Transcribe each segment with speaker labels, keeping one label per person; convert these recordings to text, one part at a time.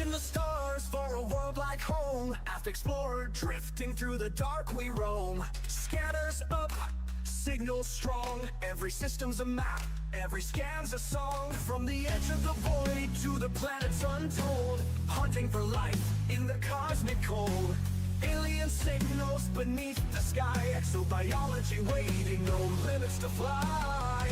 Speaker 1: in the stars for a world like home. Aft explorer, drifting through the dark we roam. Scanners up, signals strong. Every system's a map, every scan's a song. From the edge of the void to the planets untold, hunting for life in the cosmic cold. Alien signals beneath the sky, exobiology waiting, no limits to fly.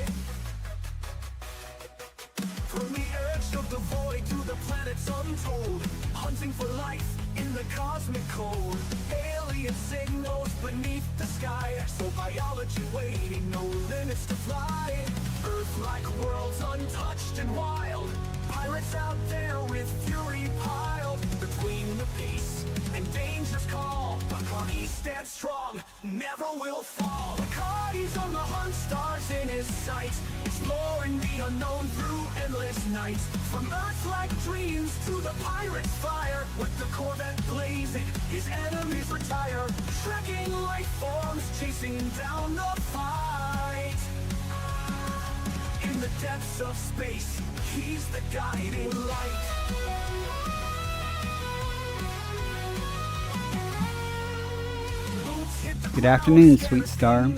Speaker 1: From the edge of the void to the planets untold, hunting for life in the cosmic cold. Alien signals beneath the sky, exobiology waiting, no limits to fly. Earth-like worlds untouched and wild, pirates out there with fury piled. Between the peace and danger's call, Bacardi stands strong, never will fall. Bacardi's on the hunt, stars in his sights, exploring the unknown through endless nights. From Earth-like dreams to the pirate's fire, with the Corvette blazing, his enemies retire. Trekking life forms, chasing down the fight. In the depths of space, he's the guiding light.
Speaker 2: Good afternoon, sweet star.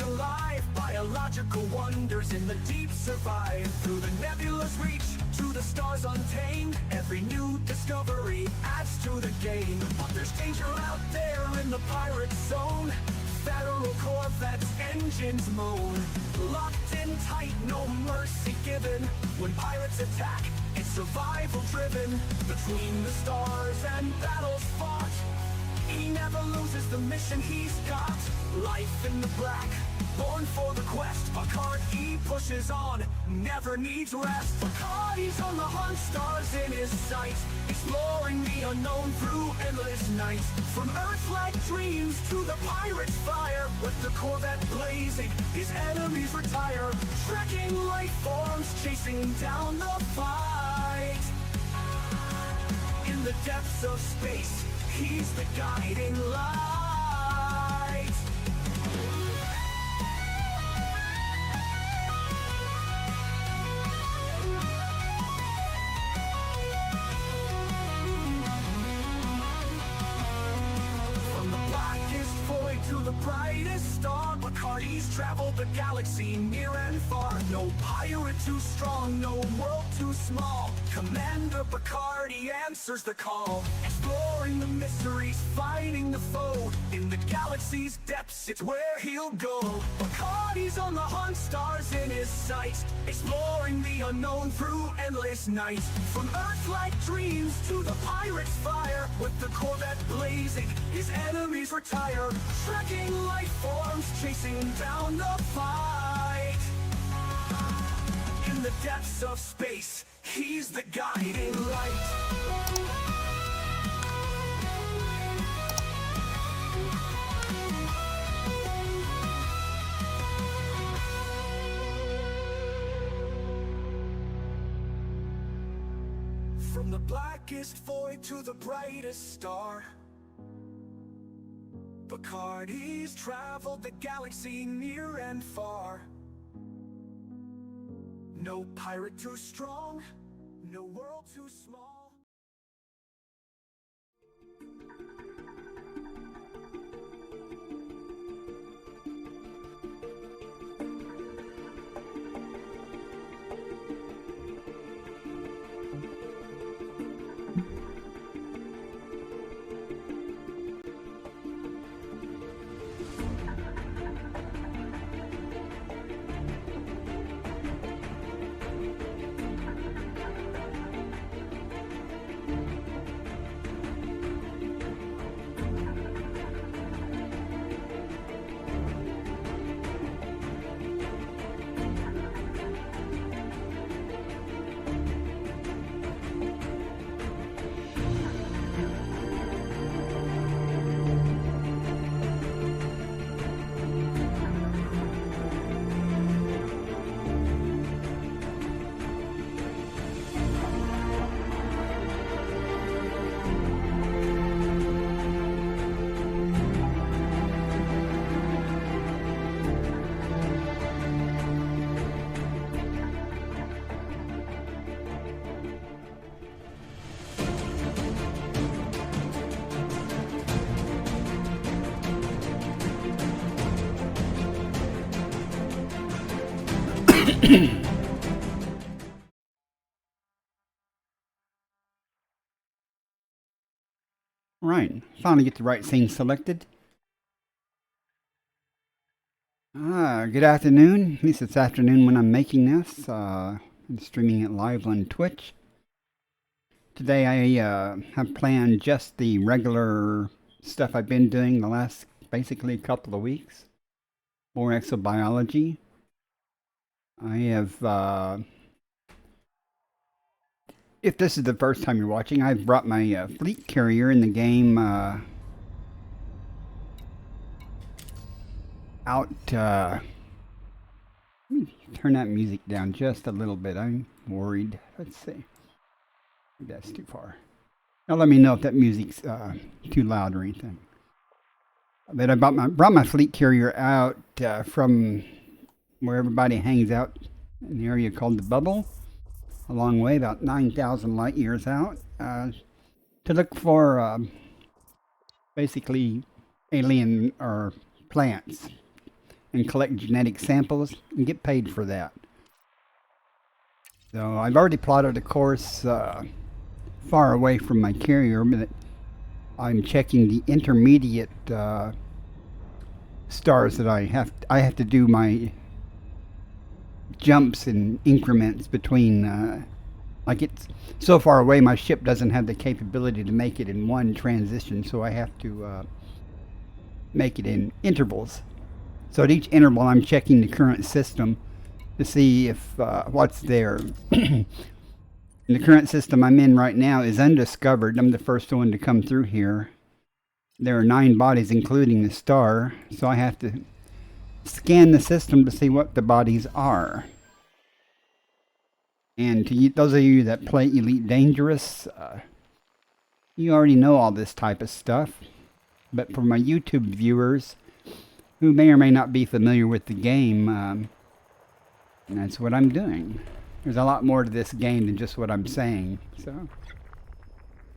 Speaker 1: Biological wonders in the deep survive. Through the nebula's reach to the stars untamed, every new discovery adds to the game. But there's danger out there in the pirate zone. Federal Corvette's engines moan. Locked in tight, no mercy given. When pirates attack, it's survival driven. Between the stars and battles fought, he never loses the mission he's got. Life in the black, born for the quest. Bacardi pushes on, never needs rest. Bacardi's on the hunt, stars in his sights, exploring the unknown through endless nights. From Earth-like dreams to the pirate's fire, with the Corvette blazing, his enemies retire. Trekking life forms, chasing down the fight. In the depths of space, he's the guiding light. From the blackest void to the brightest star, Bacardi's traveled the galaxy near and far. No pirate too strong, no world too small. Commander Bacardi answers the call, exploring the mysteries, fighting the foe. In the galaxy's depths, it's where he'll go. Bacardi's on the hunt, stars in his sights, exploring the unknown through endless nights. From Earth-like dreams to the pirate's fire, with the Corvette blazing, his enemies retire. Trekking life forms, chasing down the fight. In the depths of space, he's the guiding light. From the blackest void to the brightest star, Bacardi's traveled the galaxy near and far. No pirate too strong, no world too small.
Speaker 2: Right, finally get the right scene selected. Good afternoon. At least it's afternoon when I'm making this. I'm streaming it live on Twitch. Today I have planned just the regular stuff I've been doing the last basically couple of weeks. More exobiology. I have, if this is the first time you're watching, I've brought my fleet carrier in the game out. Let me turn that music down just a little bit. I'm worried. Let's see. That's too far. Now let me know if that music's too loud or anything. But I brought my fleet carrier out from where everybody hangs out in the area called the Bubble, a long way, about 9,000 light years out, to look for basically alien or plants and collect genetic samples and get paid for that. So I've already plotted a course far away from my carrier, but I'm checking the intermediate stars that I have to do my jumps in increments between like it's so far away my ship doesn't have the capability to make it in one transition, so I have to make it in intervals. So at each interval I'm checking the current system to see if what's there. The current system I'm in right now is undiscovered. I'm the first one to come through here. There are 9 bodies including the star, so I have to scan the system to see what the bodies are. And to those of you that play EliteDangerous, you already know all this type of stuff. But for my YouTube viewers who may or may not be familiar with the game, that's what I'm doing. There's a lot more to this game than just what I'm saying. So,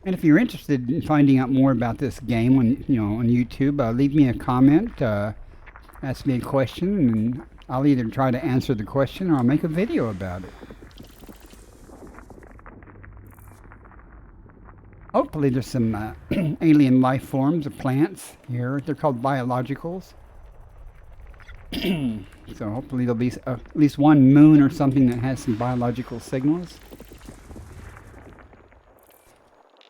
Speaker 2: and if you're interested in finding out more about this game on YouTube, leave me a comment, ask me a question, and I'll either try to answer the question or I'll make a video about it. Hopefully there's some alien life forms or plants here. They're called biologicals. So hopefully there'll be at least one moon or something that has some biological signals.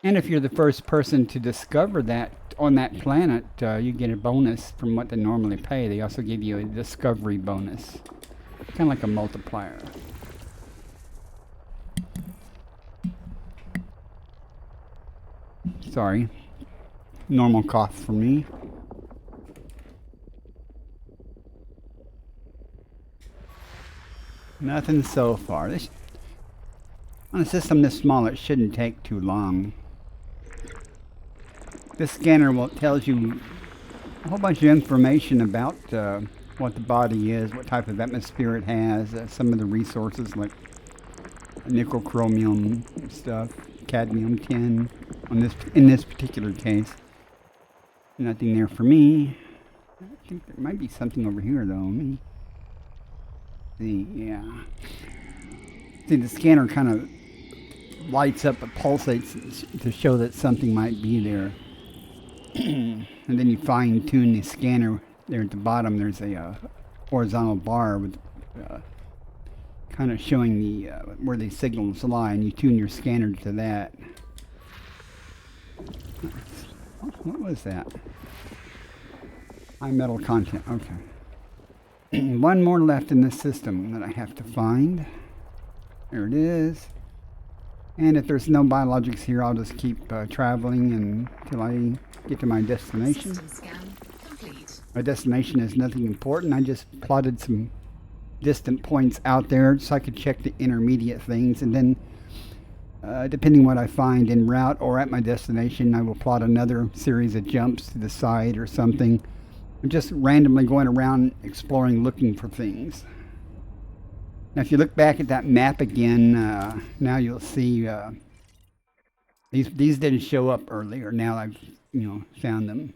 Speaker 2: And if you're the first person to discover that on that planet, you get a bonus from what they normally pay. They also give you a discovery bonus. Kind of like a multiplier. Sorry. Normal cough for me. Nothing so far. On a system this small, it shouldn't take too long. This scanner tells you a whole bunch of information about what the body is, what type of atmosphere it has, some of the resources like nickel, chromium stuff, cadmium, tin. In this particular case, nothing there for me. I think there might be something over here though. Yeah. See, the scanner kind of lights up, it pulsates to show that something might be there. And then you fine tune the scanner. There at the bottom, there's a horizontal bar with kind of showing the where the signals lie, and you tune your scanner to that. What was that? High metal content. Okay. One more left in this system that I have to find. There it is. And if there's no biologics here, I'll just keep traveling until I get to my destination.
Speaker 3: System scan complete.
Speaker 2: My destination is nothing important. I just plotted some distant points out there so I could check the intermediate things, and then depending what I find en route or at my destination, I will plot another series of jumps to the side or something. I'm just randomly going around exploring, looking for things. Now if you look back at that map again, now you'll see these didn't show up earlier. Now I've found them.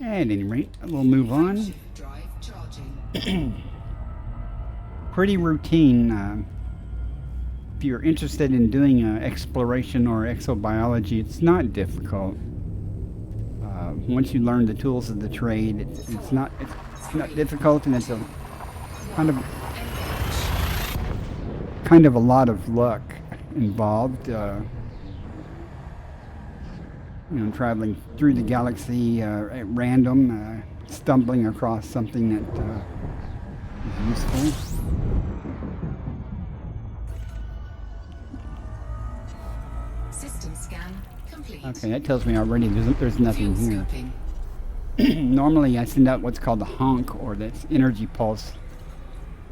Speaker 2: At any rate, we'll move on.
Speaker 3: Drive
Speaker 2: Pretty routine. If you're interested in doing exploration or exobiology, it's not difficult. Once you learn the tools of the trade, it's not difficult, and it's a kind of a lot of luck involved. Traveling through the galaxy at random, stumbling across something that is useful.
Speaker 3: System scan complete.
Speaker 2: Okay, that tells me already there's nothing
Speaker 3: Fuel
Speaker 2: here.
Speaker 3: scoping.
Speaker 2: Normally I send out what's called the honk, or that's energy pulse.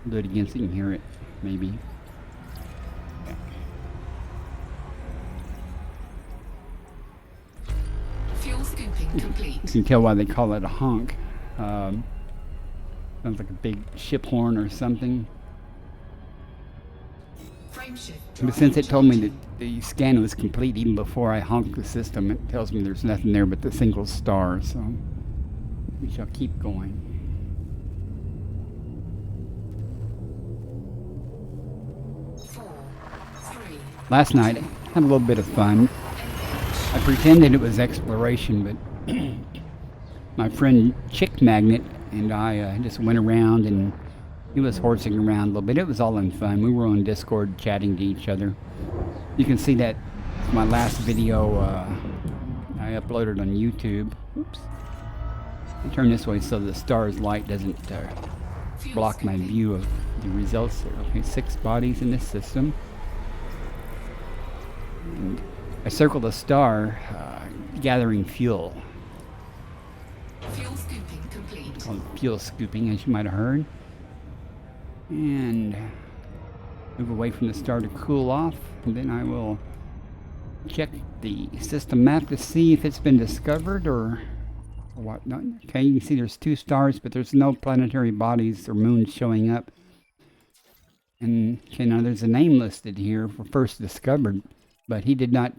Speaker 2: I'll do it again so you can hear it, maybe.
Speaker 3: Fuel scooping complete.
Speaker 2: You can tell why they call it a honk. Sounds like a big ship horn or something.
Speaker 3: Frameshift.
Speaker 2: But since it told me that the scan was complete even before I honked the system, it tells me there's nothing there but the single star, so we shall keep going. Last night I had a little bit of fun. I pretended it was exploration, but my friend Chick Magnet and I just went around, and he was horsing around a little bit. It was all in fun. We were on Discord chatting to each other. You can see that my last video I uploaded on YouTube. Oops. I'll turn this way so the star's light doesn't block my view of the results there. Okay, 6 bodies in this system. And I circled a star gathering fuel.
Speaker 3: Fuel scooping complete.
Speaker 2: Called fuel scooping, as you might have heard. And move away from the star to cool off, and then I will check the system map to see if it's been discovered or whatnot. Okay, you can see there's 2 stars, but there's no planetary bodies or moons showing up. And okay, now there's a name listed here for first discovered, but he did not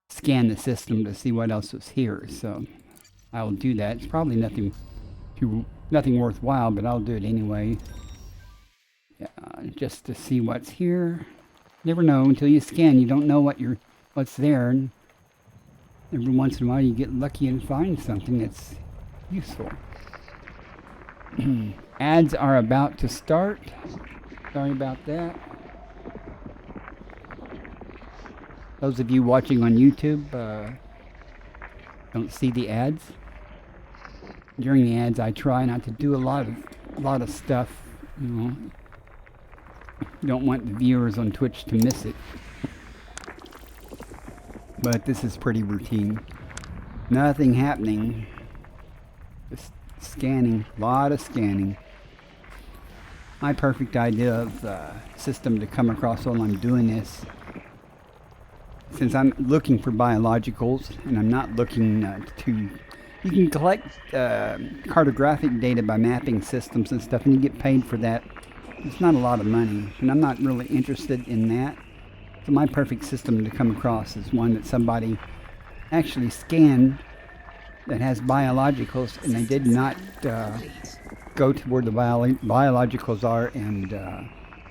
Speaker 2: scan the system to see what else was here, so I will do that. It's probably nothing worthwhile, but I'll do it anyway. Just to see what's here. Never know until you scan. You don't know what's there. And every once in a while you get lucky and find something that's useful. Ads are about to start. Sorry about that. Those of you watching on YouTube don't see the ads. During the ads, I try not to do a lot of stuff. You know, don't want the viewers on Twitch to miss it. But this is pretty routine. Nothing happening. Just scanning. A lot of scanning. My perfect idea of system to come across while I'm doing this. Since I'm looking for biologicals, and I'm not looking to... You can collect cartographic data by mapping systems and stuff, and you get paid for that. It's not a lot of money, and I'm not really interested in that. So my perfect system to come across is one that somebody actually scanned that has biologicals, and they did not go to where the biologicals are and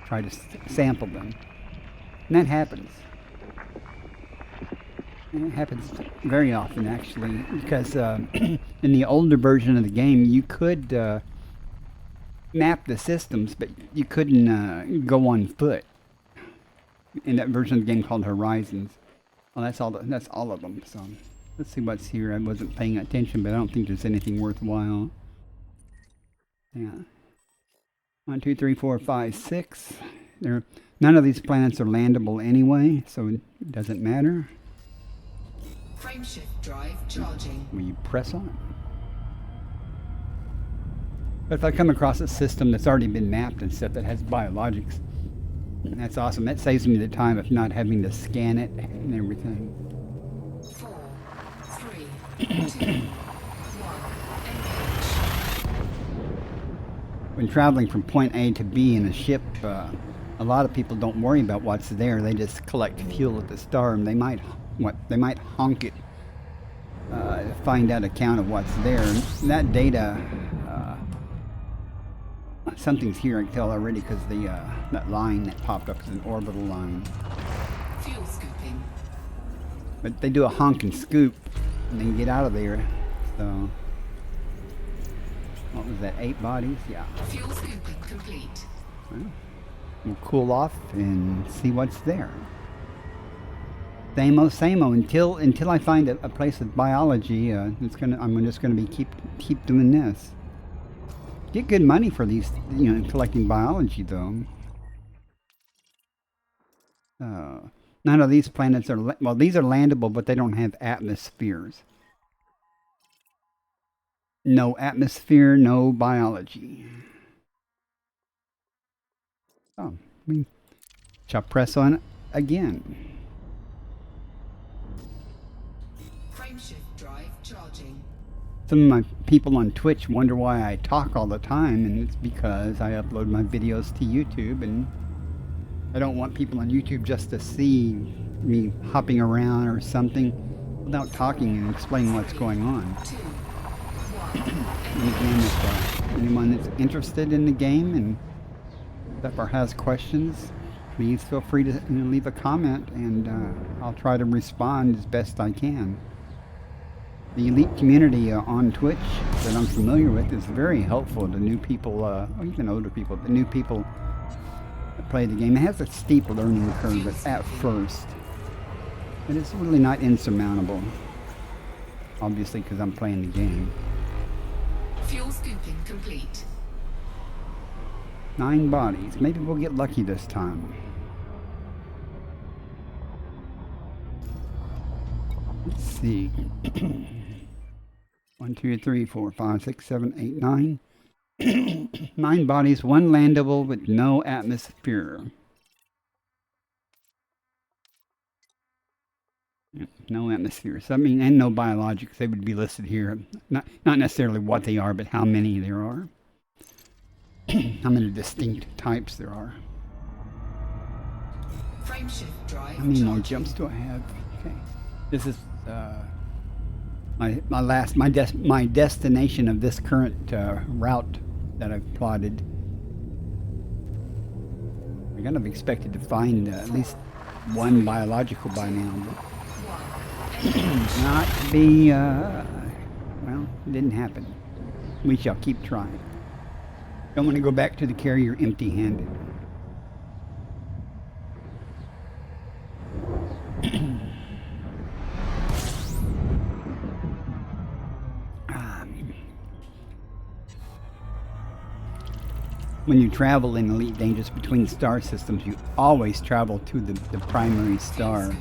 Speaker 2: try to sample them. And that happens. It happens very often, actually, because in the older version of the game, you could map the systems, but you couldn't go on foot. In that version of the game called Horizons. Well, that's all of them. So let's see what's here. I wasn't paying attention, but I don't think there's anything worthwhile. Yeah. 1, 2, 3, 4, 5, 6. None of these planets are landable anyway, so it doesn't matter.
Speaker 3: Frameshift drive charging.
Speaker 2: We press on. But if I come across a system that's already been mapped and stuff that has biologics, that's awesome. That saves me the time of not having to scan it and everything.
Speaker 3: 4, 3, 2, 1.
Speaker 2: When traveling from point A to B in a ship, a lot of people don't worry about what's there. They just collect fuel at the star, and they might honk it to find out a count of what's there. And that data something's here. I can tell already because the that line that popped up is an orbital line.
Speaker 3: Fuel scooping.
Speaker 2: But they do a honk and scoop, and then get out of there. So, what was that? 8 bodies? Yeah.
Speaker 3: Fuel scooping complete.
Speaker 2: Well, we'll cool off and see what's there. Same old until I find a place with biology. I'm just gonna be keep doing this. Get good money for these, collecting biology though. None of these planets are well. These are landable, but they don't have atmospheres. No atmosphere, no biology. Oh, we shall press on again.
Speaker 3: Frameshift drive charging.
Speaker 2: Some of my people on Twitch wonder why I talk all the time, and it's because I upload my videos to YouTube, and I don't want people on YouTube just to see me hopping around or something without talking and explaining what's going on.
Speaker 3: 2, 1.
Speaker 2: And again, if anyone that's interested in the game and or has questions, please feel free to leave a comment, and I'll try to respond as best I can. The Elite community on Twitch that I'm familiar with is very helpful to new people, or even older people, but new people that play the game. It has a steep learning curve at first, but it's really not insurmountable, obviously, because I'm playing the game.
Speaker 3: Fuel scooping complete.
Speaker 2: 9 bodies. Maybe we'll get lucky this time. Let's see. 1, 2, 3, 4, 5, 6, 7, 8, 9. 9 bodies, 1 landable with no atmosphere. No atmosphere. So, and no biologics. They would be listed here. Not necessarily what they are, but how many there are. How many distinct types there are.
Speaker 3: Frameshift drive
Speaker 2: How many more
Speaker 3: charging.
Speaker 2: jumps do I have? Okay. This is my destination of this current route that I've plotted. I kind of expected to find at least 1 biological by now, but not to be, well, it didn't happen. We shall keep trying. Don't want to go back to the carrier empty-handed. When you travel in Elite Dangerous between star systems, you always travel to the primary star.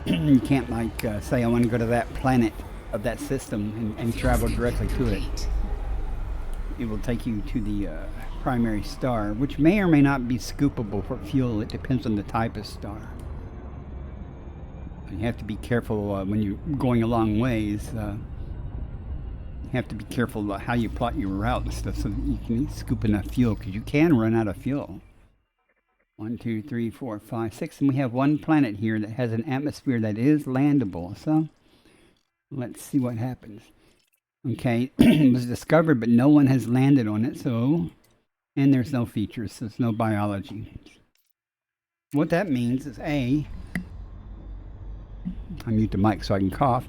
Speaker 2: You can't, like, say I want to go to that planet of that system and travel directly to it. It will take you to the primary star, which may or may not be scoopable for fuel. It depends on the type of star. You have to be careful when you're going a long ways. You have to be careful about how you plot your route and stuff so that you can scoop enough fuel, because you can run out of fuel. 1, 2, 3, 4, 5, 6, and we have 1 planet here that has an atmosphere that is landable. So let's see what happens. Okay, it was discovered, but no one has landed on it. So, and there's no features. There's no biology. What that means is I mute the mic so I can cough.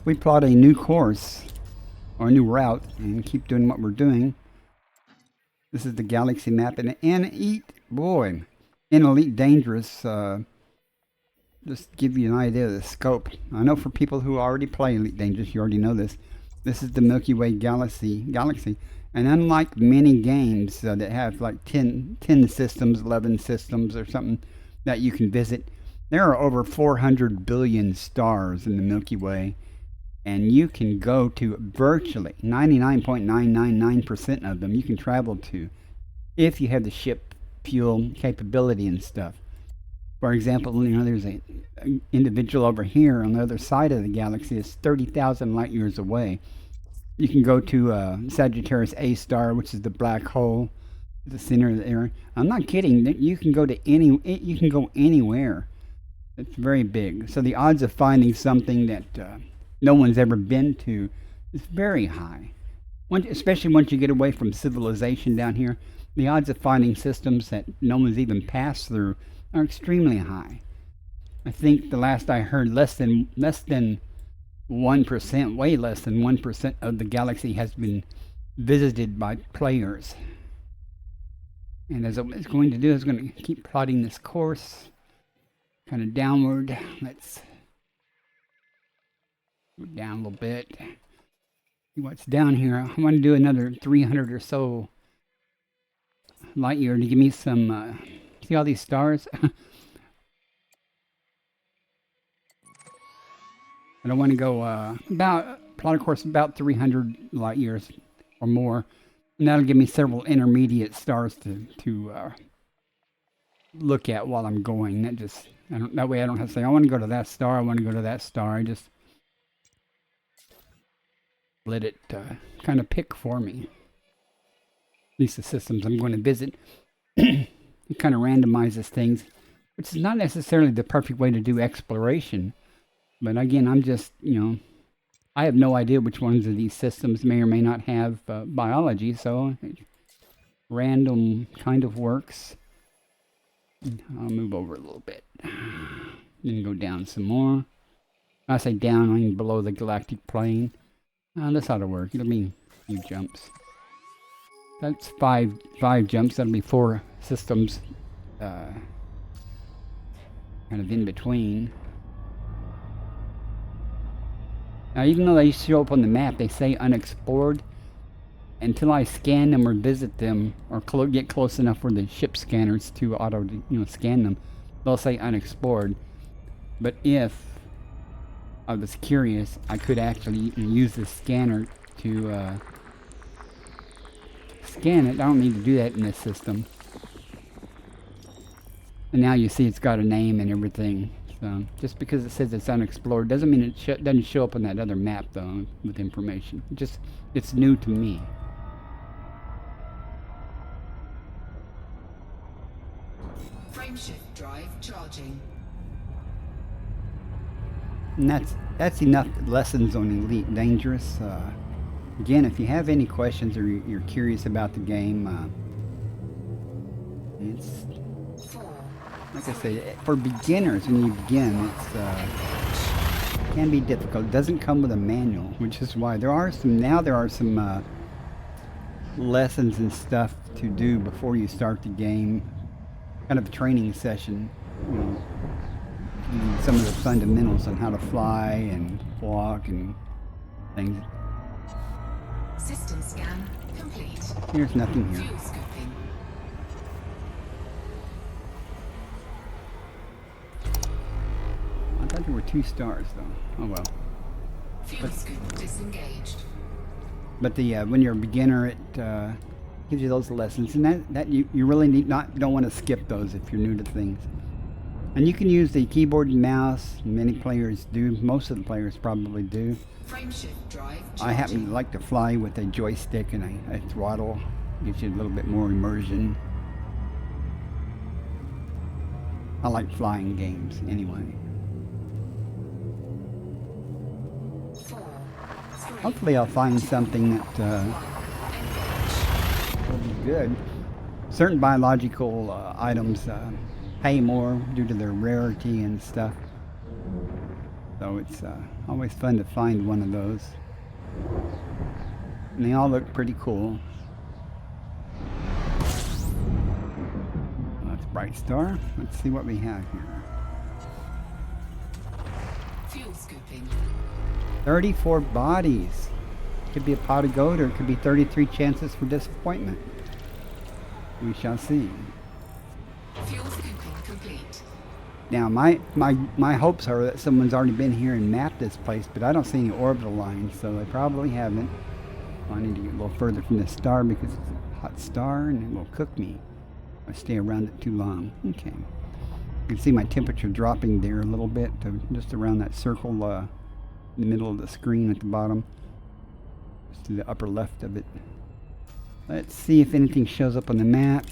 Speaker 2: We plot a new course or a new route and keep doing what we're doing. This is the galaxy map, and in Elite Dangerous, just to give you an idea of the scope. I know for people who already play Elite Dangerous, you already know this. This is the Milky Way galaxy, and unlike many games that have like 10 systems, 11 systems or something that you can visit, there are over 400 billion stars in the Milky Way. And you can go to virtually 99.999% of them you can travel to if you have the ship fuel capability and stuff. For example, there's an individual over here on the other side of the galaxy that's 30,000 light years away. You can go to Sagittarius A star, which is the black hole, the center of the area. I'm not kidding. You can go anywhere. It's very big. So the odds of finding something that no one's ever been to is very high. Especially once you get away from civilization down here, the odds of finding systems that no one's even passed through are extremely high. I think the last I heard, less than 1%, way less than 1% of the galaxy has been visited by players. And as it's going to do, it's going to keep plotting this course, kind of downward. Let's go down a little bit. See what's down here. I want to do another 300 or so light year to give me some. See all these stars? I don't want to go plot a course about 300 light years or more, and that'll give me several intermediate stars to look at while I'm going. That way I don't have to say I want to go to that star. I want to go to that star. I just let it kind of pick for me. At least the systems I'm going to visit. It kind of randomizes things, which is not necessarily the perfect way to do exploration. But again, I'm just, I have no idea which ones of these systems may or may not have biology, so random kind of works. I'll move over a little bit. Then go down some more. I say down, I mean below the galactic plane. That's how to work. It'll be a few jumps. That's five jumps. That'll be 4 systems kind of in between. Now, even though they show up on the map, they say unexplored. Until I scan them or visit them, or get close enough for the ship scanners to auto, scan them, they'll say unexplored. But if I was curious, I could actually use the scanner to scan it. I don't need to do that in this system. And now you see it's got a name and everything. So just because it says it's unexplored doesn't mean it doesn't show up on that other map though with information. It's new to me.
Speaker 3: Frameshift drive charging.
Speaker 2: And that's enough lessons on Elite Dangerous. Again, if you have any questions or you're curious about the game, it's, like I say, for beginners, when you begin, it can be difficult. It doesn't come with a manual, which is why there are some lessons and stuff to do before you start the game. Kind of a training session, some of the fundamentals on how to fly and walk and things.
Speaker 3: System scan complete.
Speaker 2: Here's nothing here.
Speaker 3: Fuel scooping.
Speaker 2: I thought there were 2 stars though. Oh well.
Speaker 3: Fuel scoop disengaged.
Speaker 2: But when you're a beginner, it gives you those lessons, and that you really don't want to skip those if you're new to things. And you can use the keyboard and mouse. Many players do. Most of the players probably do.
Speaker 3: Frameshift drive charging.
Speaker 2: I happen to like to fly with a joystick and a throttle. Gives you a little bit more immersion. I like flying games anyway.
Speaker 3: 4, 3,
Speaker 2: Hopefully I'll find something that will be good. Certain biological items pay more due to their rarity and stuff. So it's always fun to find one of those. And they all look pretty cool. That's Bright Star. Let's see what we have here.
Speaker 3: fuel scooping.
Speaker 2: 34 bodies. Could be a pot of gold, or it could be 33 chances for disappointment. We shall see.
Speaker 3: Fuel scooping complete.
Speaker 2: Now, my hopes are that someone's already been here and mapped this place, but I don't see any orbital lines, so they probably haven't. I need to get a little further from this star because it's a hot star and it will cook me if I stay around it too long. Okay. You can see my temperature dropping there a little bit to just around that circle in the middle of the screen at the bottom. Just to the upper left of it. Let's see if anything shows up on the map.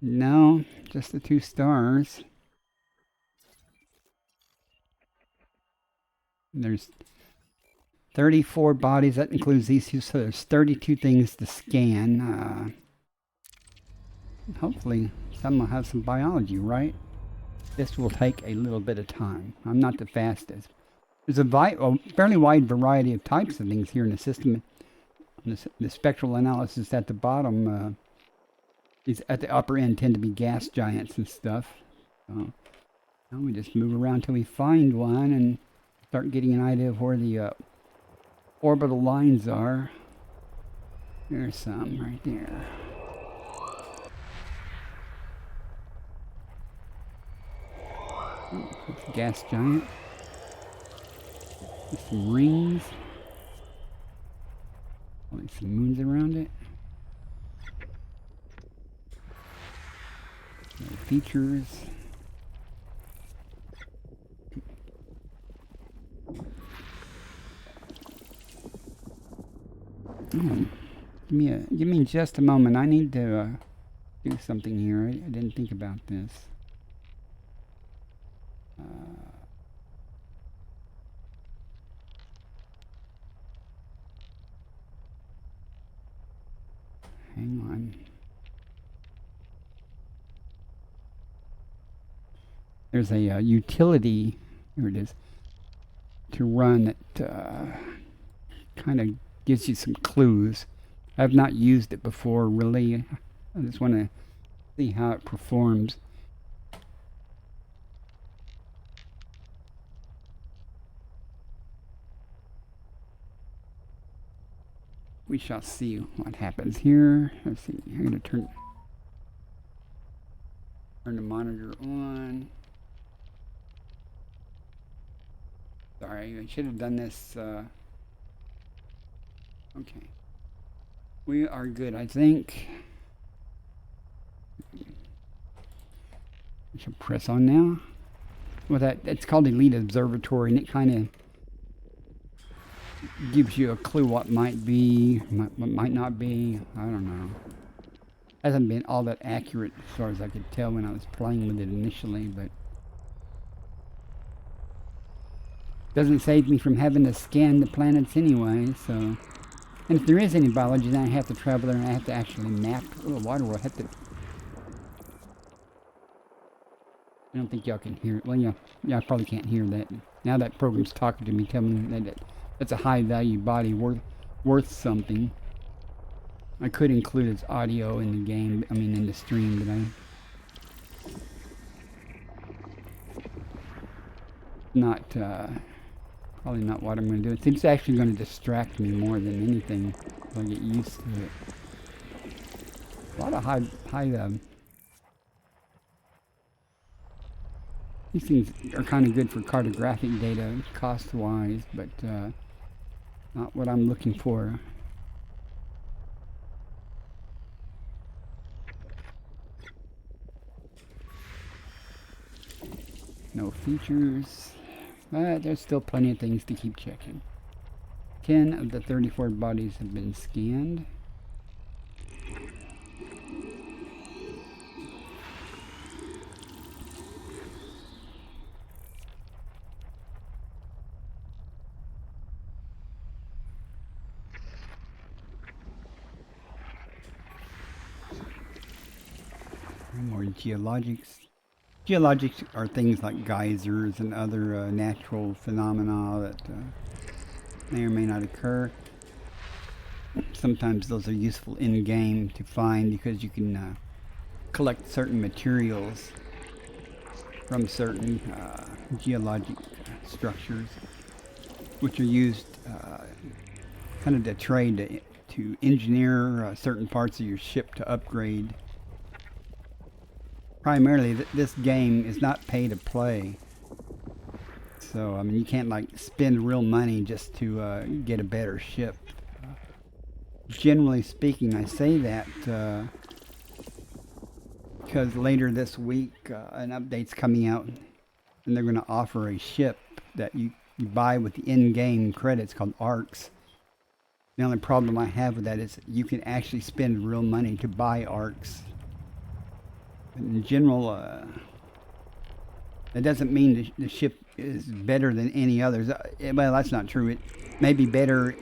Speaker 2: No, just the 2 stars. There's 34 bodies. That includes these two. So there's 32 things to scan. Hopefully some will have some biology, right? This will take a little bit of time. I'm not the fastest. There's a fairly wide variety of types of things here in the system. The spectral analysis at the bottom, is at the upper end tend to be gas giants and stuff. So now we just move around till we find one and start getting an idea of where the orbital lines are. There's some right there. Oh, it's a gas giant. There's some rings. Probably some moons around it. No features. Oh, give me just a moment. I need to do something here. I didn't think about this. Hang on. There's a utility, here it is, to run that kind of gives you some clues. I've not used it before, really. I just want to see how it performs. We shall see what happens here. Let's see. I'm going to turn the monitor on. Sorry, I should have done this. Okay. We are good, I think. I should press on now. Well, it's called Elite Observatory, and it kind of gives you a clue what might be, what might not be. I don't know. Hasn't been all that accurate as far as I could tell when I was playing with it initially, but doesn't save me from having to scan the planets anyway, so. And if there is any biology, then I have to travel there and I have to actually map the water world. I don't think y'all can hear it. Well, yeah, I probably can't hear that. Now that program's talking to me, telling me that that's a high value body worth something. I could include its audio in the game, in the stream, but probably not what I'm going to do. It seems actually going to distract me more than anything if I get used to it. A lot of high these things are kind of good for cartographic data, cost-wise, but not what I'm looking for. No features. But there's still plenty of things to keep checking. 10 of the 34 bodies have been scanned. More geologics. Geologics are things like geysers and other natural phenomena that may or may not occur. Sometimes those are useful in-game to find because you can collect certain materials from certain geologic structures, which are used kind of to trade to engineer certain parts of your ship to upgrade. Primarily, this game is not pay to play, so you can't like spend real money just to get a better ship. Generally speaking, I say that because later this week an update's coming out, and they're going to offer a ship that you buy with the in-game credits called ARCs. The only problem I have with that is you can actually spend real money to buy ARCs. In general, That doesn't mean the ship is better than any others. Well, that's not true. It may be better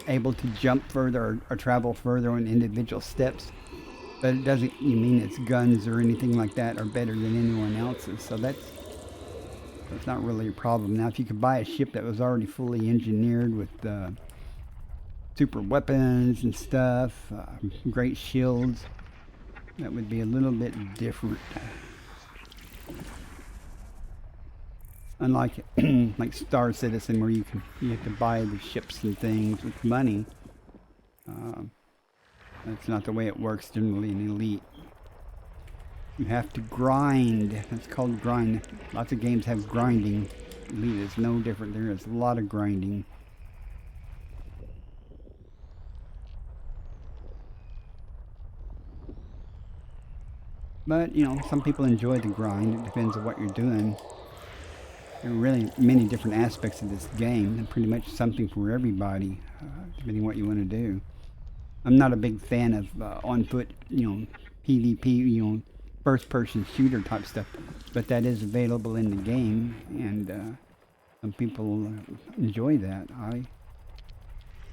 Speaker 2: able to jump further or travel further on individual steps, but it doesn't mean its guns or anything like that are better than anyone else's. So that's not really a problem. Now, if you could buy a ship that was already fully engineered with super weapons and stuff, great shields, that would be a little bit different. Unlike like Star Citizen, where you have to buy the ships and things with money. That's not the way it works generally in Elite. You have to grind. That's called grind. Lots of games have grinding. Elite is no different. There is a lot of grinding. But, you know, some people enjoy the grind. It depends on what you're doing. There are really many different aspects of this game, and pretty much something for everybody, depending on what you want to do. I'm not a big fan of on-foot, you know, PvP, you know, first-person shooter type stuff, but that is available in the game, and some people enjoy that.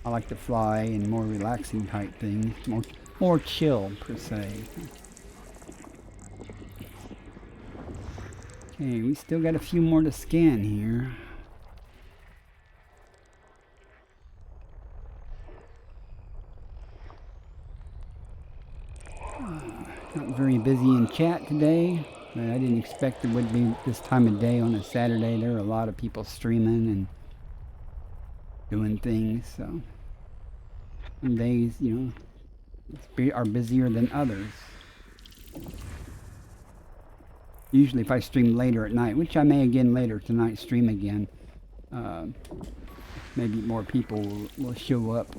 Speaker 2: I like to fly and more relaxing type things, more chill per se. Okay, we still got a few more to scan here. Not very busy in chat today, but I didn't expect it would be this time of day on a Saturday. There are a lot of people streaming and doing things, so some days, you know, are busier than others. Usually if I stream later at night, which I may again later tonight stream again, maybe more people will show up.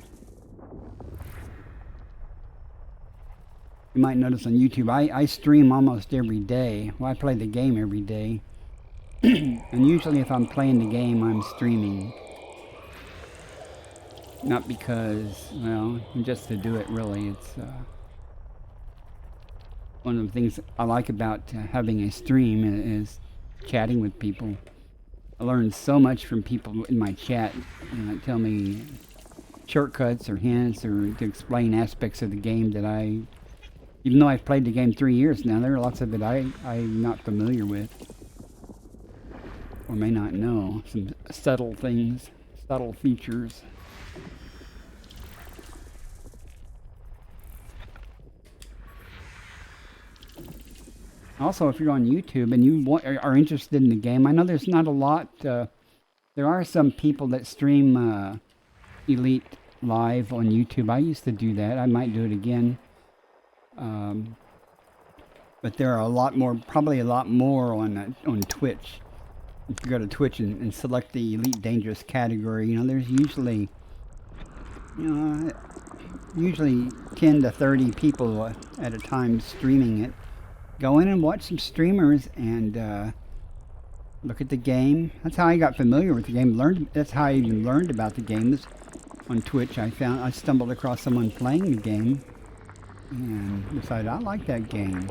Speaker 2: You might notice on YouTube, I stream almost every day. Well, I play the game every day. And usually if I'm playing the game, I'm streaming. Not because, well, just to do it really. It's one of the things I like about having a stream is chatting with people. I learn so much from people in my chat. Tell me shortcuts or hints or to explain aspects of the game that even though I've played the game 3 years now, there are lots of it I'm not familiar with. Or may not know. Some subtle things, subtle features. Also, if you're on YouTube and you are interested in the game, I know there's not a lot. There are some people that stream Elite live on YouTube. I used to do that. I might do it again. But there are a lot more, probably a lot more on Twitch. If you go to Twitch and select the EliteDangerous category, you know, there's usually, usually 10 to 30 people at a time streaming it. Go in and watch some streamers and look at the game. That's how I got familiar with the game. That's how I even learned about the game. Is on Twitch. I stumbled across someone playing the game and decided I like that game.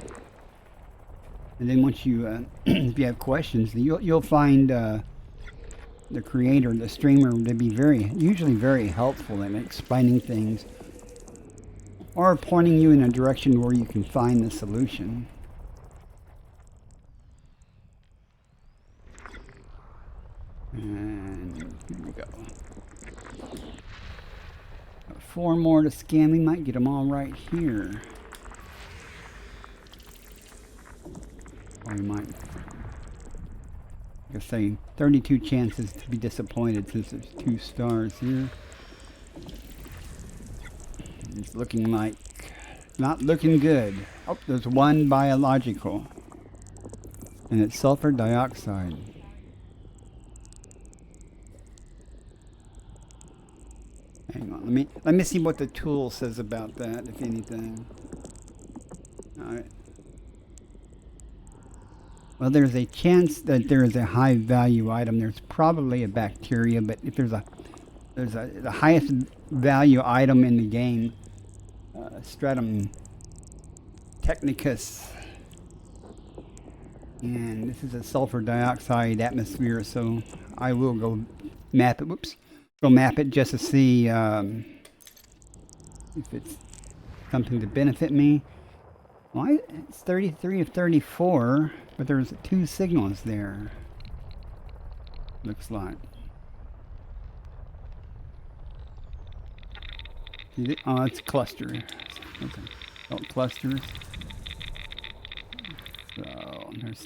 Speaker 2: And then once you, if you have questions, you'll find the creator, the streamer, to be usually very helpful in explaining things or pointing you in a direction where you can find the solution. And here we go. Got 4 more to scan. We might get them all right here. Or we might, I say, 32 chances to be disappointed since there's 2 stars here. It's looking like, not looking good. Oh, there's 1 biological. And it's sulfur dioxide. Hang on, let me see what the tool says about that, if anything. Alright. Well, there's a chance that there is a high value item. There's probably a bacteria, but if there's the highest value item in the game, Stratum Technicus, And this is a sulfur dioxide atmosphere, so I will go map it. Whoops. Go map it just to see if it's something to benefit me. Well, it's 33 of 34, but there's 2 signals there. Looks like. Oh, it's cluster. Okay. Oh, clusters.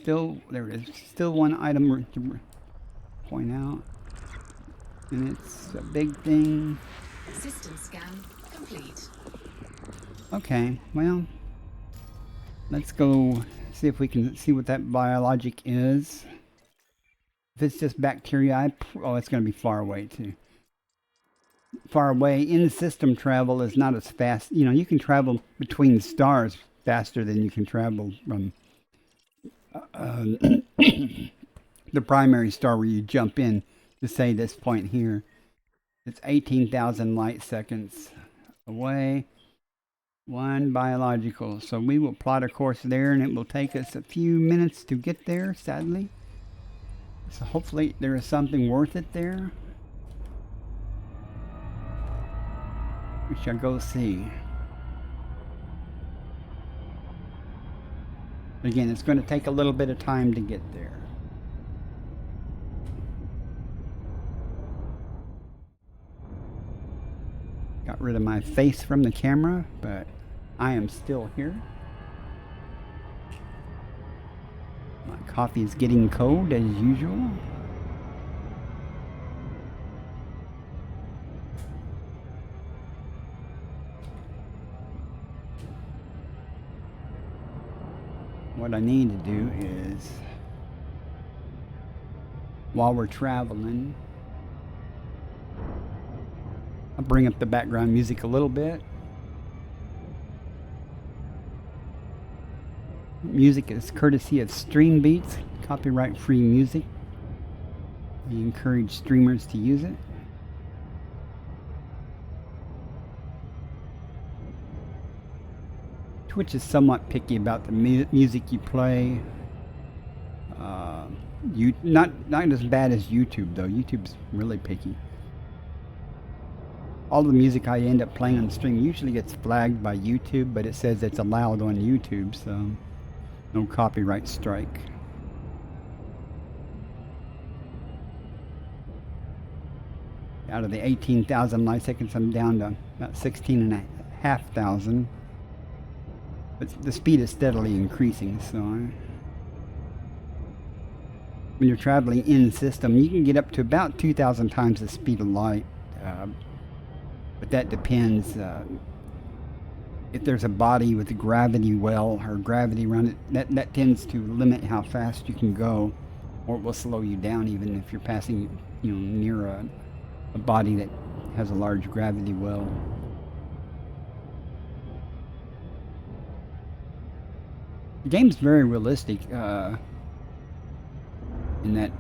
Speaker 2: So there is still one item to point out, and it's a big thing.
Speaker 3: System scan complete.
Speaker 2: Okay, well, let's go see if we can see what that biologic is. If it's just bacteria, oh, it's going to be far away too. Far away. In-system travel is not as fast. You know, you can travel between stars faster than you can travel from the primary star where you jump in to say this point here. It's 18,000 light seconds away. One biological. So we will plot a course there, and it will take us a few minutes to get there, sadly. So hopefully there is something worth it there. We shall go see. Again, it's going to take a little bit of time to get there. Got rid of my face from the camera, but I am still here. My coffee is getting cold as usual. What I need to do is, while we're traveling, I'll bring up the background music a little bit. Music is courtesy of Stream Beats, copyright-free music. We encourage streamers to use it. Twitch is somewhat picky about the music you play. Not as bad as YouTube though. YouTube's really picky. All the music I end up playing on the stream usually gets flagged by YouTube, but it says it's allowed on YouTube, so no copyright strike. Out of the 18,000 light seconds, I'm down to about 16,500. But the speed is steadily increasing, so when you're traveling in system, you can get up to about 2,000 times the speed of light. But that depends. If there's a body with a gravity well or gravity around it, that tends to limit how fast you can go, or it will slow you down even if you're passing, near a body that has a large gravity well. The game's very realistic in that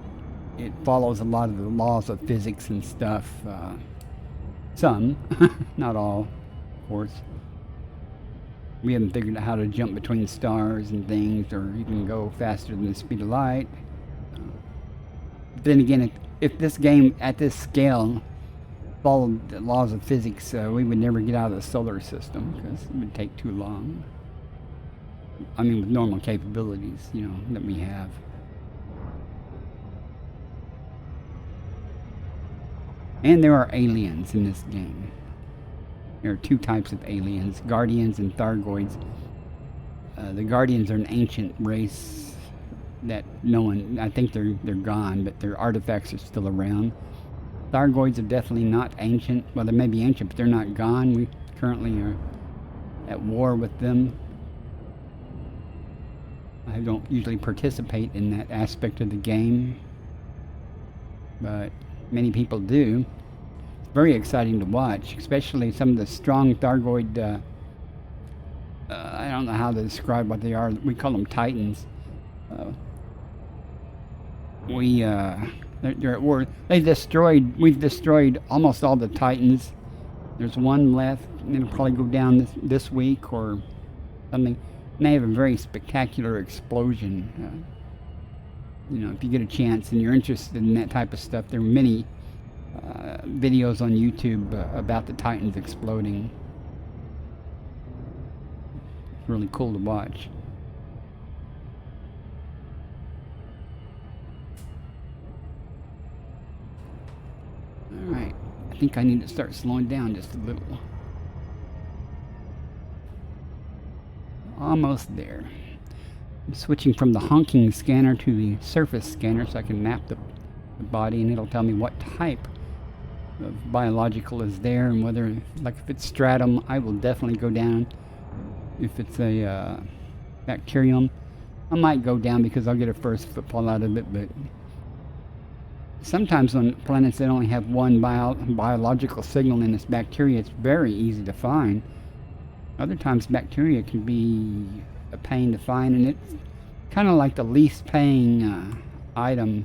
Speaker 2: it follows a lot of the laws of physics and stuff. Some, not all, of course. We haven't figured out how to jump between stars and things, or even go faster than the speed of light. But then again, if this game at this scale followed the laws of physics, we would never get out of the solar system because it would take too long. I mean, with normal capabilities, that we have. And there are aliens in this game. There are 2 types of aliens, Guardians and Thargoids. The Guardians are an ancient race that I think they're gone, but their artifacts are still around. Thargoids are definitely not ancient. Well, they may be ancient, but they're not gone. We currently are at war with them. I don't usually participate in that aspect of the game, but many people do. It's very exciting to watch, especially some of the strong Thargoid, I don't know how to describe what they are. We call them Titans. They're at war. We've destroyed almost all the Titans. There's one left, and it'll probably go down this week or something. And they have a very spectacular explosion. You know, if you get a chance and you're interested in that type of stuff, there are many videos on YouTube about the Titans exploding. It's really cool to watch. Alright, I think I need to start slowing down just a little. Almost there. I'm switching from the honking scanner to the surface scanner so I can map the body, and it'll tell me what type of biological is there, and whether, like if it's stratum, I will definitely go down. If it's a bacterium, I might go down because I'll get a first footfall out of it, but sometimes on planets that only have one biological signal in this bacteria, it's very easy to find. Other times bacteria can be a pain to find, and it's kind of like the least paying item.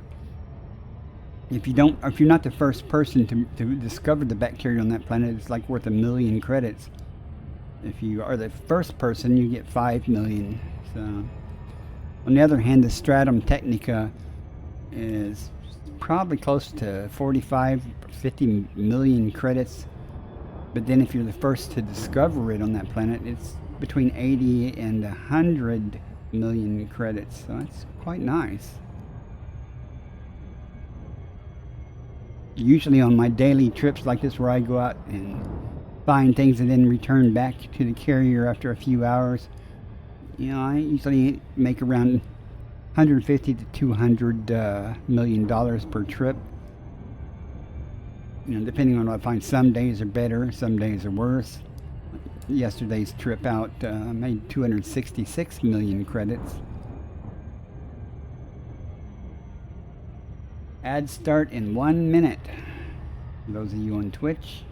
Speaker 2: If you're not the first person to discover the bacteria on that planet, it's like worth 1 million credits. If you are the first person, you get 5 million. So, on the other hand, the stratum technica is probably close to 50 million credits. But then if you're the first to discover it on that planet, it's between 80 and 100 million credits. So that's quite nice. Usually on my daily trips like this, where I go out and find things and then return back to the carrier after a few hours, you know, I usually make around 150 to 200 million dollars per trip. You know, depending on what I find. Some days are better, some days are worse. Yesterday's trip out made 266 million credits. Ads start in 1 minute. For those of you on Twitch.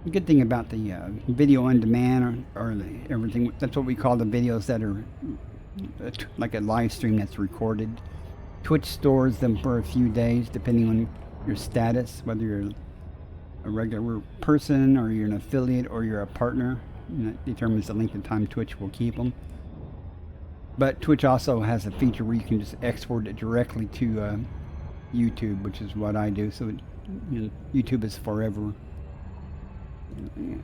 Speaker 2: The good thing about the video on demand or everything, that's what we call the videos that are like a live stream that's recorded. Twitch stores them for a few days depending on your status, whether you're a regular person or you're an affiliate or you're a partner. And that determines the length of time Twitch will keep them. But Twitch also has a feature where you can just export it directly to YouTube, which is what I do. So it, you know, YouTube is forever. Yeah.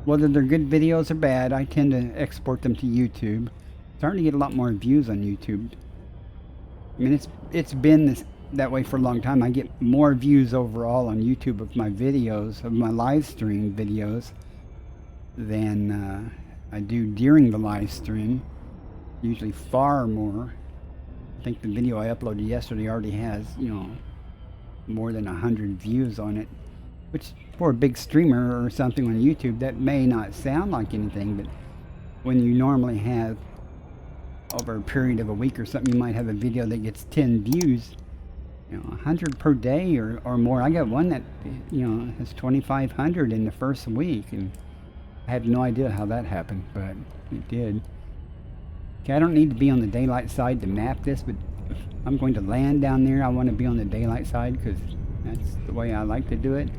Speaker 2: Whether they're good videos or bad, I tend to export them to YouTube. Starting to get a lot more views on YouTube. I mean, it's been that way for a long time. I get more views overall on YouTube of my videos, of my live stream videos, than I do during the live stream. Usually far more. I think the video I uploaded yesterday already has, you know, more than 100 views on it, which for a big streamer or something on YouTube, that may not sound like anything, but when you normally have, over a period of a week or something, you might have a video that gets 10 views, you know, 100 per day or more. I got one that, you know, has 2,500 in the first week, and I had no idea how that happened, but it did. Okay, I don't need to be on the daylight side to map this, but if I'm going to land down there, I want to be on the daylight side because that's the way I like to do it.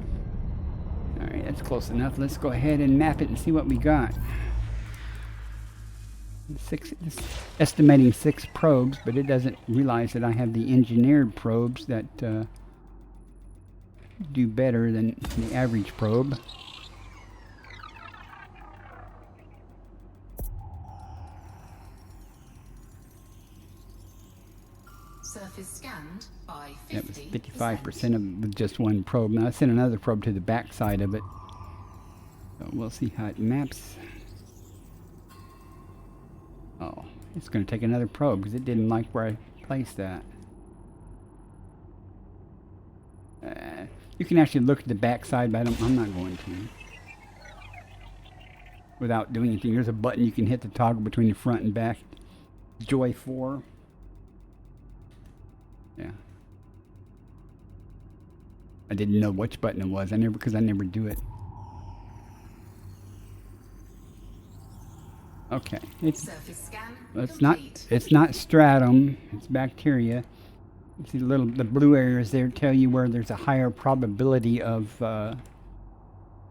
Speaker 2: Alright, that's close enough. Let's go ahead and map it and see what we got. It's estimating 6 probes, but it doesn't realize that I have the engineered probes that do better than the average probe.
Speaker 3: Surface scanned by 50%.
Speaker 2: That was 55% of with just one probe. Now I sent another probe to the back side of it. So we'll see how it maps. Oh, it's going to take another probe because it didn't like where I placed that. You can actually look at the back side, but I'm not going to. Without doing anything. There's a button you can hit to toggle between the front and back. Joy 4. Yeah. I didn't know which button it was. Because I never do it. Okay. It's not stratum. It's bacteria. You see the blue areas there tell you where there's a higher probability of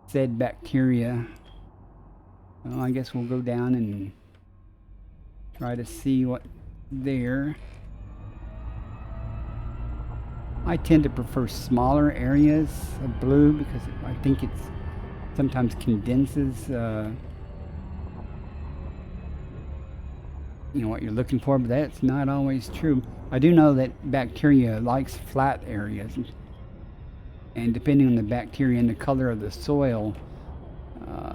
Speaker 2: said bacteria. Well, I guess we'll go down and Try to see what there. I tend to prefer smaller areas of blue because I think it sometimes condenses you know what you're looking for, but that's not always true. I do know that bacteria likes flat areas, and depending on the bacteria and the color of the soil,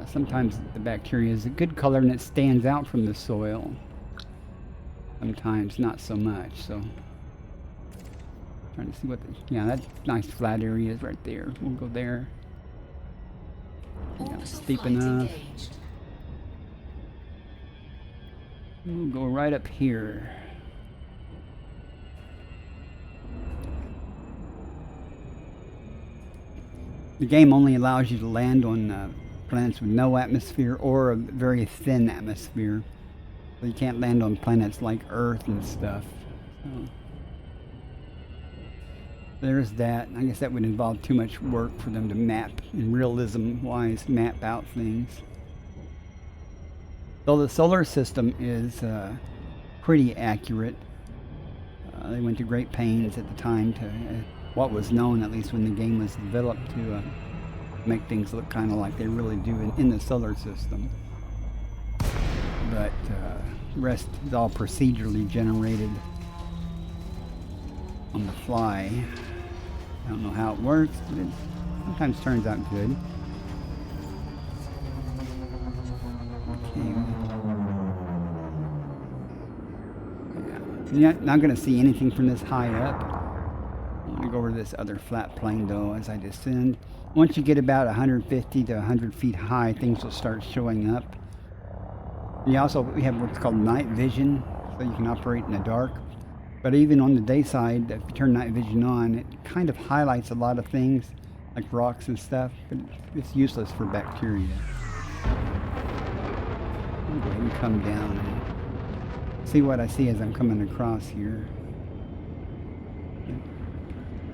Speaker 2: sometimes the bacteria is a good color and it stands out from the soil. Sometimes not so much. So trying to see what yeah, that's nice flat areas right there. We'll go there. Yeah, steep enough. We'll go right up here. The game only allows you to land on planets with no atmosphere or a very thin atmosphere. So you can't land on planets like Earth and stuff. So there's that. I guess that would involve too much work for them to map, and realism-wise, map out things. Though the solar system is pretty accurate. They went to great pains at the time to, what was known, at least when the game was developed, to make things look kind of like they really do in the solar system. But the rest is all procedurally generated on the fly. I don't know how it works, but it sometimes turns out good. Okay. You're not going to see anything from this high up. I'm going to go over this other flat plane though as I descend. Once you get about 150 to 100 feet high, things will start showing up. And we have what's called night vision, so you can operate in the dark. But even on the day side, if you turn night vision on, it kind of highlights a lot of things, like rocks and stuff, but it's useless for bacteria. I'll go ahead and come down and see what I see as I'm coming across here.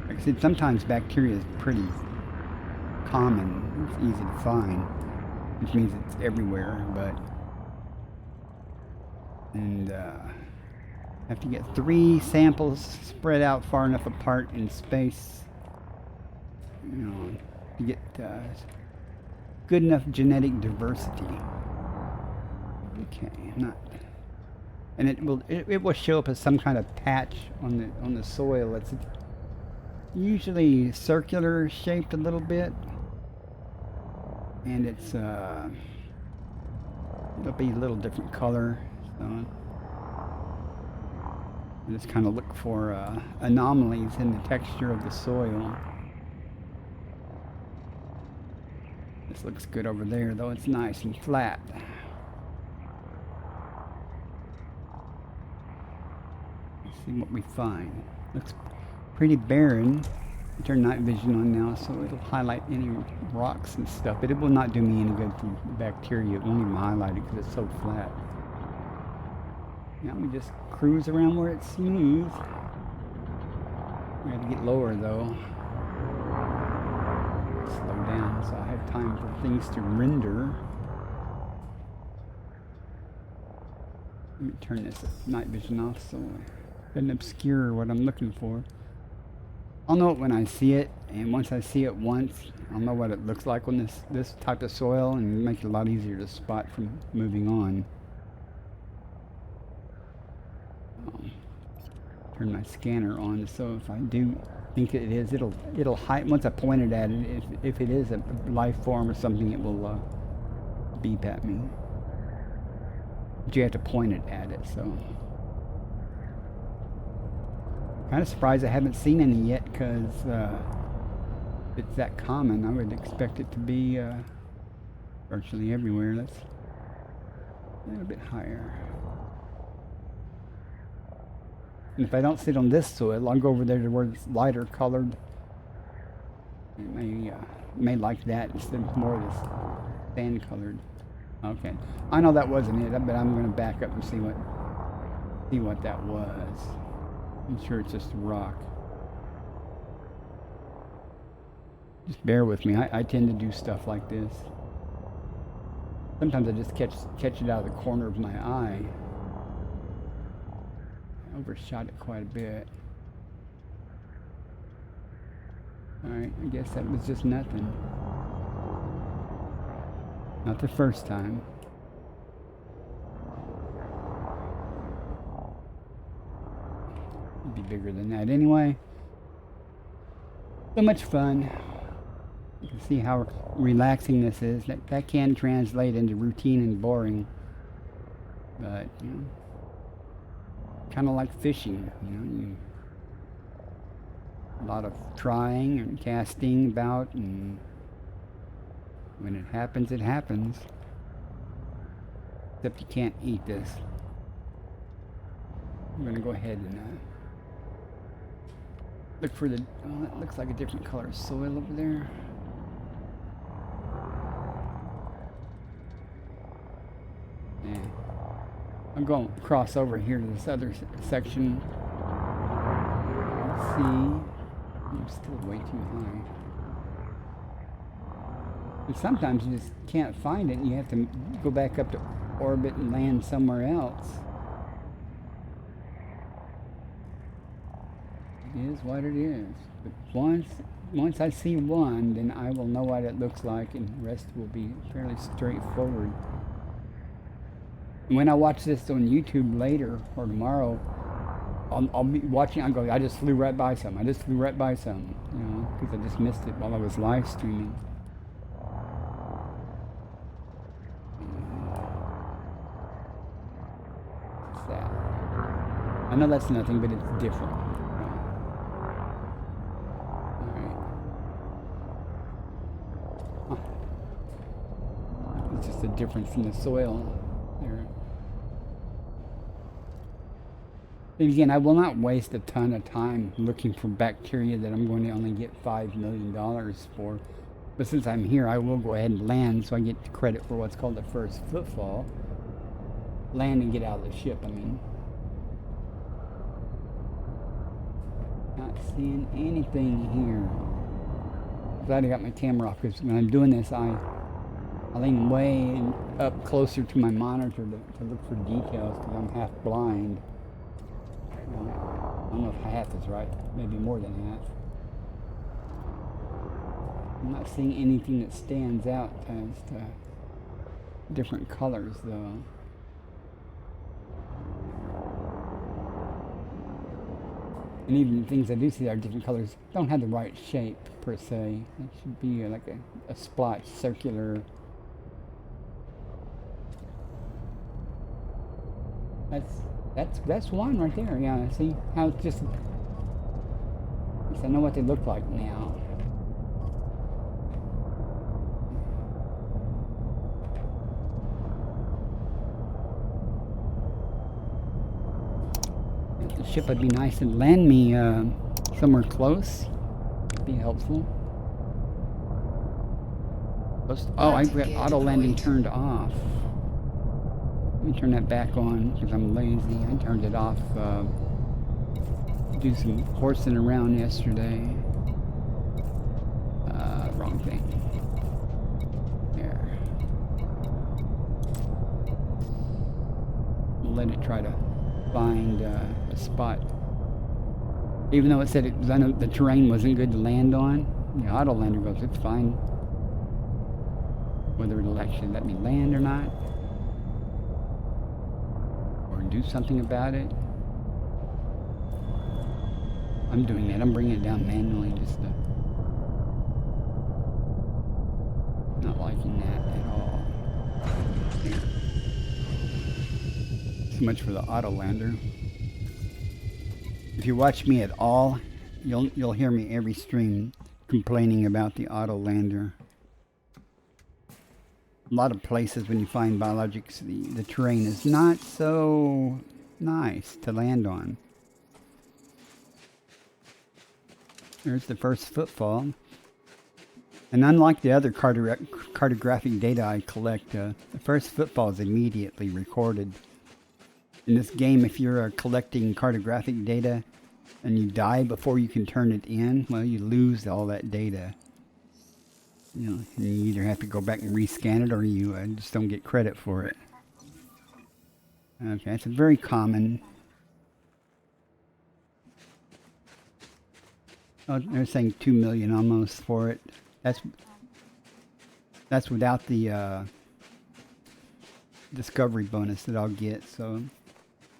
Speaker 2: Like I said, sometimes bacteria is pretty common. It's easy to find, which means it's everywhere, but have to get 3 samples spread out far enough apart in space, you know, to get good enough genetic diversity. Okay, and it will show up as some kind of patch on the soil. It's usually circular shaped a little bit, and it'll be a little different color. So I just kind of look for anomalies in the texture of the soil. This looks good over there, though. It's nice and flat. Let's see what we find. Looks pretty barren. I turn night vision on now, so it'll highlight any rocks and stuff, but it will not do me any good for bacteria. It won't even highlight it because it's so flat. Now we just cruise around where it's smooth. We have to get lower though. Slow down so I have time for things to render. Let me turn this night vision off so it doesn't obscure what I'm looking for. I'll know it when I see it, and once I see it once, I'll know what it looks like on this type of soil, and make it a lot easier to spot from moving on. Turn my scanner on, so if I do think it is, it'll hide. Once I point it at it, if it is a life form or something, it will beep at me. But you have to point it at it. So kind of surprised I haven't seen any yet, because it's that common. I would expect it to be virtually everywhere. That's a little bit higher. And if I don't sit on this soil, I'll go over there to where it's lighter colored. It may like that instead of more of this sand colored. Okay, I know that wasn't it, but I'm going to back up and see what that was. I'm sure it's just a rock. Just bear with me. I tend to do stuff like this. Sometimes I just catch it out of the corner of my eye. Overshot it quite a bit. Alright, I guess that was just nothing. Not the first time. It'd be bigger than that anyway. So much fun. You can see how relaxing this is. That can translate into routine and boring. But, you know, kind of like fishing, you know. A lot of trying and casting about, and when it happens, it happens. Except you can't eat this. I'm going to go ahead and look for the... Oh, that looks like a different color soil over there. Yeah. I'm going to cross over here to this other section. Let's see. I'm still way too high. And sometimes you just can't find it and you have to go back up to orbit and land somewhere else. It is what it is. But once I see one, then I will know what it looks like, and the rest will be fairly straightforward. And when I watch this on YouTube later or tomorrow, I'll be watching. I'll go, I just flew right by some. I just flew right by some, you know, because I just missed it while I was live streaming. What's that? I know that's nothing, but it's different. All right. Huh. It's just a difference in the soil there. And again, I will not waste a ton of time looking for bacteria that I'm going to only get $5 million for. But since I'm here, I will go ahead and land so I get credit for what's called the first footfall. Land and get out of the ship, I mean. Not seeing anything here. Glad I got my camera off, because when I'm doing this, I lean way up closer to my monitor to look for details, because I'm half blind. I don't know if half is right, maybe more than half. I'm not seeing anything that stands out as different colors though. And even the things I do see that are different colors don't have the right shape per se. It should be like a splotch, circular. That's one right there. Yeah, see how it's just. I know what they look like now. If the ship would be nice and land me somewhere close, it'd be helpful. Oh, I've got auto landing turned off. Let me turn that back on because I'm lazy. I turned it off. Do some horsing around yesterday. Wrong thing. There. Let it try to find a spot. Even though it said I know the terrain wasn't good to land on, the auto lander goes, it's fine. Whether it'll actually let me land or not. Do something about it. I'm doing that. I'm bringing it down manually, just not liking that at all. So much for the auto lander. If you watch me at all, you'll hear me every stream complaining about the auto lander. A lot of places when you find biologics, the terrain is not so nice to land on. There's the first footfall. And unlike the other cartographic data I collect, the first footfall is immediately recorded. In this game, if you're collecting cartographic data and you die before you can turn it in, well, you lose all that data. You know, you either have to go back and rescan it or you just don't get credit for it. Okay, it's a very common Oh, they're saying 2 million almost for it. That's without the discovery bonus that I'll get. So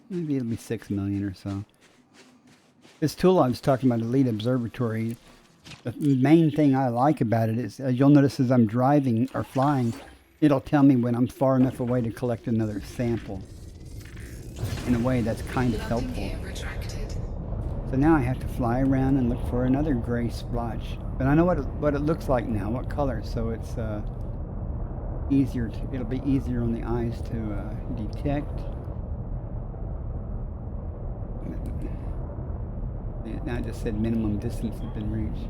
Speaker 2: maybe it'll be 6 million or so. This tool I was talking about, Elite Observatory, the main thing I like about it is you'll notice as I'm driving or flying, it'll tell me when I'm far enough away to collect another sample. In a way that's kind of helpful. So now I have to fly around and look for another gray splotch. But I know what it looks like now, what color, so it's easier to, it'll be easier on the eyes to detect. Now it just said minimum distance has been reached.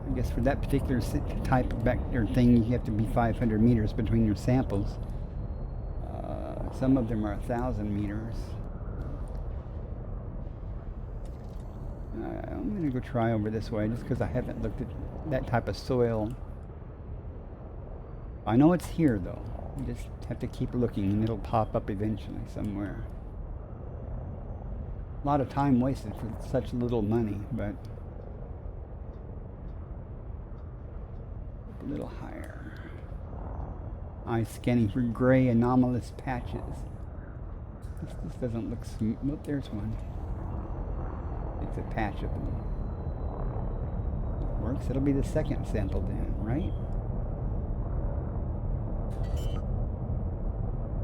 Speaker 2: I guess for that particular type of bacteria thing, you have to be 500 meters between your samples. Some of them are 1,000 meters. I'm going to go try over this way just because I haven't looked at that type of soil. I know it's here though. You just have to keep looking and it'll pop up eventually somewhere. A lot of time wasted for such little money, but a little higher. Eye scanning for gray anomalous patches. This doesn't look smooth. Oh, there's one. It's a patch of them. It works. It'll be the second sample then, right?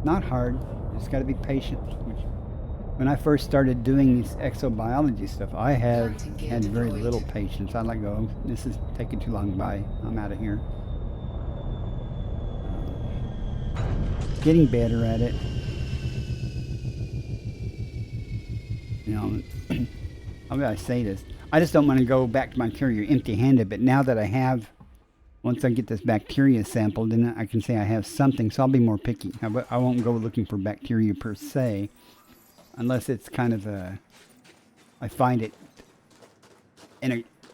Speaker 2: Not hard. Just got to be patient. When I first started doing this exobiology stuff, I had very little patience. I'd like, go, this is taking too long. Bye. I'm out of here. Getting better at it. You know, how do I say this? I just don't want to go back to my carrier empty-handed, but now that I have, once I get this bacteria sample, then I can say I have something, so I'll be more picky. I won't go looking for bacteria per se, unless it's kind of a, I find it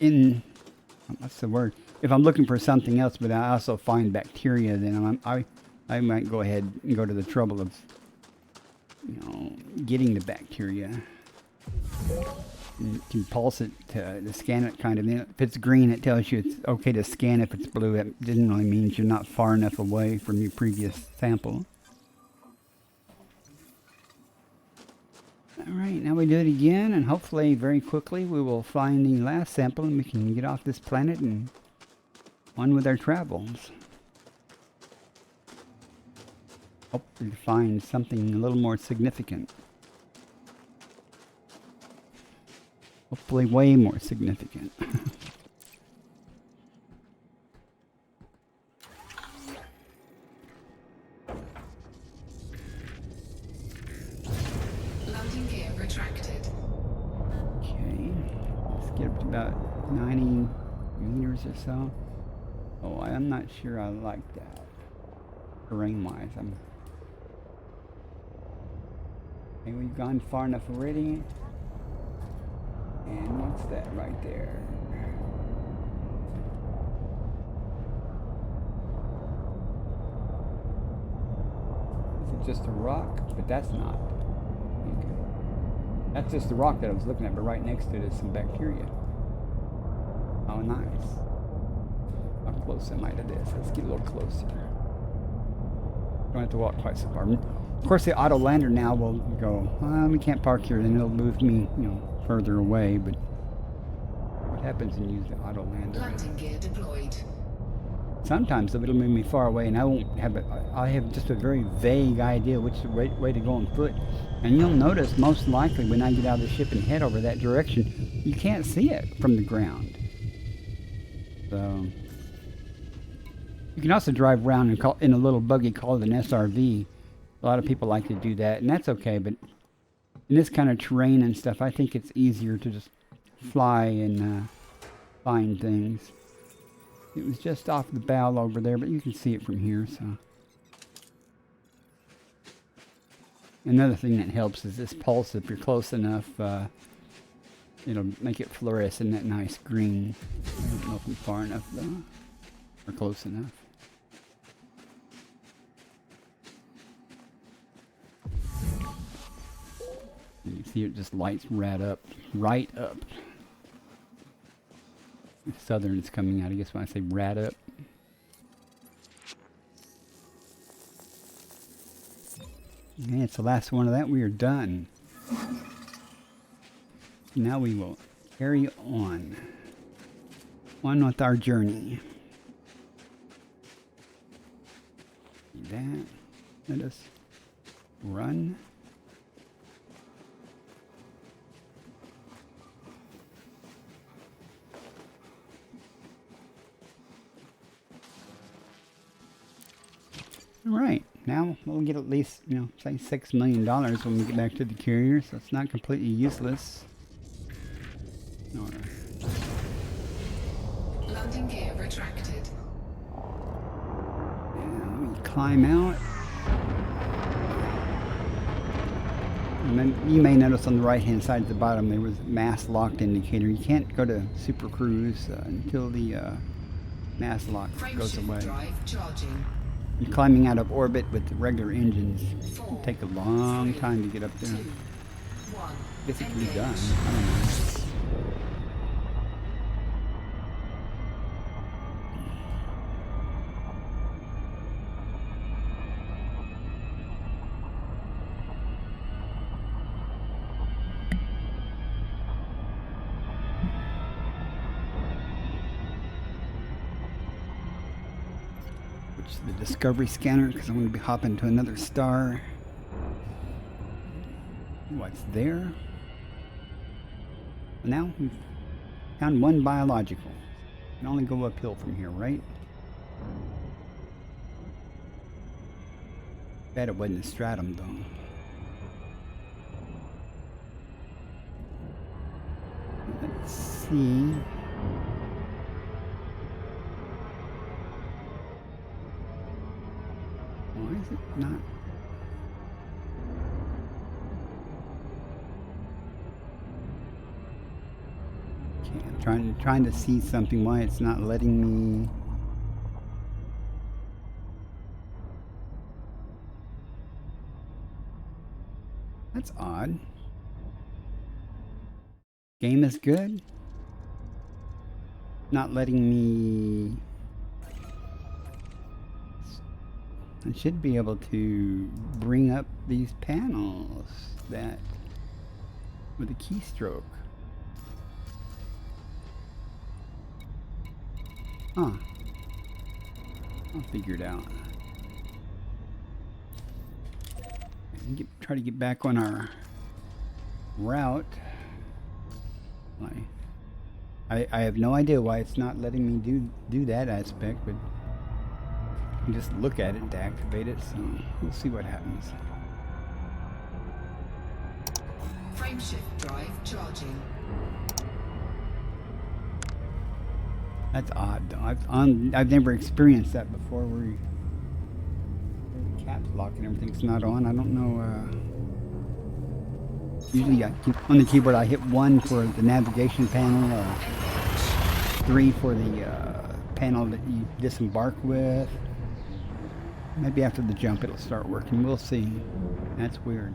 Speaker 2: in what's the word? If I'm looking for something else, but I also find bacteria, then I might go ahead and go to the trouble of, you know, getting the bacteria. You can pulse it to scan it, kind of. If it's green, it tells you it's okay to scan. If it's blue, it generally means you're not far enough away from your previous sample. All right, now we do it again, and hopefully very quickly we will find the last sample and we can get off this planet and on with our travels. Hopefully find something a little more significant. Hopefully way more significant.
Speaker 3: Landing gear retracted.
Speaker 2: Okay, let's get up to about 90 meters or so. Oh, I'm not sure I like that. Terrain-wise, okay, we've gone far enough already. And what's that right there? Is it just a rock? But that's not. Okay. That's just the rock that I was looking at, but right next to it is some bacteria. Oh, nice. How close am I to this? Let's get a little closer. Don't have to walk quite so far. Of course, the auto lander now will go, we can't park here, then it'll move me, you know, further away, but what happens when you use the auto lander?
Speaker 3: Landing gear deployed.
Speaker 2: Sometimes it'll move me far away and I won't have it. I have just a very vague idea which way to go on foot. And you'll notice most likely when I get out of the ship and head over that direction, you can't see it from the ground. So you can also drive around in a little buggy called an SRV. A lot of people like to do that, and that's okay, but in this kind of terrain and stuff, I think it's easier to just fly and find things. It was just off the bow over there, but you can see it from here, so. Another thing that helps is this pulse. If you're close enough, it'll make it fluoresce in that nice green. I don't know if I'm far enough, though, or close enough. And you see it just lights right up. Right up. Southern's coming out, I guess when I say right up. Okay, it's the last one of that. We are done. Now we will carry on. On with our journey. That. Let us run. All right. Now we'll get at least, say $6 million when we get back to the carrier, so it's not completely useless. All right.
Speaker 3: Landing gear retracted.
Speaker 2: And we climb out. And then you may notice on the right-hand side at the bottom there was a mass locked indicator. You can't go to Super Cruise until the mass lock goes away.
Speaker 3: Drive charging.
Speaker 2: And climbing out of orbit with the regular engines will take a long time to get up there.
Speaker 3: 2, 1.
Speaker 2: I guess it can be done. I don't know. The Discovery scanner because I'm going to be hopping to another star. What's there? Now we've found one biological. We can only go uphill from here, right? Bet it wasn't a stratum though. Let's see. Why is it not? Okay, I'm trying to see something. Why it's not letting me? That's odd. Game is good. Not letting me. I should be able to bring up these panels that with a keystroke. Huh. I'll figure it out. Try to get back on our route. I have no idea why it's not letting me do that aspect, but just look at it to activate it, so we'll see what happens.
Speaker 3: Frameshift drive charging.
Speaker 2: That's odd, though. I've never experienced that before, where the caps lock and everything's not on. I don't know. Usually, on the keyboard, I hit 1 for the navigation panel, 3 for the panel that you disembark with. Maybe after the jump it'll start working. We'll see. That's weird.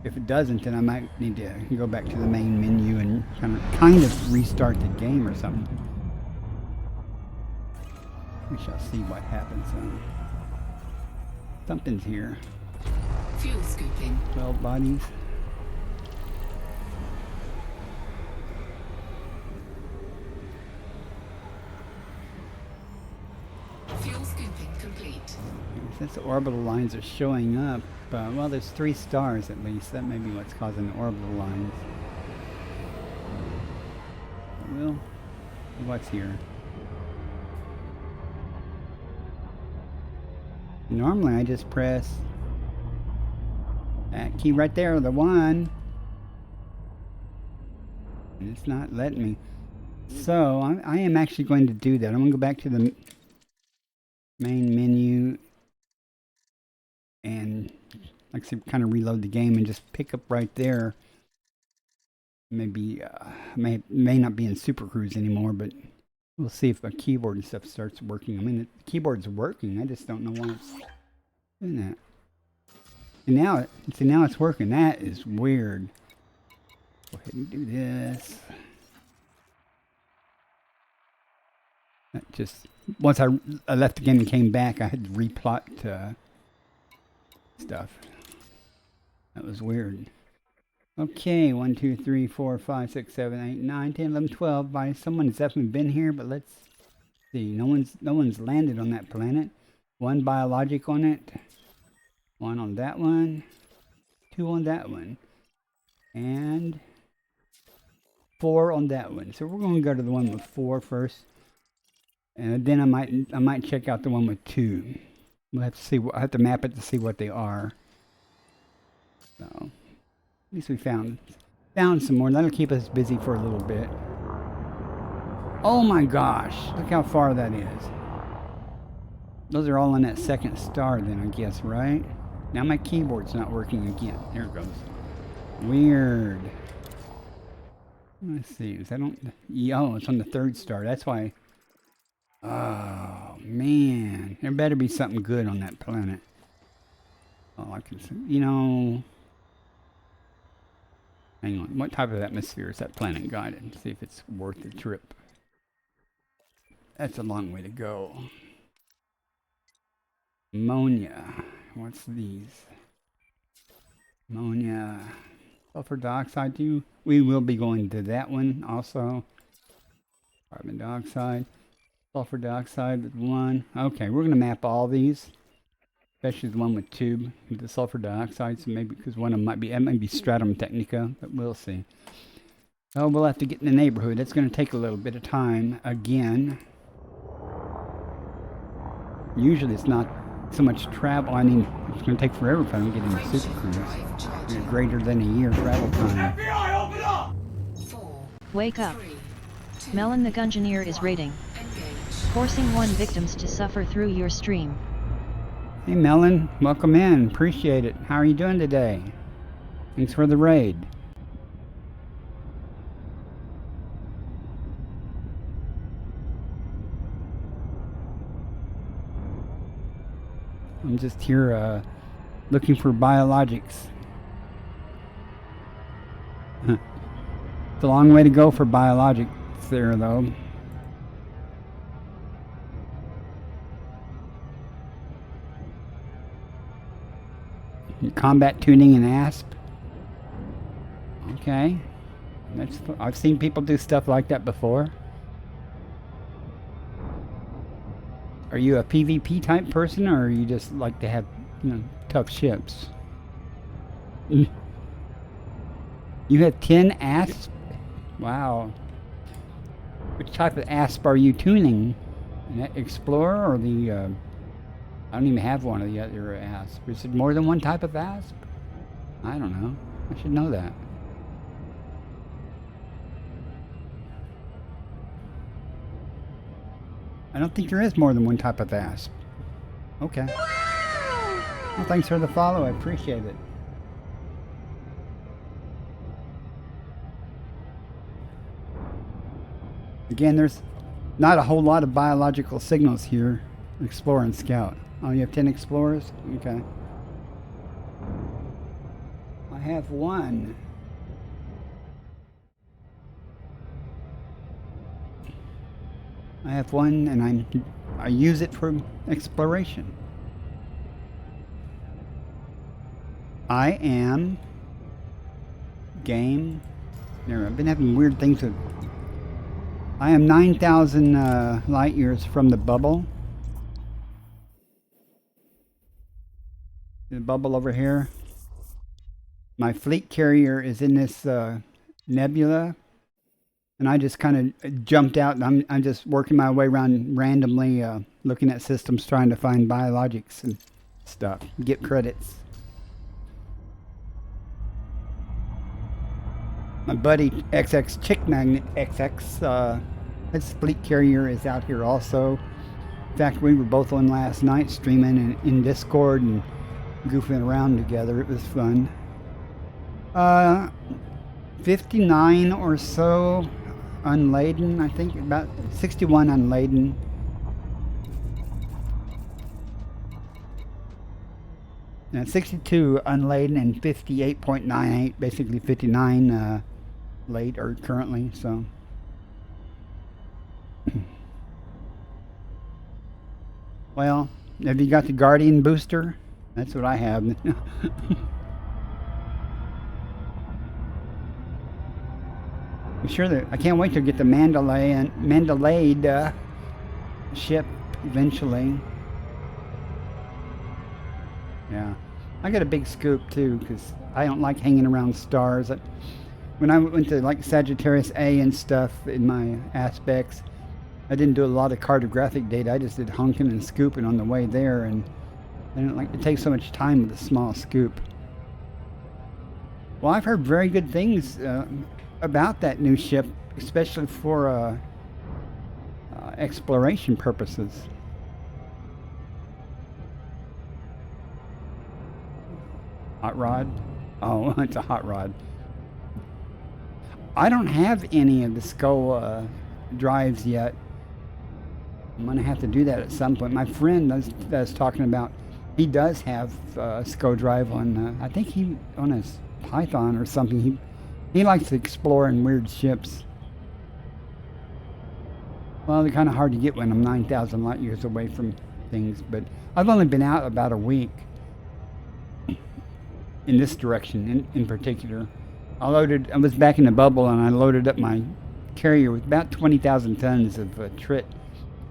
Speaker 2: If it doesn't, then I might need to go back to the main menu and kind of restart the game or something. We shall see what happens. Something's here.
Speaker 3: Fuel scooping.
Speaker 2: 12 bodies.
Speaker 3: Fuel scooping complete.
Speaker 2: Since the orbital lines are showing up, well, there's 3 stars at least. That may be what's causing the orbital lines. Well, what's here? Normally I just press that key right there, the 1. And it's not letting me. So I am actually going to do that. I'm going to go back to the main menu and, like I said, kind of reload the game and just pick up right there. Maybe may not be in Super Cruise anymore, but we'll see if a keyboard and stuff starts working. I mean, the keyboard's working. I just don't know why it's doing that. And now it's working. That is weird. Go ahead and do this. That just once I left the game and came back, I had to replot stuff. That was weird. Okay, 1, 2, 3, 4, 5, 6, 7, 8, 9, 10, 11, 12. By someone that's definitely been here, but let's see. No one's landed on that planet. 1 biologic on it. 1 on that one. 2 on that one. And 4 on that one. So we're going to go to the one with 4 first. And then I might check out the one with 2. We'll have to see. I have to map it to see what they are. So at least we found some more. That'll keep us busy for a little bit. Oh my gosh! Look how far that is. Those are all on that second star, then I guess, right? Now my keyboard's not working again. There it goes. Weird. Let's see. Is that on? Oh, it's on the 3rd star. That's why. Oh man, there better be something good on that planet. Oh, I can see. You know. Hang on. What type of atmosphere is that planet got? And see if it's worth the trip. That's a long way to go. Ammonia. What's these? Ammonia. Sulfur dioxide. We will be going to that one also. Carbon dioxide. Sulfur dioxide with 1. Okay, we're going to map all these. Especially the one with 2 with the sulfur dioxide. So maybe because one of them might be Stratum Technica, but we'll see. Oh, we'll have to get in the neighborhood. It's going to take a little bit of time again. Usually it's not so much travel. I mean, it's going to take forever if I don't get in the Super Cruise. Greater than a year travel time.
Speaker 1: FBI, open up!
Speaker 3: 4,
Speaker 4: Wake up.
Speaker 3: 3, 2,
Speaker 4: Melon the Gungeoneer is raiding,
Speaker 3: engage.
Speaker 4: forcing 1 victims to suffer through your stream.
Speaker 2: Hey Melon, welcome in. Appreciate it. How are you doing today? Thanks for the raid. I'm just here looking for biologics. It's a long way to go for biologics there though. Combat tuning and ASP. Okay. I've seen people do stuff like that before. Are you a PvP type person, or are you just like to have, tough ships? You have 10 ASP? Wow. Which type of ASP are you tuning? An Explorer or the I don't even have one of the other ASP. Is it more than one type of ASP? I don't know. I should know that. I don't think there is more than one type of ASP. Okay. Well, thanks for the follow. I appreciate it. Again, there's not a whole lot of biological signals here. Explore and scout. Oh, you have 10 explorers? Okay. I have 1. I have 1 and I use it for exploration. I am game. There, I've been having weird things with. I am 9,000 light years from the bubble. The bubble over here. My fleet carrier is in this nebula, and I just kind of jumped out, and I'm just working my way around randomly, looking at systems, trying to find biologics and stuff, get credits. My buddy XX Chick Magnet XX, his fleet carrier is out here also. In fact, we were both on last night streaming in Discord and goofing around together. It was fun. 59 or so unladen, I think about 61 unladen. 62 unladen and 58.98, basically 59 laid or currently. So, well, have you got the Guardian booster? That's what I have. I'm sure that I can't wait to get the Mandalay ship eventually. Yeah, I got a big scoop too because I don't like hanging around stars. When I went to like Sagittarius A and stuff in my aspects, I didn't do a lot of cartographic data. I just did honking and scooping on the way there, and I didn't like to take so much time with a small scoop. Well, I've heard very good things about that new ship, especially for exploration purposes. Hot rod? Oh, it's a hot rod. I don't have any of the SCO drives yet. I'm going to have to do that at some point. My friend that's talking about, he does have a SCO drive on, I think he on his Python or something. He likes to explore in weird ships. Well, they're kind of hard to get when I'm 9,000 light years away from things, but I've only been out about a week in this direction in particular. I was back in the bubble and I loaded up my carrier with about 20,000 tons of trit,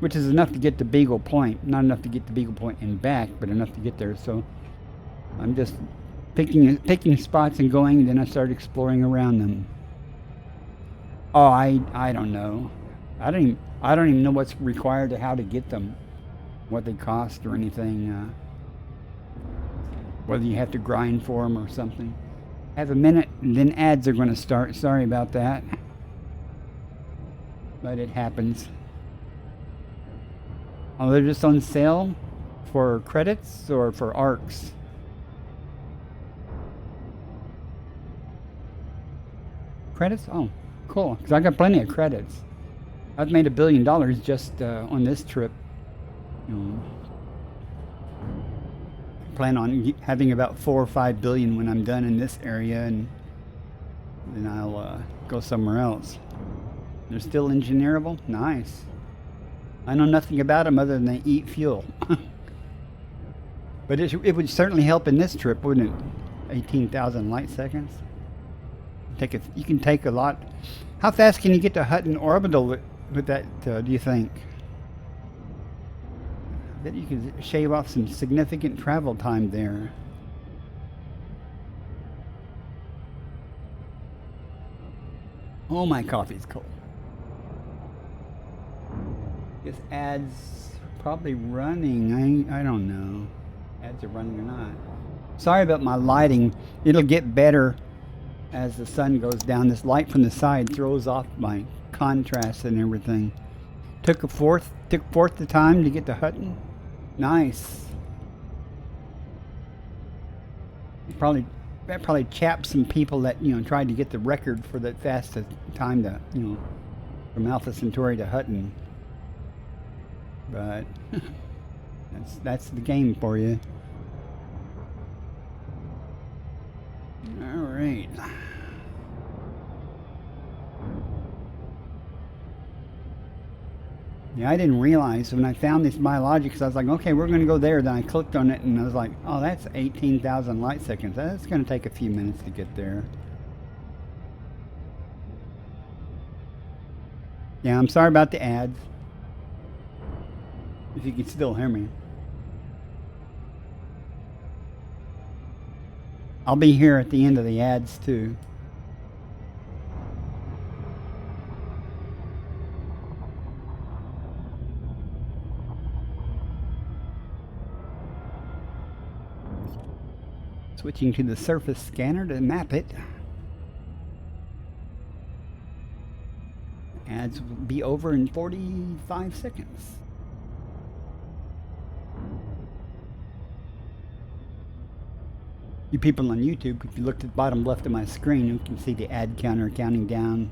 Speaker 2: which is enough to get to Beagle Point. Not enough to get to Beagle Point and back, but enough to get there. So I'm just picking spots and going, and then I started exploring around them. Oh, I don't know. I don't even know what's required to how to get them, what they cost or anything. Whether you have to grind for them or something. Have a minute, and then ads are going to start. Sorry about that, but it happens. Oh, they're just on sale for credits or for arcs. Credits? Oh, cool. Because I got plenty of credits. I've made $1 billion just on this trip. Plan on having about 4 or 5 billion when I'm done in this area, and then I'll go somewhere else. They're still engineerable? Nice. I know nothing about them other than they eat fuel. But it would certainly help in this trip, wouldn't it? 18,000 light seconds. You can take a lot. How fast can you get to Hutton orbital with that, do you think? That you could shave off some significant travel time there. Oh, my coffee's cold. Guess ads probably running. I don't know. Ads are running or not. Sorry about my lighting. It'll get better as the sun goes down. This light from the side throws off my contrast and everything. Took fourth the time to get to Hutton. Nice. That probably chapped some people that tried to get the record for the fastest time to from Alpha Centauri to Hutton. But that's the game for you. All right. Yeah, I didn't realize when I found this biologics, I was like, okay, we're going to go there. Then I clicked on it and I was like, oh, that's 18,000 light seconds. That's going to take a few minutes to get there. Yeah, I'm sorry about the ads. If you can still hear me. I'll be here at the end of the ads too. Switching to the surface scanner to map it. Ads will be over in 45 seconds. You people on YouTube, if you look at the bottom left of my screen, you can see the ad counter counting down.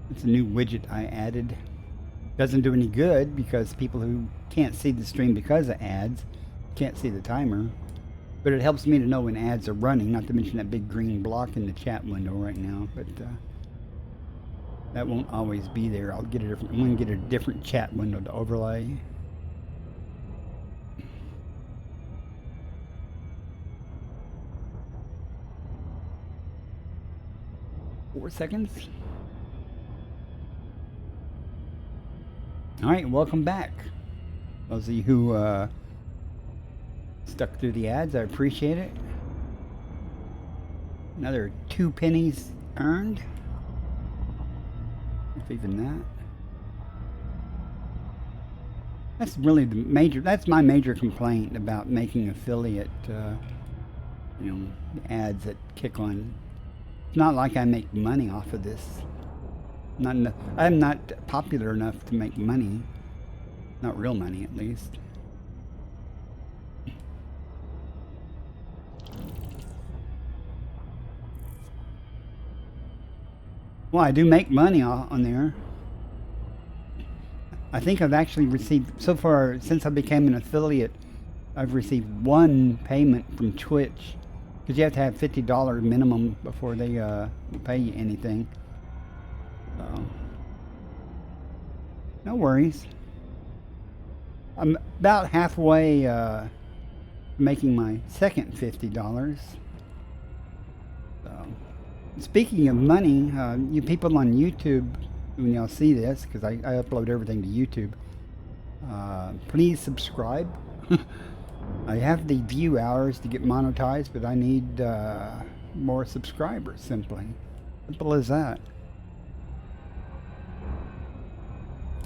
Speaker 2: It's a new widget I added. Doesn't do any good because people who can't see the stream because of ads can't see the timer. But it helps me to know when ads are running, not to mention that big green block in the chat window right now. But that won't always be there. I'm going to get a different chat window to overlay. Four seconds. All right, welcome back. Those of you who stuck through the ads, I appreciate it. Another 2 pennies earned. If even that. That's really that's my major complaint about making affiliate, ads that kick on. It's not like I make money off of this. I'm not popular enough to make money. Not real money, at least. Well, I do make money on there. I think I've actually received, so far, since I became an affiliate, I've received 1 payment from Twitch. Because you have to have $50 minimum before they pay you anything. So, no worries. I'm about halfway making my second $50. So, speaking of money, you people on YouTube, when y'all see this, because I upload everything to YouTube, please subscribe. I have the view hours to get monetized, but I need more subscribers, simply. Simple as that.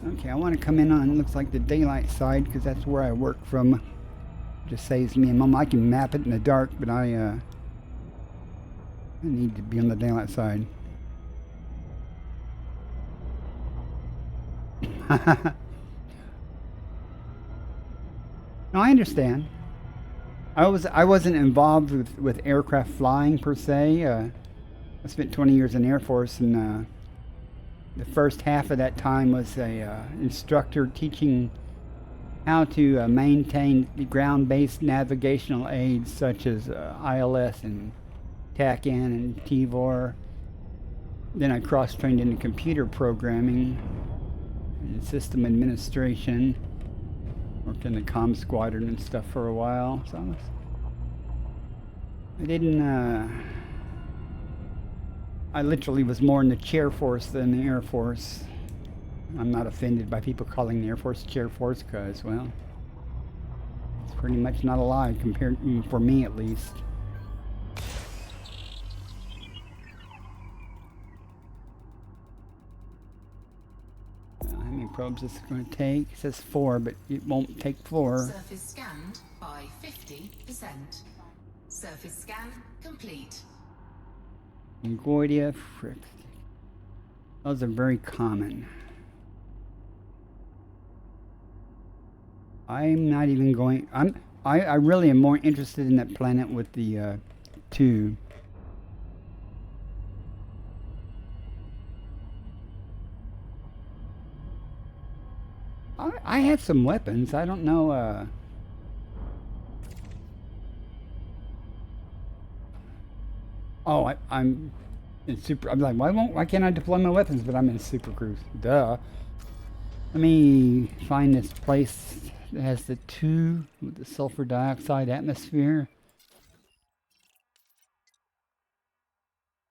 Speaker 2: Okay, I want to come in on, looks like the daylight side, because that's where I work from. Just saves me a moment. I can map it in the dark, but I need to be on the daylight side. No, I understand. I wasn't involved with aircraft flying per se. I spent 20 years in the Air Force, and the first half of that time was a instructor teaching how to maintain the ground-based navigational aids such as ILS and TACAN and TVOR. Then I cross-trained into computer programming and system administration. Worked in the comm squadron and stuff for a while. So I literally was more in the chair force than the Air Force. I'm not offended by people calling the Air Force chair force because, well, it's pretty much not a lie compared, for me at least. How many probes is it going to take? It says 4, but it won't take 4.
Speaker 3: Surface scanned by 50%. Surface scan complete.
Speaker 2: Concordia, frick. Those are very common. I'm not even going. I really am more interested in that planet with the 2. I had some weapons. I don't know. Oh, I'm in super. I'm like, why can't I deploy my weapons? But I'm in Super Cruise. Duh. Let me find this place that has the 2 with the sulfur dioxide atmosphere.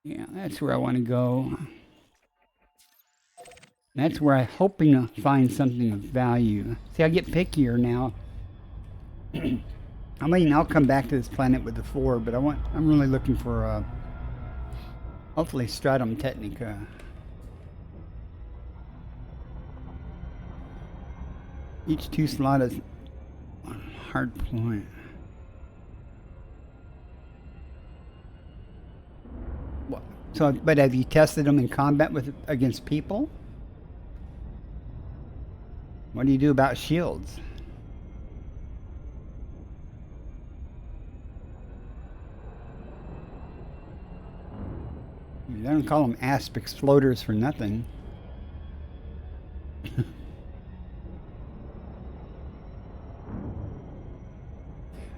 Speaker 2: Yeah, that's where I want to go. That's where I'm hoping to find something of value. See, I get pickier now. I mean, I'll come back to this planet with the 4, but I'm really looking for hopefully Stratum Technica. Each 2 slot is a hard point. What? So, but have you tested them in combat against people? What do you do about shields? I mean, they don't call them asp exploders for nothing.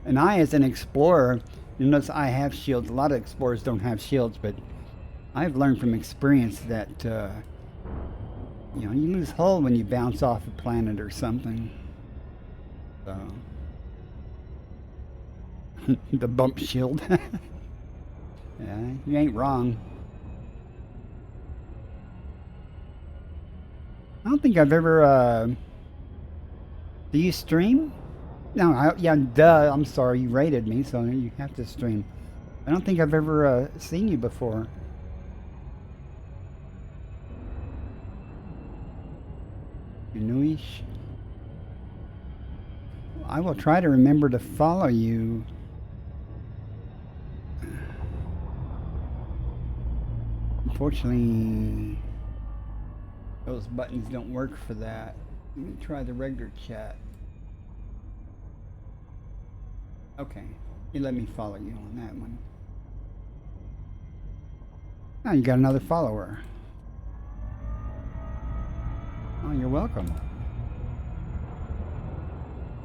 Speaker 2: And I, as an explorer, you notice I have shields. A lot of explorers don't have shields, but I've learned from experience that you lose hull when you bounce off a planet or something. So the bump shield. Yeah, you ain't wrong. I don't think I've ever. Do you stream? No, yeah, duh. I'm sorry, you rated me, so you have to stream. I don't think I've ever seen you before. Inuish. I will try to remember to follow you. Unfortunately, those buttons don't work for that. Let me try the regular chat. Okay, you let me follow you on that one. Now you got another follower. Oh, you're welcome.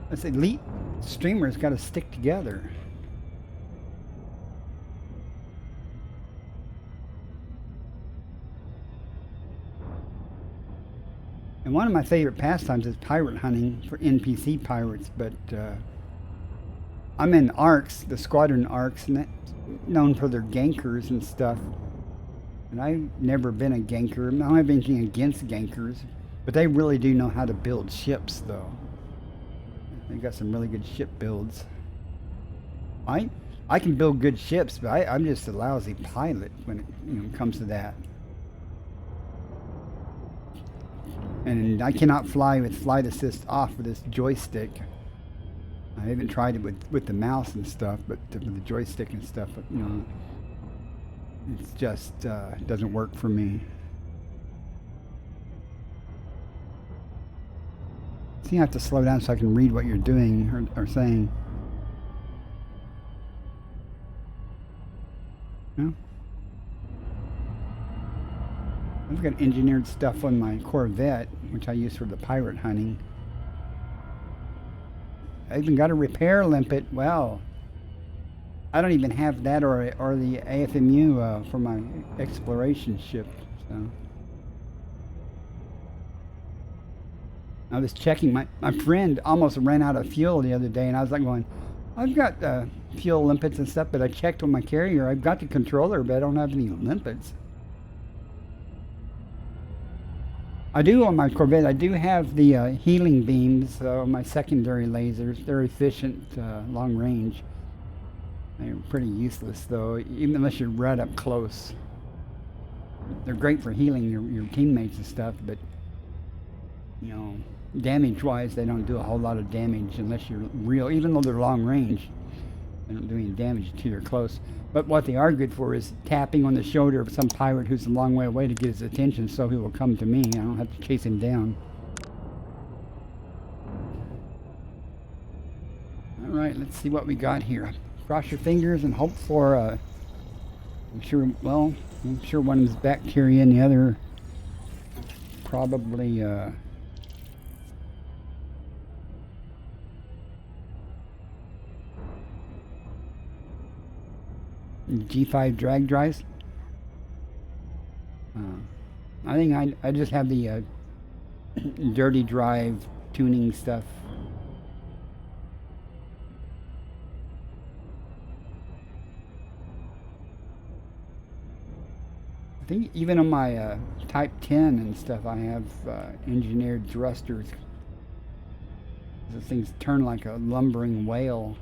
Speaker 2: This elite streamers got to stick together. And one of my favorite pastimes is pirate hunting for NPC pirates, but I'm in ARCs, the squadron ARCs, and that's known for their gankers and stuff. And I've never been a ganker. I don't have anything against gankers, but they really do know how to build ships, though. They got some really good ship builds. I can build good ships, but I'm just a lousy pilot when it comes to that. And I cannot fly with flight assist off with this joystick. I haven't tried it with the mouse and stuff, but with the joystick and stuff, but, it's just doesn't work for me. So you have to slow down so I can read what you're doing or saying. No? I've got engineered stuff on my Corvette, which I use for the pirate hunting. I even got a repair limpet. Wow. I don't even have that or the AFMU for my exploration ship. So I was checking. My friend almost ran out of fuel the other day, and I was like going, I've got fuel limpets and stuff, but I checked on my carrier. I've got the controller, but I don't have any limpets. I do on my Corvette. I do have the healing beams, my secondary lasers. They're efficient, long range. They're pretty useless though, even unless you're right up close. They're great for healing your teammates and stuff, but damage-wise, they don't do a whole lot of damage unless you're real. Even though they're long range, they don't do any damage until you're close. But what they are good for is tapping on the shoulder of some pirate who's a long way away to get his attention, so he will come to me. I don't have to chase him down. All right, let's see what we got here. Cross your fingers and hope for. I'm sure one is bacteria and the other probably. G5 drag drives. I think I just have the dirty drive tuning stuff. I think even on my Type 10 and stuff, I have engineered thrusters. Those things turn like a lumbering whale.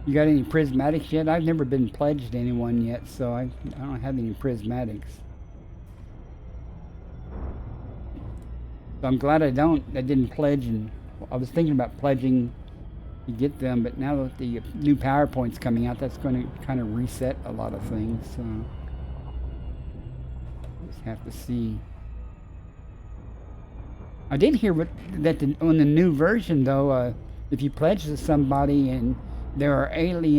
Speaker 2: You got any prismatics yet? I've never been pledged to anyone yet, so I don't have any prismatics. So I'm glad I didn't pledge, and I was thinking about pledging to get them, but now that the new PowerPoint's coming out, that's going to kind of reset a lot of things, so just have to see. I did hear that on the new version, though, if you pledge to somebody and there are enemy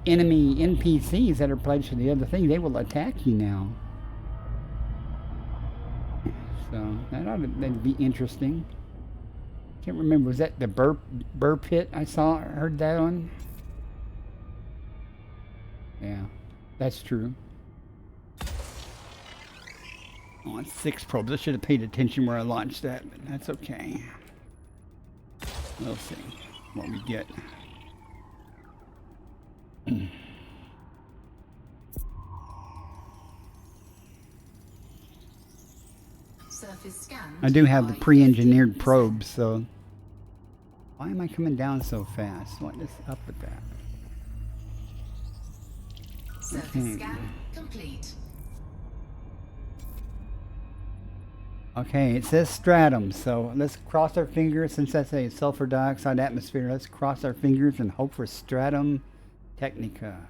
Speaker 2: NPCs that are pledged to the other thing, they will attack you now. So that'd be interesting. Can't remember, was that the Burr Pit I heard that on? Yeah, that's true. Oh, it's 6 probes. I should have paid attention where I launched that, but that's okay. We'll see what we get.
Speaker 3: Surface scanned
Speaker 2: I do have the
Speaker 3: by
Speaker 2: pre-engineered
Speaker 3: 50%.
Speaker 2: probes, so why am I coming down so fast? What is up with that?
Speaker 3: Surface
Speaker 2: Okay.
Speaker 3: scan complete.
Speaker 2: Okay, it says stratum, so let's cross our fingers. Since that's a sulfur dioxide atmosphere, let's cross our fingers and hope for stratum technica.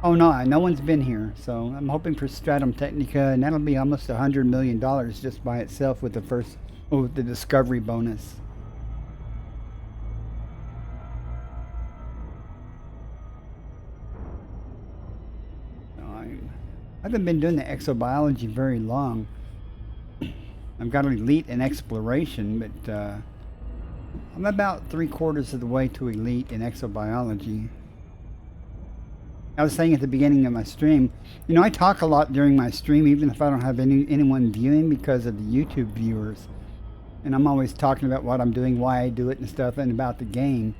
Speaker 2: Oh no one's been here, so I'm hoping for stratum technica, and that'll be almost $100 million just by itself with the discovery bonus. I haven't been doing the exobiology very long. I've got elite in exploration, but I'm about 3/4 of the way to elite in exobiology. I was saying at the beginning of my stream, you know, I talk a lot during my stream, even if I don't have anyone viewing, because of the YouTube viewers. And I'm always talking about what I'm doing, why I do it and stuff, and about the game.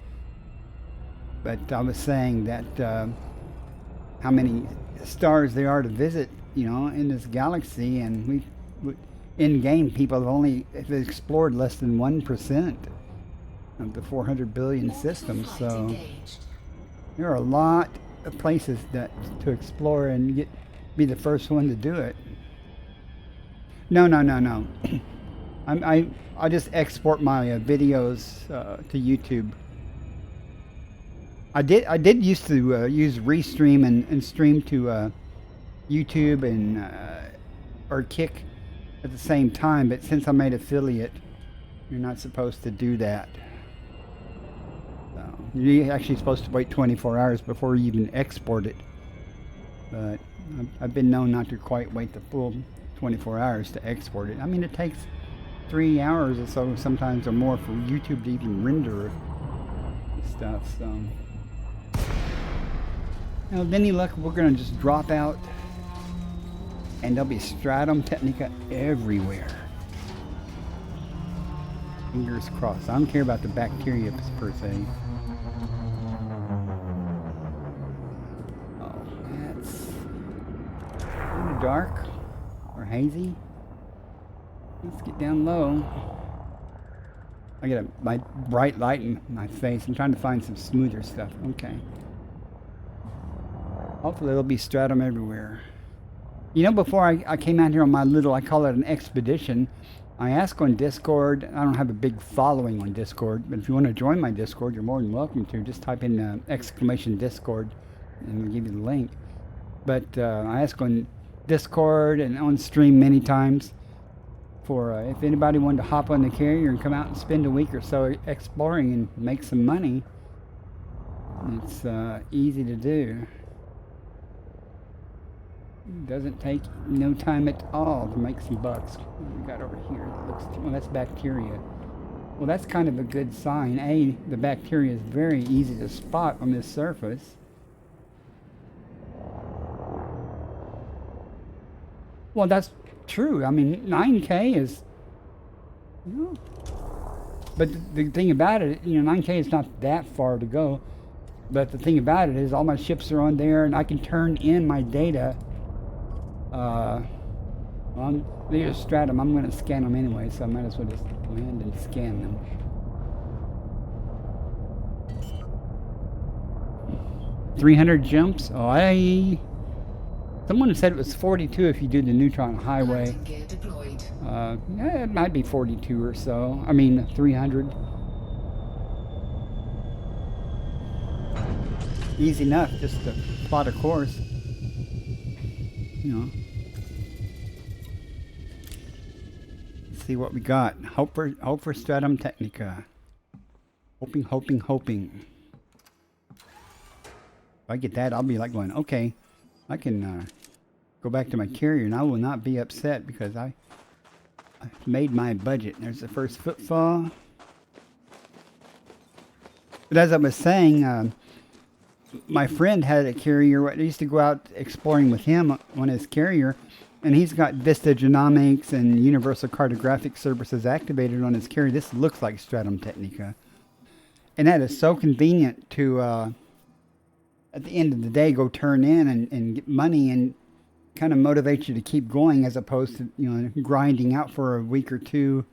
Speaker 2: But I was saying that how many stars there are to visit, you know, in this galaxy, and we in game people have explored less than 1% of the 400 billion systems. So there are a lot of places to explore and be the first one to do it. No. I just export my videos to YouTube. I did used to use Restream and stream to YouTube and or Kick at the same time, but since I made affiliate, you're not supposed to do that. So you're actually supposed to wait 24 hours before you even export it. But I've been known not to quite wait the full 24 hours to export it. I mean, it takes 3 hours or so sometimes or more for YouTube to even render stuff. So. Now, with any luck, we're going to just drop out, and there'll be stratum technica everywhere. Fingers crossed. I don't care about the bacteria per se. Oh, that's kind of dark or hazy. Let's get down low. I get my bright light in my face. I'm trying to find some smoother stuff. Okay. Hopefully there'll be stratum everywhere. You know, before I came out here on my little, I call it an expedition, I asked on Discord. I don't have a big following on Discord, but if you want to join my Discord, you're more than welcome to. Just type in exclamation Discord and we'll give you the link. But I asked on Discord and on stream many times for if anybody wanted to hop on the carrier and come out and spend a week or so exploring and make some money. It's easy to do. It doesn't take no time at all to make some bucks. What we got over here? Well, that's bacteria. Well, that's kind of a good sign. The bacteria is very easy to spot on this surface. Well, that's true. I mean, 9K is... You know, but the thing about it, you know, 9K is not that far to go. But the thing about it is all my ships are on there, and I can turn in my data. There's stratum. I'm going to scan them anyway, so I might as well just land and scan them. $300 jumps. Oh, someone said it was 42 if you do the neutron highway. Yeah, it might be 42 or so. I mean, 300. Easy enough just to plot a course. You know. Let's see what we got. Hope for stratum technica. Hoping. If I get that, I'll be like going, okay, I can go back to my carrier, and I will not be upset because I made my budget. There's the first footfall. But as I was saying, my friend had a carrier. I used to go out exploring with him on his carrier, and he's got Vista Genomics and Universal Cartographic Services activated on his carrier. This looks like Stratum Technica. And that is so convenient to, at the end of the day, go turn in and get money and kind of motivate you to keep going, as opposed to, you know, grinding out for a week or two,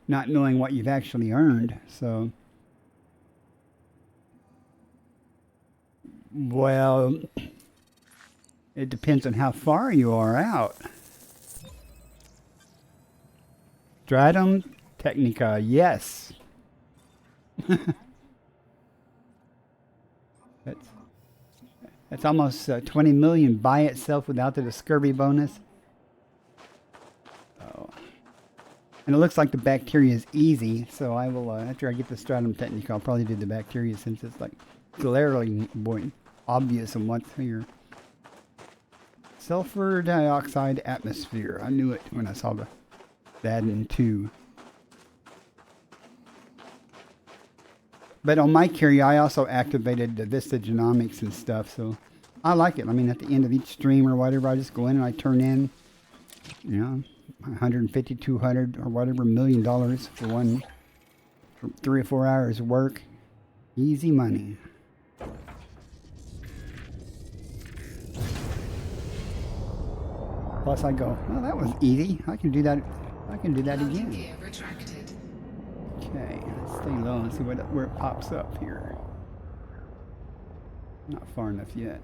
Speaker 2: not knowing what you've actually earned. So, well, it depends on how far you are out. Stratum Technica, yes. That's almost 20 million by itself without the scurvy bonus. Oh. And it looks like the bacteria is easy, so I will, after I get the Stratum Technica, I'll probably do the bacteria, since it's like glaringly obvious on what's here. Sulfur dioxide atmosphere. I knew it when I saw that in 2. But on my carrier, I also activated the Vista Genomics and stuff, so I like it. I mean, at the end of each stream or whatever, I just go in and I turn in, you know, 150, 200 or whatever $1 million for 3 or 4 hours of work. Easy money. Plus, I go, well, that was easy. I can do that. I can do that
Speaker 3: Landing
Speaker 2: again.
Speaker 3: gear retracted.
Speaker 2: Okay, let's stay low and see where it pops up here. Not far enough yet.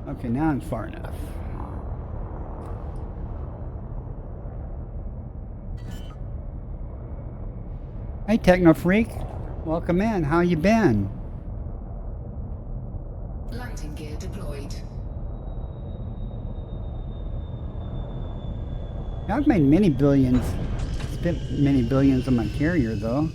Speaker 2: Okay, now I'm far enough. Hey, Techno Freak. Welcome in. How you been?
Speaker 3: Landing gear deployed.
Speaker 2: I've made many billions. Spent many billions on my carrier, though.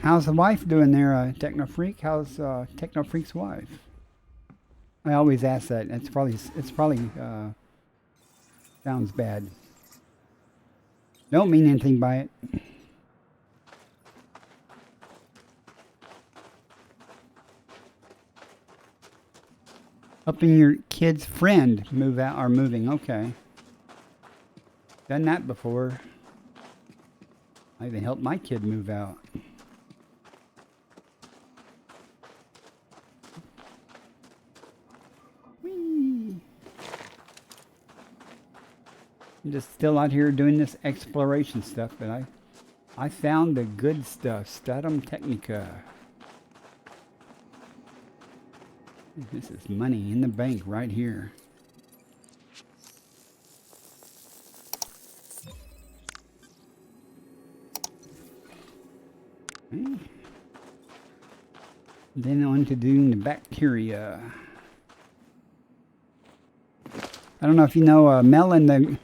Speaker 2: How's the wife doing there, Techno Freak? How's Techno Freak's wife? I always ask that. It's probably sounds bad. Don't mean anything by it. Helping your kid's friend move out or moving. Okay. Done that before. I even helped my kid move out. Whee! I'm just still out here doing this exploration stuff, but I found the good stuff. Stratum Technica. This is money in the bank right here. Okay. Then on to doing the bacteria. I don't know if you know Melon the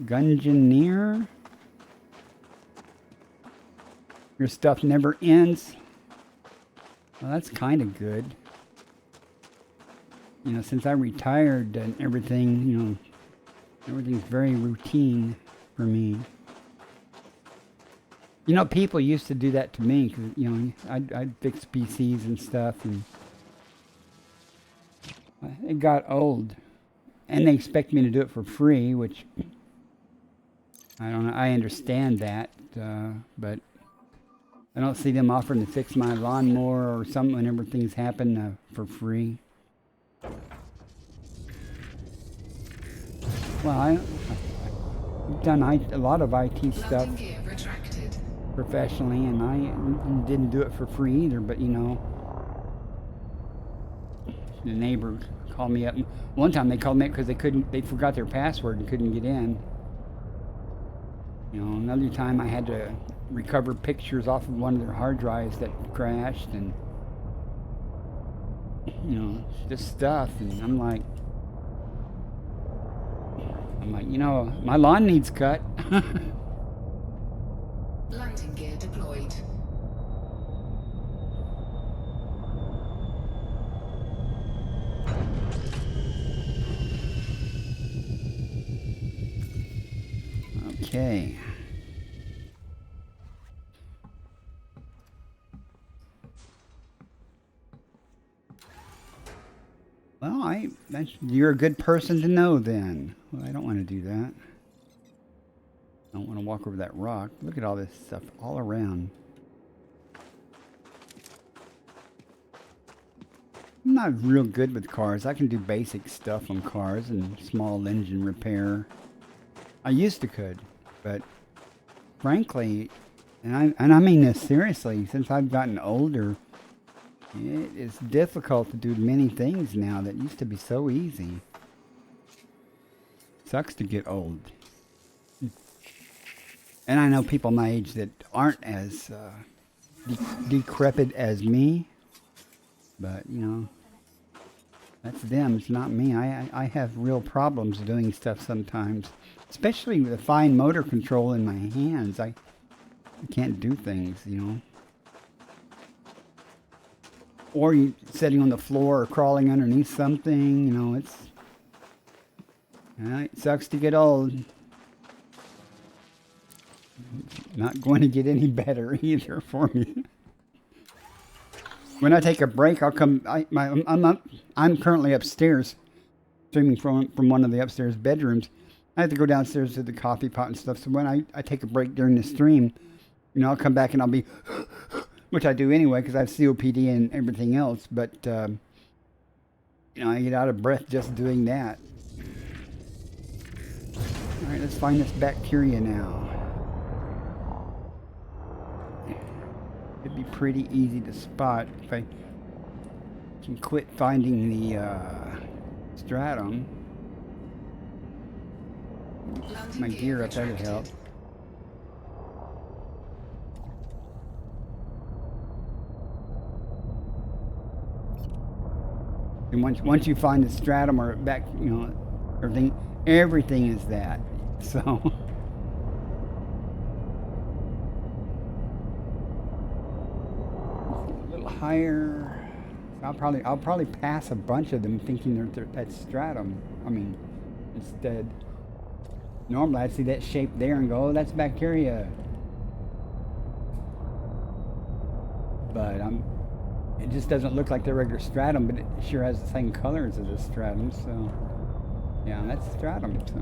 Speaker 2: Gungeoneer. Your stuff never ends. Well, that's kind of good. You know, since I retired and everything, you know, everything's very routine for me. You know, people used to do that to me, 'cause, you know, I'd fix PCs and stuff, and it got old. And they expect me to do it for free, which, I don't know, I understand that, but I don't see them offering to fix my lawnmower or something whenever things happen for free. Well, I've done a lot of IT stuff
Speaker 3: Landing gear retracted.
Speaker 2: professionally, and I didn't do it for free either, but you know, the neighbor called me up. One time they called me up because they forgot their password and couldn't get in. You know, another time I had to recover pictures off of one of their hard drives that crashed, and you know, just stuff, and I'm like, you know, my lawn needs cut.
Speaker 3: Landing gear deployed.
Speaker 2: Okay. Well, you're a good person to know then. Well, I don't want to do that. I don't want to walk over that rock. Look at all this stuff all around. I'm not real good with cars. I can do basic stuff on cars and small engine repair. I used to could, but frankly, and I mean this seriously, since I've gotten older, it is difficult to do many things now that used to be so easy. Sucks to get old. And I know people my age that aren't as decrepit as me, but you know, that's them. It's not me. I have real problems doing stuff sometimes, especially with the fine motor control in my hands. I can't do things, you know. Or you sitting on the floor or crawling underneath something, you know. It sucks to get old. It's not going to get any better either for me. When I take a break, I'll come. I'm currently upstairs, streaming from one of the upstairs bedrooms. I have to go downstairs to the coffee pot and stuff. So when I take a break during the stream, you know, I'll come back and I'll be, which I do anyway because I have COPD and everything else. But you know, I get out of breath just doing that. All right, let's find this bacteria now. It'd be pretty easy to spot if I can quit finding the stratum. My gear up, that'd help. And once you find the stratum or back, you know, everything is that. So. Higher. I'll probably pass a bunch of them thinking that's stratum. I mean, instead, normally I'd see that shape there and go, oh, that's bacteria. But it just doesn't look like the regular stratum, but it sure has the same colors as the stratum. So, yeah, that's stratum. So,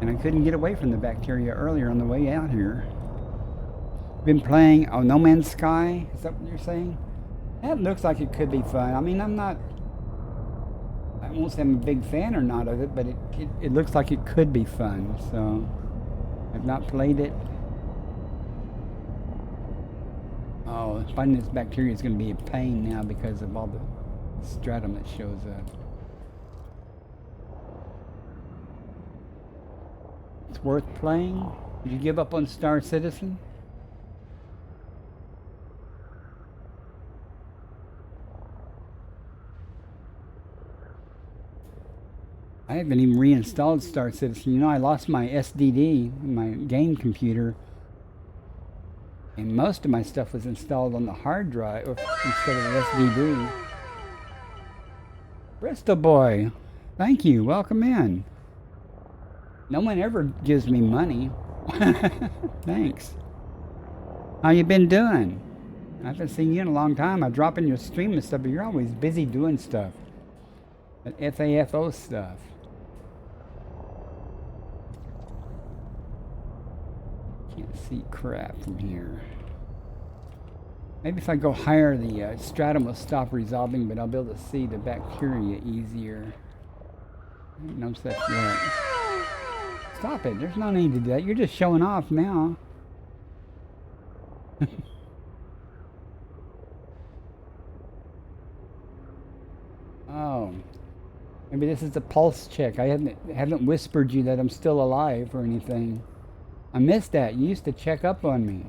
Speaker 2: and I couldn't get away from the bacteria earlier on the way out here. Been playing No Man's Sky. Is that what you're saying? That looks like it could be fun. I mean, I won't say I'm a big fan or not of it, but it looks like it could be fun. So I've not played it. Oh, finding this bacteria is going to be a pain now because of all the stratum that shows up. It's worth playing. Did you give up on Star Citizen? I haven't even reinstalled Star Citizen. You know, I lost my SDD, my game computer, and most of my stuff was installed on the hard drive instead of the SDD. Bristol boy, thank you. Welcome in. No one ever gives me money. Thanks. How you been doing? I haven't seen you in a long time. I drop in your stream and stuff, but you're always busy doing stuff. That FAFO stuff. Can't see crap from here. Maybe if I go higher, the stratum will stop resolving, but I'll be able to see the bacteria easier. I don't know if that's right. Stop it. There's no need to do that. You're just showing off now. Oh. Maybe this is a pulse check. I haven't whispered you that I'm still alive or anything. I missed that. You used to check up on me.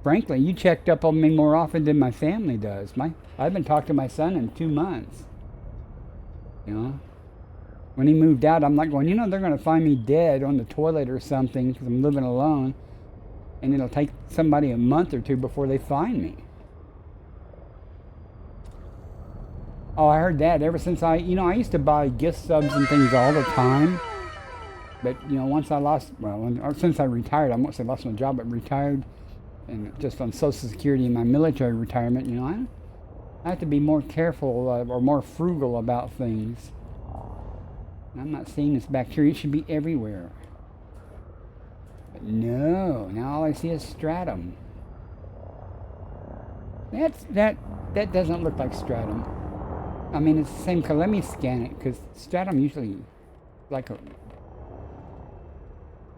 Speaker 2: Frankly, you checked up on me more often than my family does. I haven't talked to my son in 2 months. You know? When he moved out, I'm like going, you know, they're going to find me dead on the toilet or something because I'm living alone. And it'll take somebody a month or two before they find me. Oh, I heard that ever since I used to buy gift subs and things all the time. But you know, once I lost, or since I retired, I won't say lost my job, but retired, and just on Social Security and my military retirement, you know, I have to be more careful or more frugal about things. And I'm not seeing this bacteria; it should be everywhere. But no, now all I see is stratum. That doesn't look like stratum. I mean, it's the same color. Let me scan it, because stratum usually like a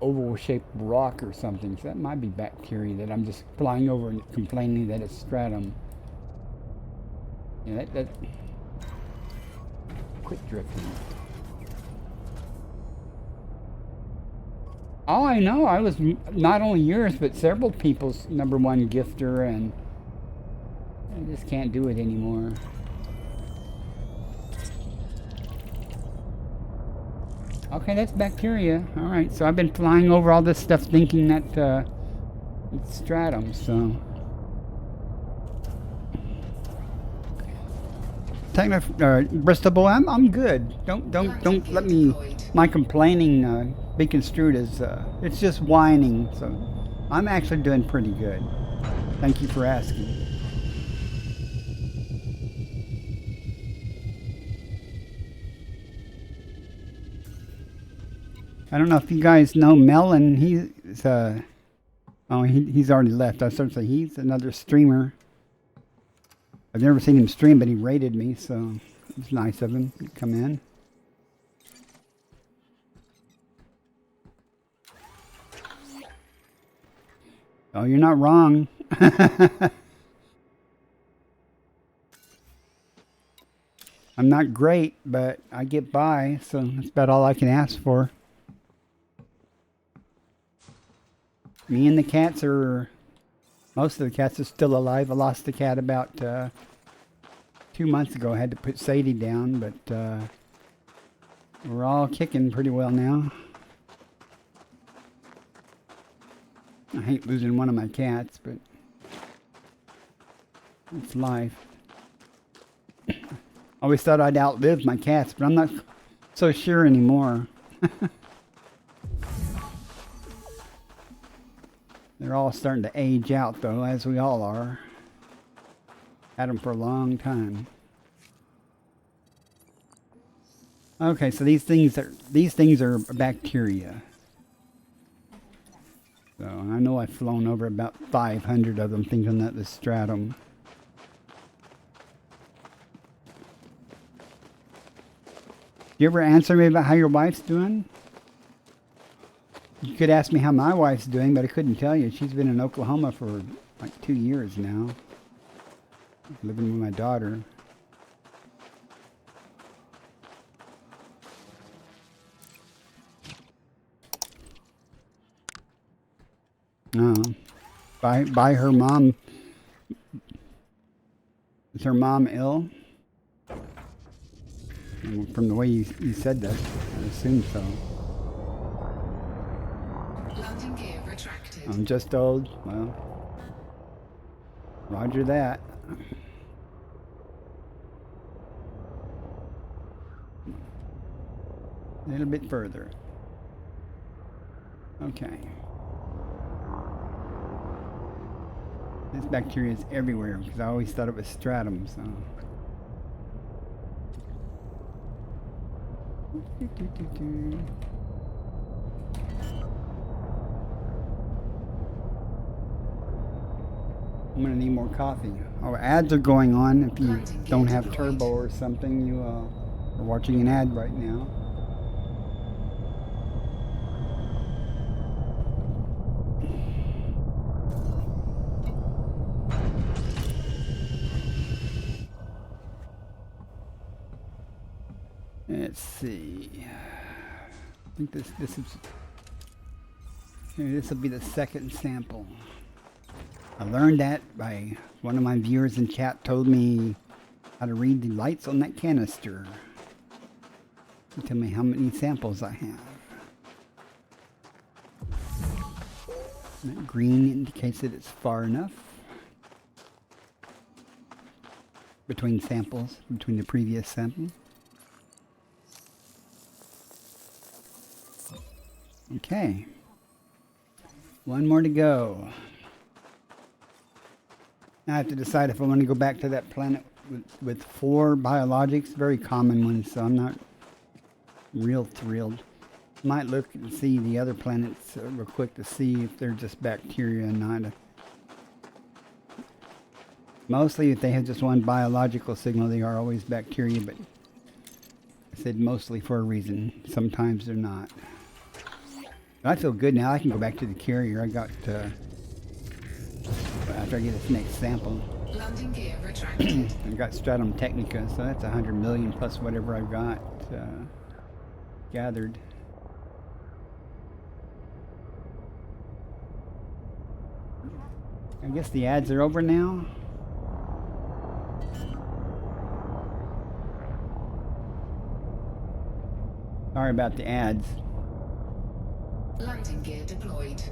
Speaker 2: oval-shaped rock or something. So that might be bacteria that I'm just flying over and complaining that it's stratum. Yeah, that quit drifting. Oh, I know. I was not only yours, but several people's #1 gifter, and I just can't do it anymore. Okay, that's bacteria. All right, so I've been flying over all this stuff thinking that it's stratum. So, Bristol boy, I'm good. Don't let me my complaining be construed as it's just whining. So, I'm actually doing pretty good. Thank you for asking. I don't know if you guys know Melon. He's he's already left. I was going to say he's another streamer. I've never seen him stream, but he rated me, so it's nice of him to come in. Oh, you're not wrong. I'm not great, but I get by, so that's about all I can ask for. Me and the cats are... Most of the cats are still alive. I lost the cat about 2 months ago. I had to put Sadie down, but we're all kicking pretty well now. I hate losing one of my cats, but it's life. I always thought I'd outlive my cats, but I'm not so sure anymore. They're all starting to age out, though, as we all are. Had them for a long time. Okay, so these things are bacteria. So I know I've flown over about 500 of them, thinking that was stratum. You ever answer me about how your wife's doing? You could ask me how my wife's doing, but I couldn't tell you. She's been in Oklahoma for like 2 years now, living with my daughter. By her mom. Is her mom ill? From the way you said that, I assume so.
Speaker 3: Landing gear retracted.
Speaker 2: I'm just old. Well, roger that. A little bit further. Okay. This bacteria is everywhere because I always thought it was stratum, so. I'm gonna need more coffee. Oh, ads are going on. If you don't have turbo or something, you are watching an ad right now. Let's see. I think this will be the second sample. I learned that by one of my viewers in chat told me how to read the lights on that canister. He told me how many samples I have. That green indicates that it's far enough between samples, between the previous sample. Okay. One more to go. Now I have to decide if I want to go back to that planet with 4 biologics, very common ones, so I'm not real thrilled. Might look and see the other planets real quick to see if they're just bacteria and not. Mostly if they have just one biological signal, they are always bacteria, but I said mostly for a reason. Sometimes they're not. But I feel good now. I can go back to the carrier. I got, after I get this next sample,
Speaker 3: Landing gear retracted.
Speaker 2: I got Stratum Technica, so that's 100 million plus whatever I've got gathered. I guess the ads are over now. Sorry about the ads.
Speaker 3: Landing gear deployed.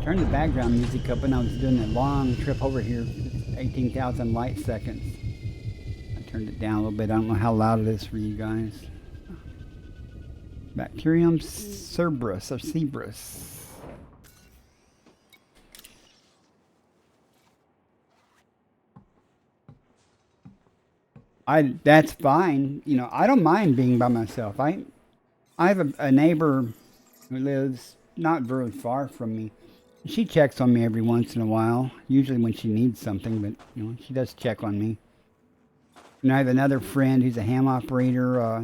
Speaker 2: Turned the background music up when I was doing a long trip over here, 18,000 light seconds. I turned it down a little bit. I don't know how loud it is for you guys. Bacterium Cerberus or Cebrus. That's fine. You know, I don't mind being by myself. I have a neighbor who lives not very far from me. She checks on me every once in a while, usually when she needs something, but you know, she does check on me. And I have another friend who's a ham operator.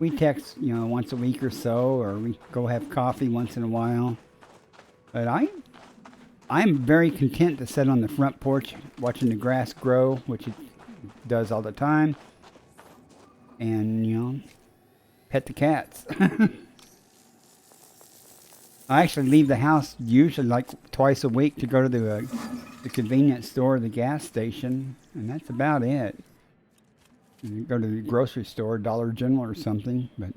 Speaker 2: We text, you know, once a week or so, or we go have coffee once in a while. But I'm very content to sit on the front porch watching the grass grow, which it does all the time, and you know, pet the cats. I actually leave the house usually like twice a week to go to the convenience store or the gas station, and that's about it. Go to the grocery store, Dollar General or something, but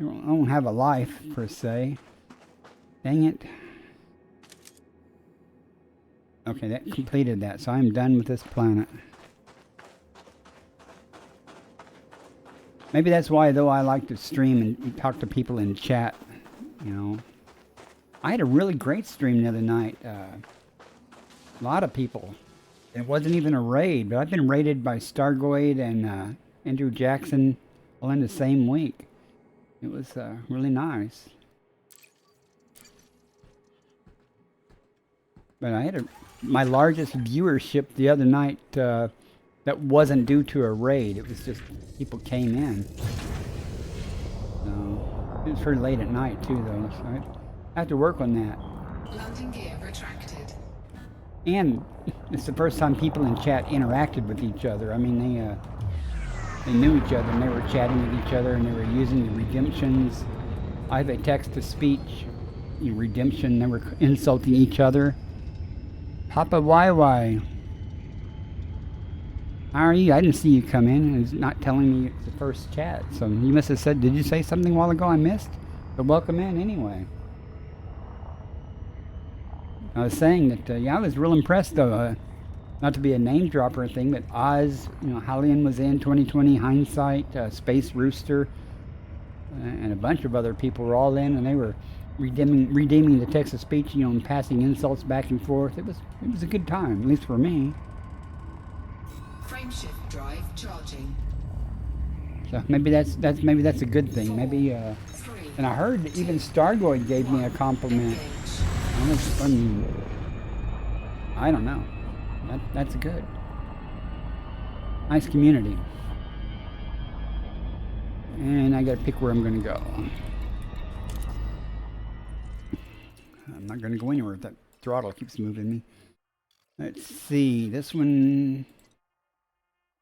Speaker 2: I don't have a life per se. Dang it. Okay, that completed that, so I'm done with this planet. Maybe that's why, though, I like to stream and talk to people in chat, you know. I had a really great stream the other night. A lot of people. It wasn't even a raid, but I've been raided by Stargoid and Andrew Jackson all in the same week. It was really nice. But I had my largest viewership the other night that wasn't due to a raid. It was just people came in. So it was pretty late at night too, though. So I have to work on that.
Speaker 3: Landing gear retracted.
Speaker 2: And it's the first time people in chat interacted with each other. I mean, they knew each other and they were chatting with each other and they were using the redemptions. I have a text-to-speech redemption. They were insulting each other. Papa YY. How are you? I didn't see you come in. It's not telling me it's the first chat. So you must have said, did you say something a while ago I missed? But welcome in anyway. I was saying that, yeah, I was real impressed though. Not to be a name dropper or anything, but Oz, you know, Hallian was in 2020, Hindsight, Space Rooster, and a bunch of other people were all in, and they were redeeming the text-to-speech, you know, and passing insults back and forth. It was a good time, at least for me.
Speaker 3: Frameshift drive charging.
Speaker 2: So maybe that's a good thing. Maybe and I heard that even Stargoid gave me a compliment. I mean, I don't know. That's good. Nice community. And I gotta pick where I'm gonna go. I'm not gonna go anywhere if that throttle keeps moving me. Let's see, this one,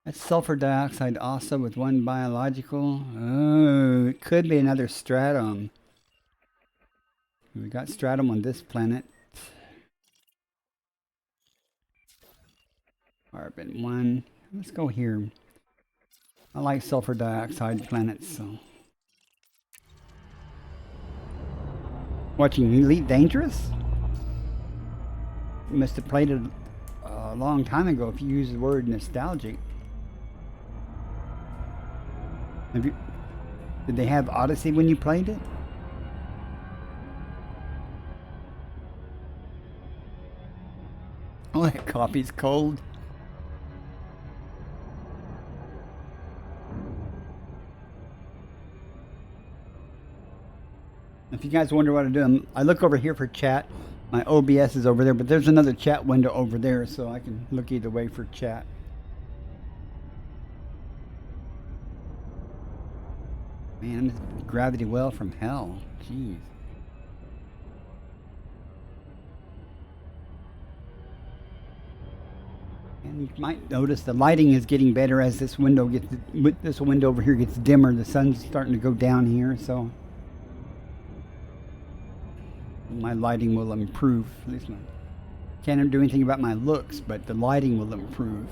Speaker 2: that's sulfur dioxide also with one biological. Oh, it could be another stratum. We got stratum on this planet. Carbon 1. Let's go here. I like sulfur dioxide planets, so. Watching EliteDangerous? You must have played it a long time ago if you use the word nostalgic. Have you? Did they have Odyssey when you played it? Oh, that coffee's cold. If you guys wonder what I'm doing, I look over here for chat. My OBS is over there, but there's another chat window over there, so I can look either way for chat. Man, this gravity well from hell. Jeez. And you might notice the lighting is getting better as this window over here gets dimmer. The sun's starting to go down here, so my lighting will improve. At least I can't do anything about my looks, but the lighting will improve.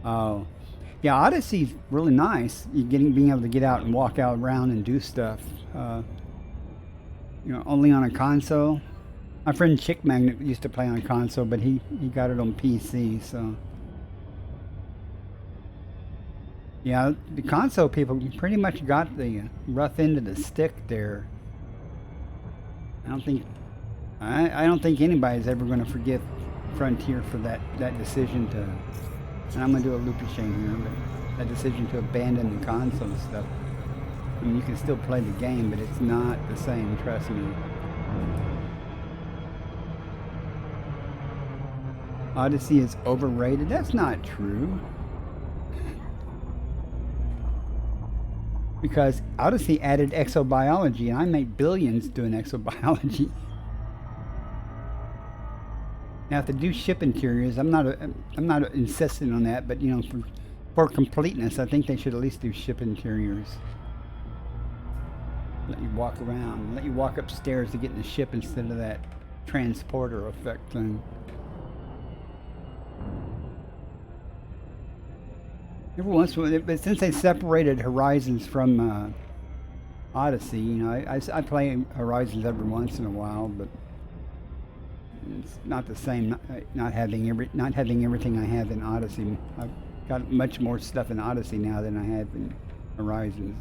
Speaker 2: Oh, yeah, Odyssey's really nice. Being able to get out and walk out around and do stuff. Only on a console. My friend Chick Magnet used to play on console, but he got it on PC, so. Yeah, the console people pretty much got the rough end of the stick there. I don't think anybody's ever going to forgive Frontier for that decision to, and I'm going to do a loopy chain here, but that decision to abandon the console stuff. I mean, you can still play the game, but it's not the same, trust me. Odyssey is overrated. That's not true. Because Odyssey added exobiology, and I make billions doing exobiology. Now, if they do ship interiors, I'm not insisting on that, but for completeness, I think they should at least do ship interiors. Let you walk around, let you walk upstairs to get in the ship instead of that transporter effect thing. Every once in a while, but since they separated Horizons from Odyssey, I play Horizons every once in a while, but it's not the same. Not having everything I have in Odyssey. I've got much more stuff in Odyssey now than I have in Horizons.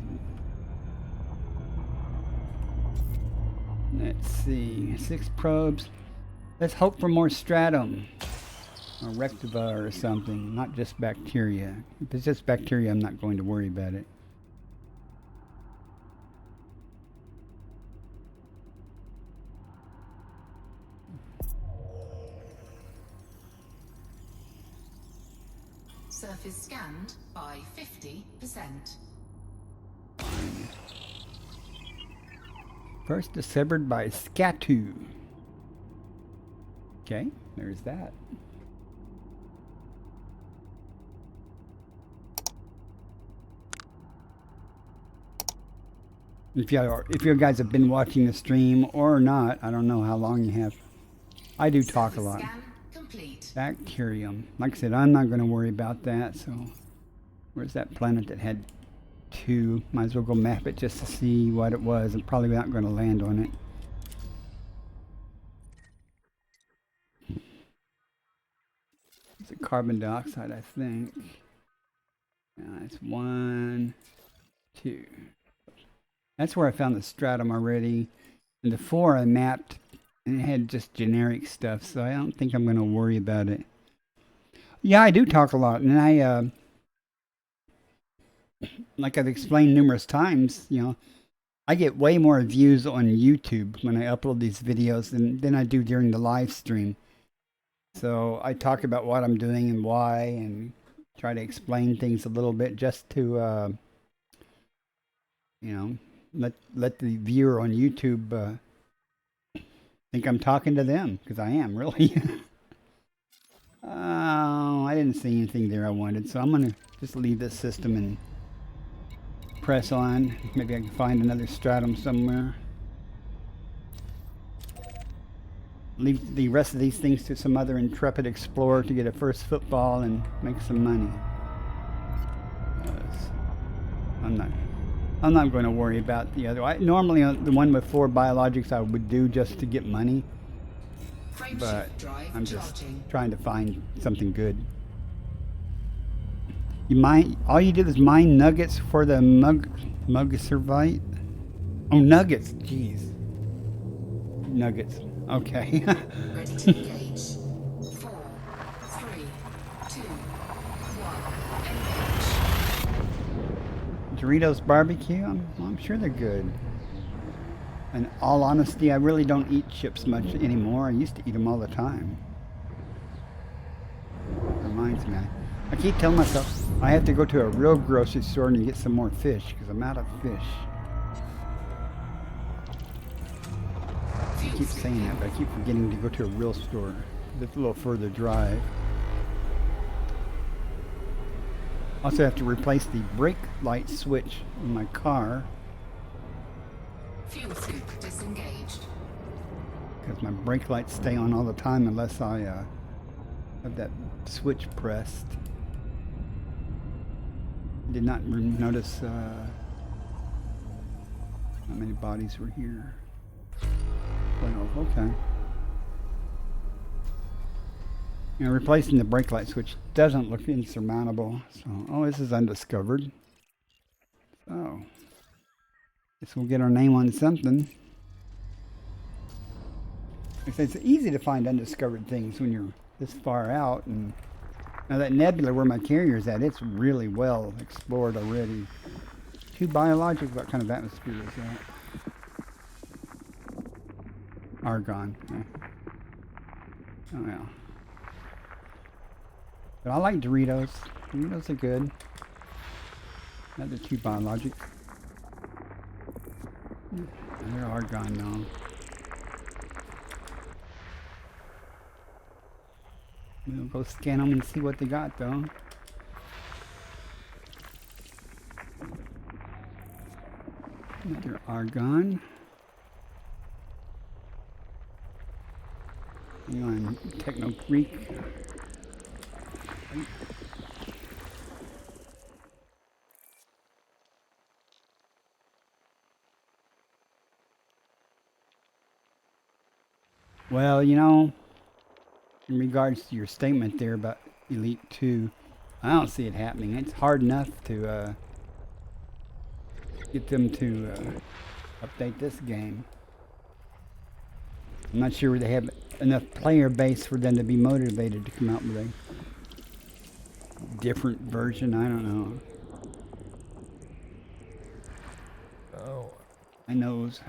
Speaker 2: Let's see, 6 probes. Let's hope for more stratum. Or rectiva or something, not just bacteria. If it's just bacteria, I'm not going to worry about it.
Speaker 3: Surface scanned by 50%.
Speaker 2: First discovered by Scatu. Okay, there's that. If you guys have been watching the stream or not, I don't know how long you have. I do talk a lot.
Speaker 3: Scan complete.
Speaker 2: Bacterium. Like I said, I'm not going to worry about that. So, where's that planet that had 2? Might as well go map it just to see what it was. I'm probably not going to land on it. It's a carbon dioxide, I think. That's 1, 2. That's where I found the stratum already. And the 4 I mapped, and it had just generic stuff, so I don't think I'm going to worry about it. Yeah, I do talk a lot, and I, like I've explained numerous times, I get way more views on YouTube when I upload these videos than I do during the live stream. So I talk about what I'm doing and why, and try to explain things a little bit just to, let the viewer on YouTube think I'm talking to them, because I am, really. Oh, I didn't see anything there I wanted, so I'm going to just leave this system and press on. Maybe I can find another stratum somewhere. Leave the rest of these things to some other intrepid explorer to get a first football and make some money. I'm not going to worry about the other. Normally, the one with 4 biologics I would do just to get money, but I'm just trying to find something good. You mine. All you did was mine nuggets for the Mugoservite. Oh, nuggets. Jeez. Nuggets. Okay.
Speaker 3: Ready to engage. 4, 3, 2, 1. Engage.
Speaker 2: Doritos barbecue. I'm sure they're good. In all honesty, I really don't eat chips much anymore. I used to eat them all the time. Reminds me. I keep telling myself I have to go to a real grocery store and get some more fish because I'm out of fish. I keep saying that, but I keep forgetting to go to a real store. It's a little further drive. Also have to replace the brake light switch in my car
Speaker 3: Fuel tube disengaged.
Speaker 2: because my brake lights stay on all the time unless I have that switch pressed. Did not notice how many bodies were here. 12, okay. You know, replacing the brake light switch doesn't look insurmountable. So, oh, this is undiscovered. So, guess we'll get our name on something. It's easy to find undiscovered things when you're this far out. And now that nebula where my carrier's at, it's really well explored already. 2 biologics, what kind of atmosphere is that? Argon. Yeah. Oh yeah. But I like Doritos. Doritos are good. Another 2 biologics. They're argon now. We'll go scan them and see what they got though. Another argon. Hang on, Techno Greek. Well, you know, in regards to your statement there about Elite 2, I don't see it happening. It's hard enough to get them to update this game. I'm not sure they have enough player base for them to be motivated to come out with a different version. I don't know. Oh, my nose.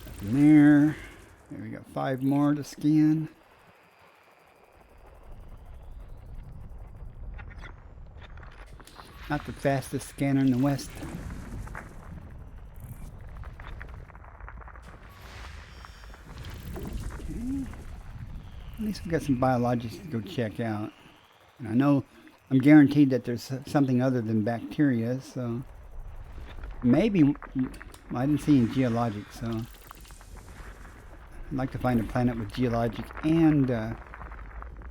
Speaker 2: Nothing there. There we got 5 more to scan. Not the fastest scanner in the West. At least we've got some biologics to go check out. And I know I'm guaranteed that there's something other than bacteria, so maybe, well, I didn't see any geologic, so I'd like to find a planet with geologic and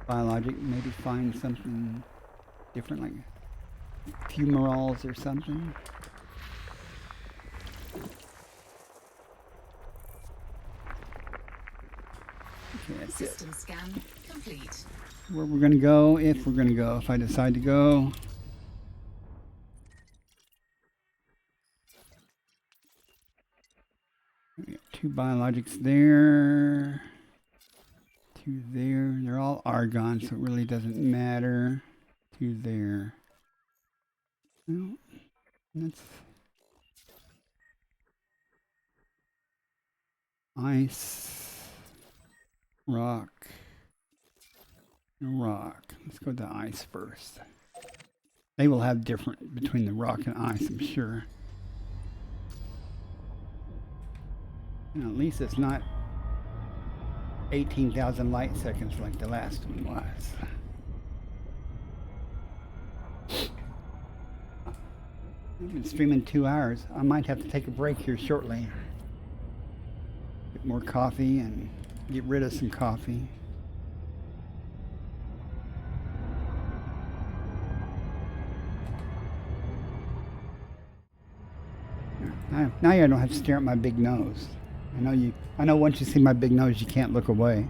Speaker 2: biologic, maybe find something different like fumaroles or something. Okay, that's it.
Speaker 3: System scan complete.
Speaker 2: Where we're gonna go, if we're gonna go, if I decide to go. We got 2 biologics there, 2 there. They're all argon, so it really doesn't matter. 2 there. Well, that's ice, rock, rock. Let's go to ice first. They will have different between the rock and ice, I'm sure. And at least it's not 18,000 light seconds like the last one was. I've been streaming 2 hours. I might have to take a break here shortly. Get more coffee and get rid of some coffee. Now I don't have to stare at my big nose. I know once you see my big nose, you can't look away.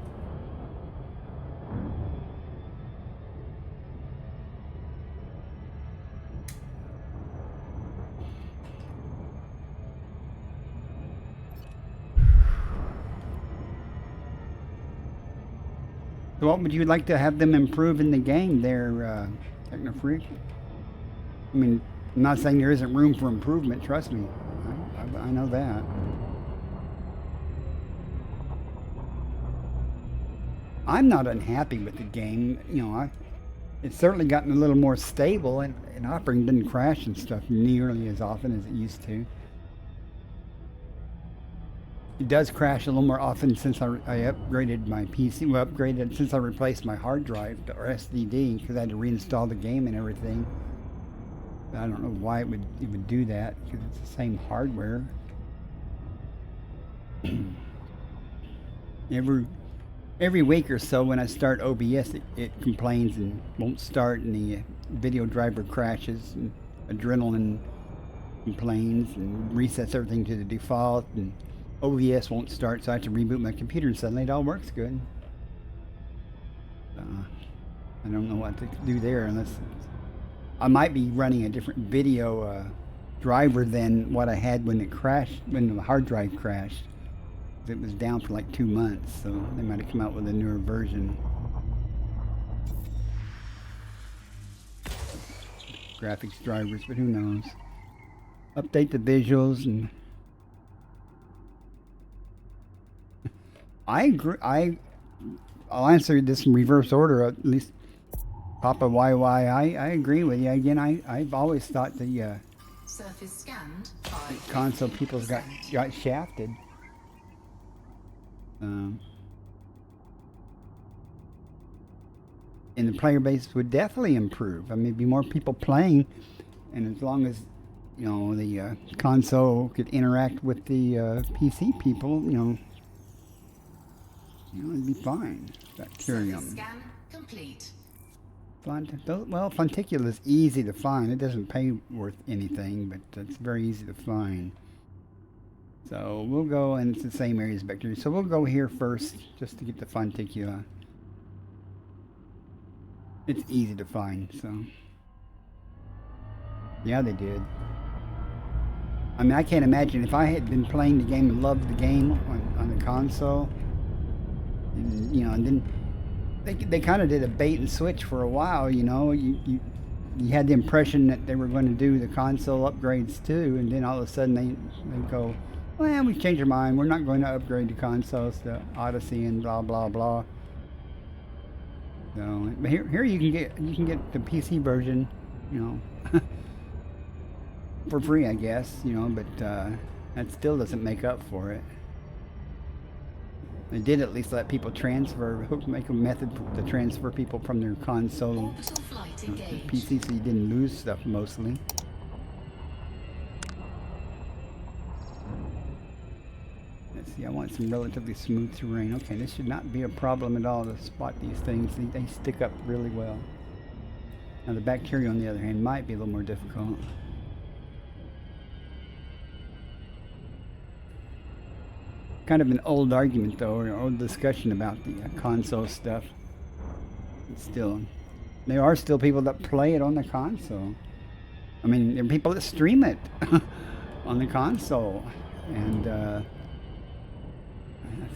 Speaker 2: So what would you like to have them improve in the game there, Technofreak? I mean, I'm not saying there isn't room for improvement, trust me. I know that. I'm not unhappy with the game. You know, it's certainly gotten a little more stable, and operating didn't crash and stuff nearly as often as it used to. It does crash a little more often since I upgraded my PC. Well, upgraded since I replaced my hard drive or SSD because I had to reinstall the game and everything. I don't know why it would do that because it's the same hardware. Every week or so when I start OBS, it complains and won't start, and the video driver crashes, and Adrenaline complains and resets everything to the default, and OBS won't start, so I have to reboot my computer, and suddenly it all works good. I don't know what to do there unless I might be running a different video driver than what I had when it crashed, when the hard drive crashed. It was down for like 2 months, so they might have come out with a newer version. Graphics drivers, but who knows? Update the visuals, and I agree. I'll answer this in reverse order, at least. Papa YY, I agree with you. Again, I've always thought the
Speaker 3: Surface scanned by
Speaker 2: console people got shafted. And the player base would definitely improve. I mean, it'd be more people playing, and as long as you know the console could interact with the PC people, you know, it'd be fine. Bacterium.
Speaker 3: surface scan complete.
Speaker 2: Well, Funticula is easy to find. It doesn't pay worth anything, but it's very easy to find. So we'll go, and it's the same area as bacteria. So we'll go here first, just to get the Funticula. It's easy to find, so. Yeah, they did. I mean, I can't imagine if I had been playing the game and loved the game on the console, and, you know, and then they kind of did a bait and switch for a while, you know. You had the impression that they were going to do the console upgrades too, and then all of a sudden they go, well, we changed our mind. We're not going to upgrade the consoles to Odyssey and blah blah blah. So, but here you can get the PC version, you know, for free, I guess, you know, but that still doesn't make up for it. They did at least let people transfer, make a method to transfer people from their console
Speaker 3: Orbital flight
Speaker 2: to
Speaker 3: engaged.
Speaker 2: PC, so you didn't lose stuff mostly. Let's see, I want some relatively smooth terrain. Okay, this should not be a problem at all to spot these things. They stick up really well. Now the bacteria, on the other hand, might be a little more difficult. Kind of an old argument, though, or an old discussion about the console stuff. Still, there are still people that play it on the console. I mean, there are people that stream it on the console, and I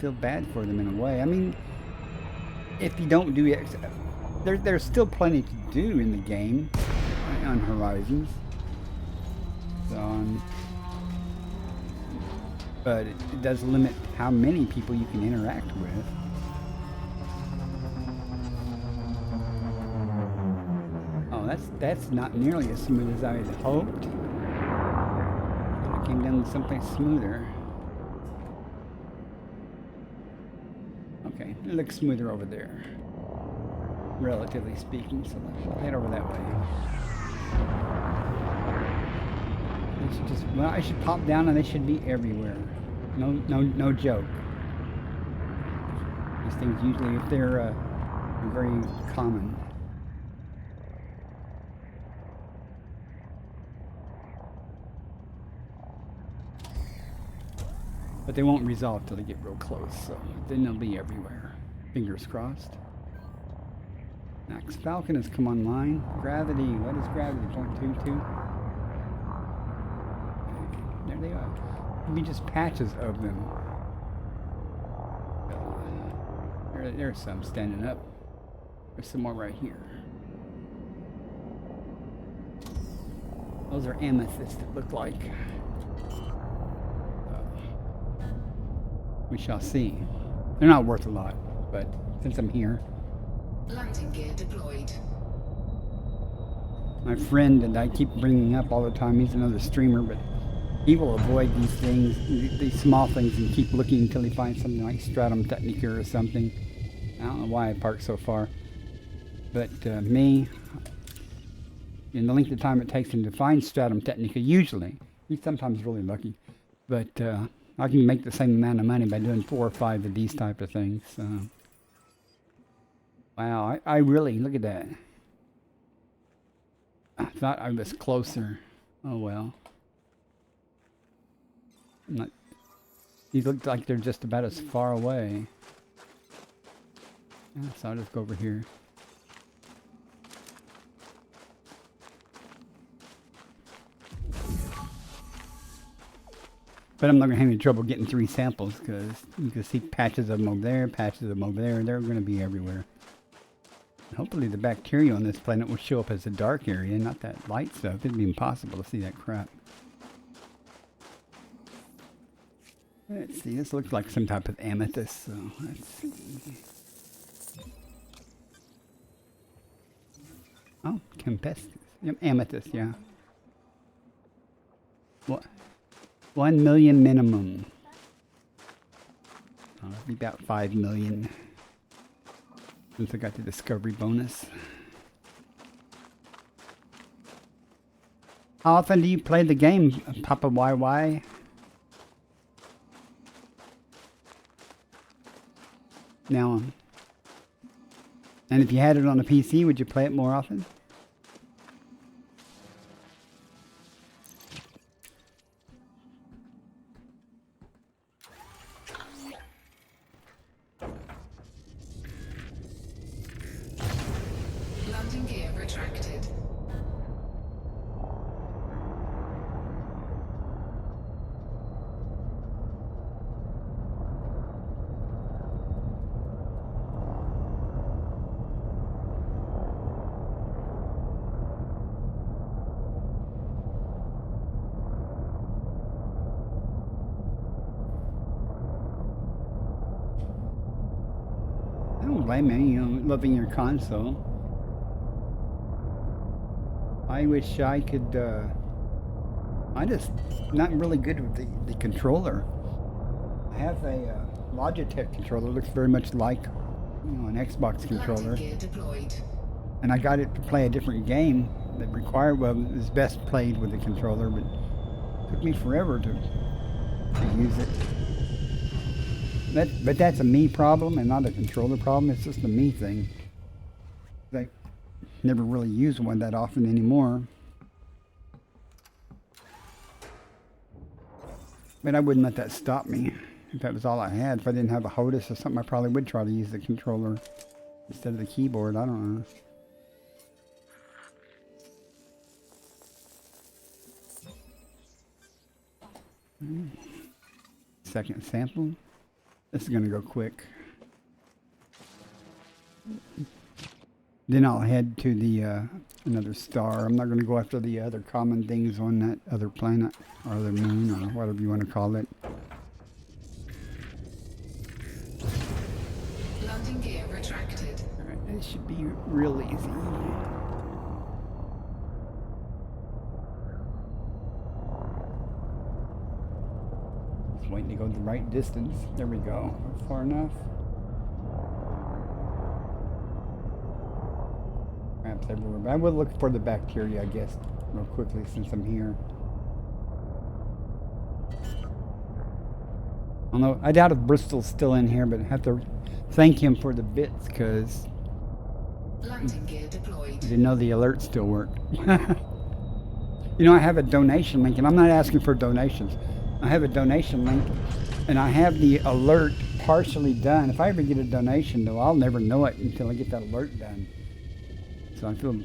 Speaker 2: feel bad for them in a way. I mean, if you don't do it, there's still plenty to do in the game on Horizons. So, but it does limit how many people you can interact with. Oh, that's not nearly as smooth as I had hoped. It came down to someplace smoother. Okay, it looks smoother over there, relatively speaking, so let's head over that way. I should pop down and they should be everywhere. No joke. These things usually, if they're very common. But they won't resolve till they get real close, so then they'll be everywhere. Fingers crossed. Next, Falcon has come online. Gravity, what is gravity? 0.22? There they are. It'll be just patches of them. There's some standing up. There's some more right here. Those are amethysts that look like. We shall see. They're not worth a lot, but since I'm here.
Speaker 3: Landing gear deployed.
Speaker 2: My friend that I keep bringing up all the time, he's another streamer, but he will avoid these things, these small things, and keep looking until he finds something like Stratum Technica or something. I don't know why I parked so far. But me, in the length of time it takes him to find Stratum Technica, usually, he's sometimes really lucky, but I can make the same amount of money by doing 4 or 5 of these type of things. Wow, I really, look at that. I thought I was closer. Oh well. These look like they're just about as far away. Yeah, so I'll just go over here. But I'm not going to have any trouble getting 3 samples because you can see patches of them over there, patches of them over there. They're going to be everywhere. Hopefully the bacteria on this planet will show up as a dark area, not that light stuff. It'd be impossible to see that crap. Let's see, this looks like some type of amethyst, so let's see. Oh, Kempestus. Yep, amethyst, yeah. What? 1 million minimum. It'll be about 5 million. Since I got the discovery bonus. How often do you play the game, Papa YY? Now, and if you had it on a PC, would you play it more often?
Speaker 3: Landing gear retracted.
Speaker 2: I don't blame you, loving your console. I wish I could, I'm just not really good with the controller. I have a Logitech controller, looks very much like, an Xbox controller.
Speaker 3: Landing gear deployed.
Speaker 2: And I got it to play a different game that required, well, it was best played with the controller, but it took me forever to use it. But that's a me problem and not a controller problem. It's just a me thing. I never really use one that often anymore. But I wouldn't let that stop me. If that was all I had, if I didn't have a HOTUS or something, I probably would try to use the controller instead of the keyboard. I don't know. Second sample. This is going to go quick. Then I'll head to the another star. I'm not going to go after the other common things on that other planet or other moon or whatever you want to call it.
Speaker 3: Landing gear retracted.
Speaker 2: Alright, this should be real easy. Just waiting to go the right distance. There we go. Far enough. Perhaps everywhere. But I will look for the bacteria, I guess, real quickly since I'm here. Although I doubt if Bristol's still in here, but I have to thank him for the bits because
Speaker 3: Landing gear
Speaker 2: I
Speaker 3: deployed.
Speaker 2: didn't know the alert still worked. I have a donation link, and I'm not asking for donations. I have a donation link, and I have the alert partially done. If I ever get a donation, though, I'll never know it until I get that alert done. So I feel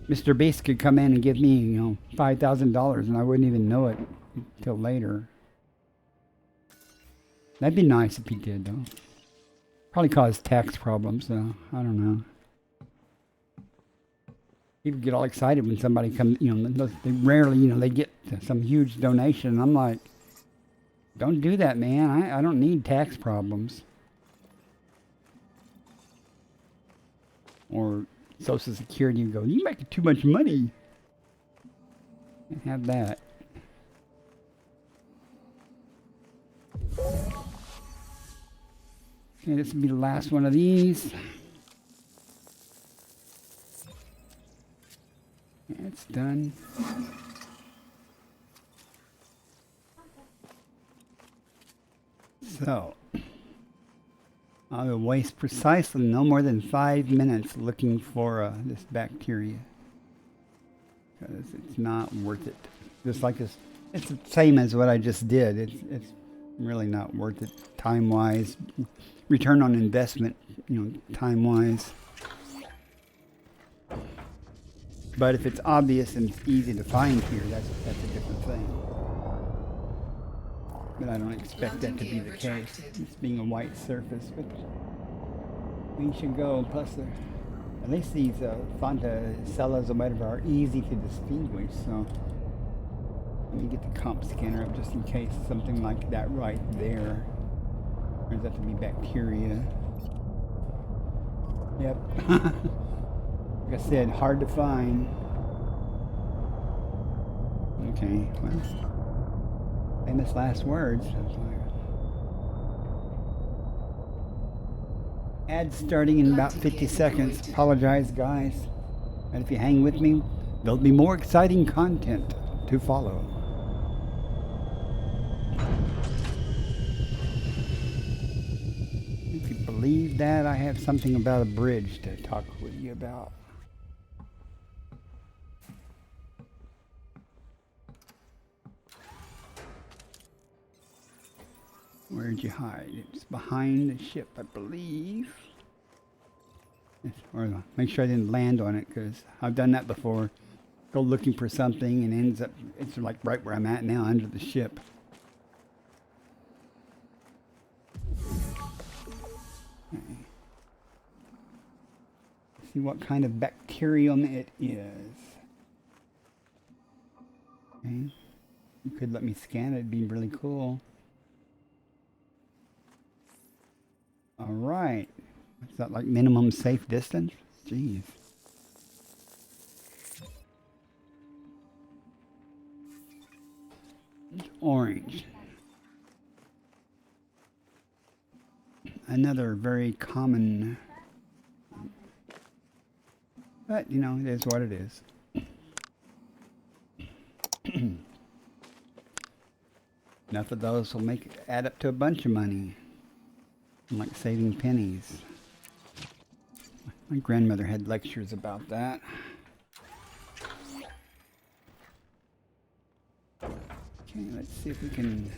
Speaker 2: Mr. Beast could come in and give me, $5,000, and I wouldn't even know it until later. That'd be nice if he did, though. Probably cause tax problems, though. I don't know. People get all excited when somebody comes, you know, they rarely, you know, they get some huge donation. I'm like, don't do that, man. I don't need tax problems. Or Social Security go, you make too much money. Can't have that. Okay, this will be the last one of these. It's done. So, I will waste precisely no more than 5 minutes looking for this bacteria. Because it's not worth it. Just like this, it's the same as what I just did. It's really not worth it time-wise. Return on investment, you know, time-wise. But if it's obvious and it's easy to find here, that's a different thing. But I don't expect that to be the case. It's being a white surface, but we should go. Plus, at least these Fontacellas or whatever are easy to distinguish. So let me get the comp scanner up just in case something like that right there turns out to be bacteria. Yep. Like I said, hard to find. Okay, well, famous last words. Ad starting in about 50 seconds. Apologize, guys. And if you hang with me, there'll be more exciting content to follow. If you believe that, I have something about a bridge to talk with you about. Where'd you hide? It's behind the ship, I believe. Or make sure I didn't land on it, because I've done that before. Go looking for something and ends up, it's like right where I'm at now, under the ship. Okay. See what kind of bacterium it is. Okay. You could let me scan it, it'd be really cool. All right. Is that like minimum safe distance? Jeez. Orange. Another very common, but you know, it is what it is. Enough of those will add up to a bunch of money. Like saving pennies. My grandmother had lectures about that. Okay, let's see if we can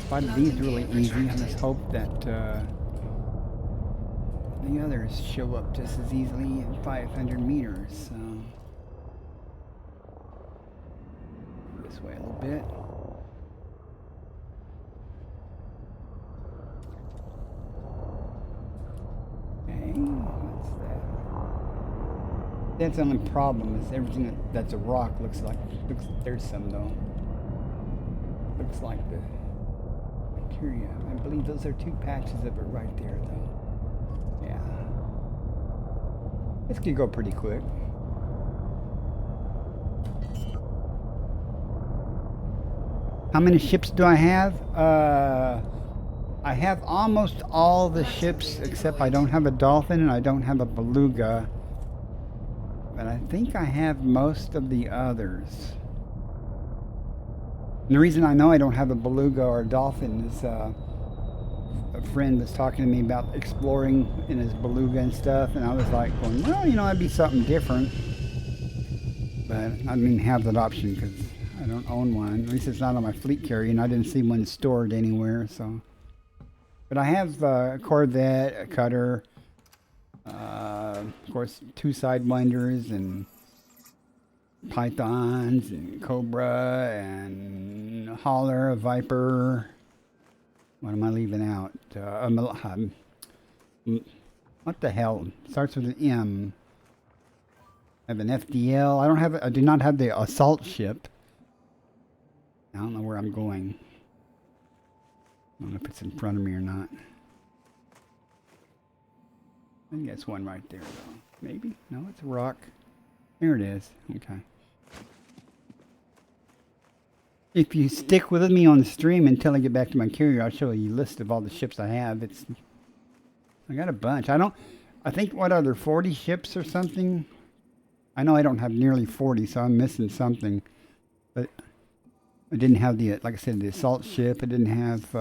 Speaker 2: spot these really easy. Let's hope that the others show up just as easily in 500 meters. So this way a little bit. What's that? That's the only problem is everything that's a rock looks there's some though. Looks like the bacteria. I believe those are two patches of it right there though. Yeah. This could go pretty quick. How many ships do I have? I have almost all the ships except I don't have a dolphin and I don't have a beluga. But I think I have most of the others. And the reason I know I don't have a beluga or a dolphin is a friend was talking to me about exploring in his beluga and stuff, and I was like going, well, you know, that'd be something different. But I didn't have that option because I don't own one. At least it's not on my fleet carrier, and I didn't see one stored anywhere, so. But I have a Corvette, a cutter, of course, two Sidewinders and Pythons and Cobra and Hauler, a Viper, What am I leaving out? What the hell? Starts with an M. I have an FDL. I do not have the assault ship. I don't know where I'm going. I don't know if it's in front of me or not. I think that's one right there, though. Maybe? No, it's a rock. There it is. Okay. If you stick with me on the stream until I get back to my carrier, I'll show you a list of all the ships I have. I got a bunch. I think, what are there, 40 ships or something? I know I don't have nearly 40, so I'm missing something. But I didn't have the, like I said, the assault ship. I didn't have,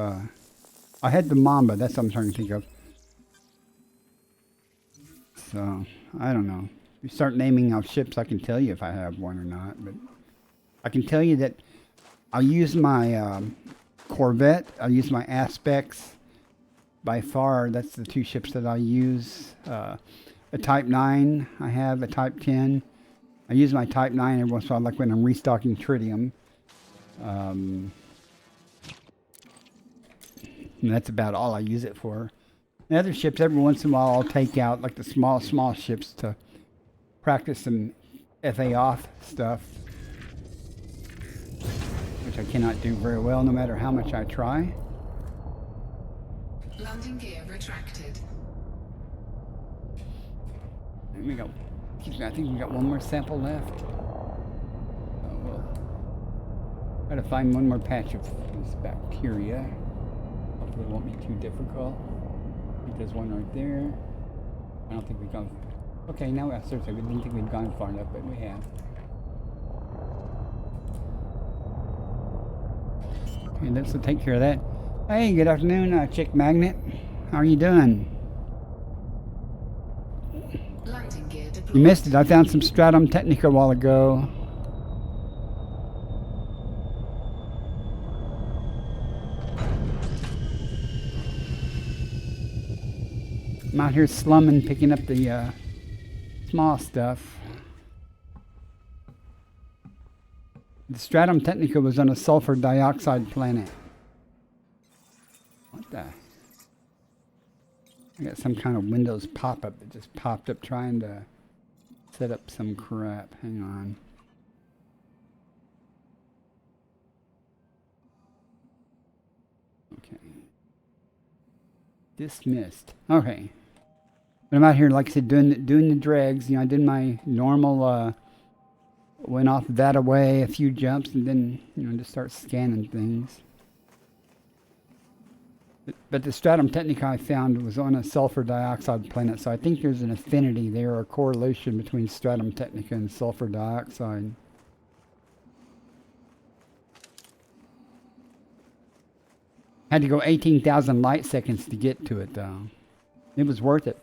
Speaker 2: I had the Mamba. That's what I'm trying to think of. So, I don't know. If you start naming out ships, I can tell you if I have one or not. But I can tell you that I'll use my Corvette. I'll use my Aspects. By far, that's the two ships that I use. A Type 9, I have a Type 10. I use my Type 9 every once in a while, like when I'm restocking tritium. And that's about all I use it for. The other ships, every once in a while, I'll take out, like the small ships to practice some FA off stuff, which I cannot do very well, no matter how much I try.
Speaker 3: Landing gear retracted.
Speaker 2: There we go. Excuse me, I think we got one more sample left. Oh, we'll try to find one more patch of this bacteria. Hopefully it won't be too difficult. I think there's one right there. I don't think we've gone... Okay, now seriously, we didn't think we'd gone far enough, but we have. Okay, let's take care of that. Hey, good afternoon, Chick Magnet. How are you doing?
Speaker 3: Landing gear deployed.
Speaker 2: You missed it. I found some Stratum Technica a while ago. I'm out here slumming, picking up the small stuff. The Stratum Technica was on a sulfur dioxide planet. What the? I got some kind of Windows pop-up that just popped up trying to set up some crap. Hang on. Okay. Dismissed. Okay. But I'm out here, like I said, doing the dregs. You know, I did my normal, went off that away, a few jumps, and then, you know, just start scanning things. But the Stratum Technica I found was on a sulfur dioxide planet, so I think there's an affinity there, or a correlation between Stratum Technica and sulfur dioxide. Had to go 18,000 light seconds to get to it, though. It was worth it.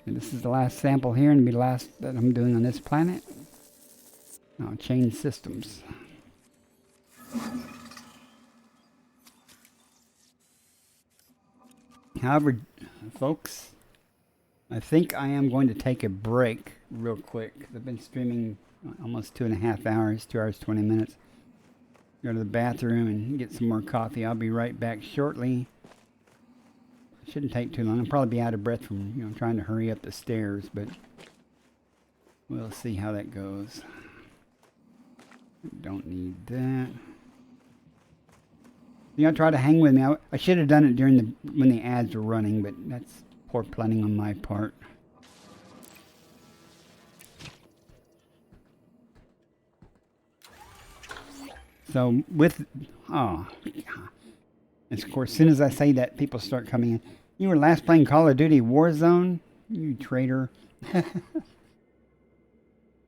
Speaker 2: And this is the last sample here, and it'll be the last that I'm doing on this planet. I'll change systems. However, folks, I think I am going to take a break real quick. I've been streaming almost 2.5 hours, 2 hours, 20 minutes. Go to the bathroom and get some more coffee. I'll be right back shortly. Shouldn't take too long. I'll probably be out of breath from, you know, trying to hurry up the stairs, but we'll see how that goes. Don't need that. You know, try to hang with me. I should have done it during when the ads were running, but that's poor planning on my part. So with, oh, and of course, as soon as I say that, people start coming in. You were last playing Call of Duty Warzone? You traitor.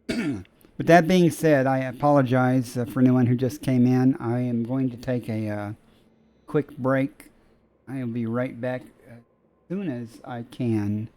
Speaker 2: But that being said, I apologize for anyone who just came in. I am going to take a quick break. I'll be right back as soon as I can.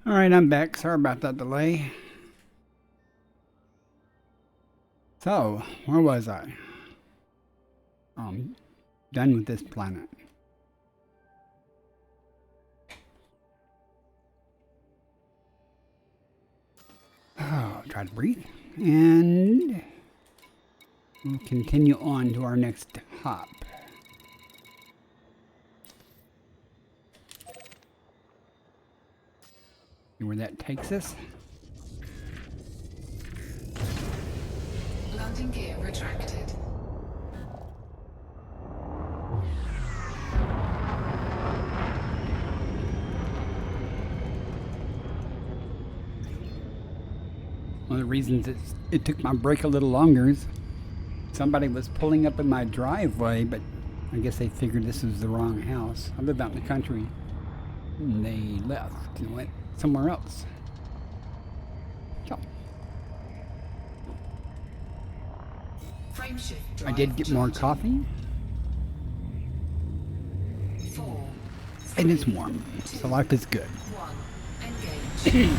Speaker 2: All right, I'm back. Sorry about that delay. So, where was I? Done with this planet. Oh, try to breathe. And we'll continue on to our next hop. See where that takes us.
Speaker 3: Landing gear retracted.
Speaker 2: One of the reasons it took my break a little longer is somebody was pulling up in my driveway, but I guess they figured this was the wrong house. I live out in the country. And they left and went somewhere else. So,
Speaker 3: Frameshift
Speaker 2: I
Speaker 3: drive
Speaker 2: did get more
Speaker 3: charging.
Speaker 2: coffee,
Speaker 3: 4,
Speaker 2: and it's
Speaker 3: 3,
Speaker 2: warm,
Speaker 3: 2,
Speaker 2: so life is good.
Speaker 3: 1. Engage.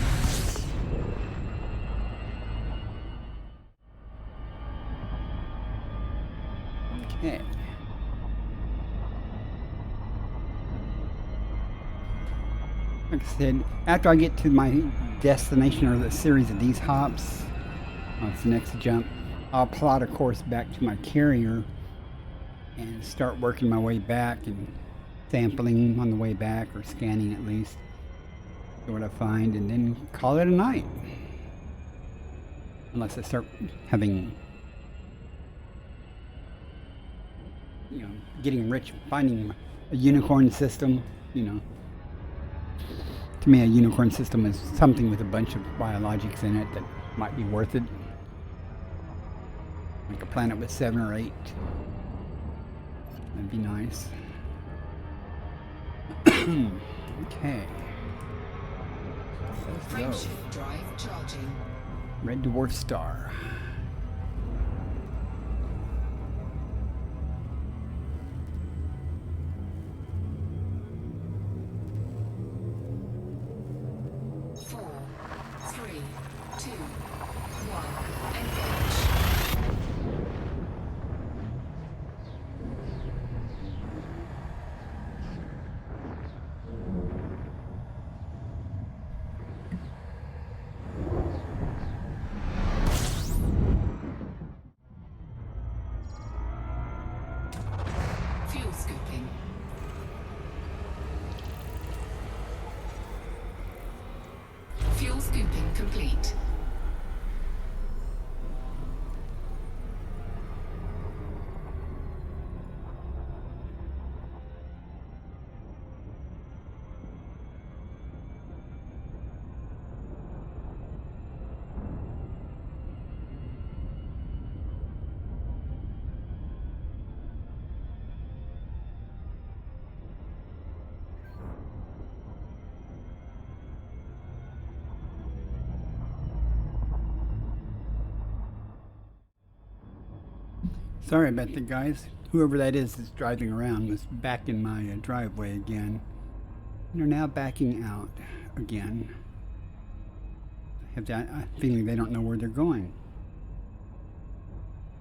Speaker 2: Okay. Like I said, after I get to my destination or the series of these hops, it's the next jump, I'll plot a course back to my carrier and start working my way back and sampling on the way back, or scanning at least, see what I find, and then call it a night. Unless I start having, getting rich, finding a unicorn system, To me, a unicorn system is something with a bunch of biologics in it that might be worth it. Like a planet with 7 or 8. That'd be nice. Okay. Let's go.
Speaker 3: Frameshift drive charging.
Speaker 2: Red dwarf star.
Speaker 3: Fuel scooping. Fuel scooping complete.
Speaker 2: Sorry about that, guys. Whoever that is that's driving around was back in my driveway again. And they're now backing out again. I have that feeling they don't know where they're going.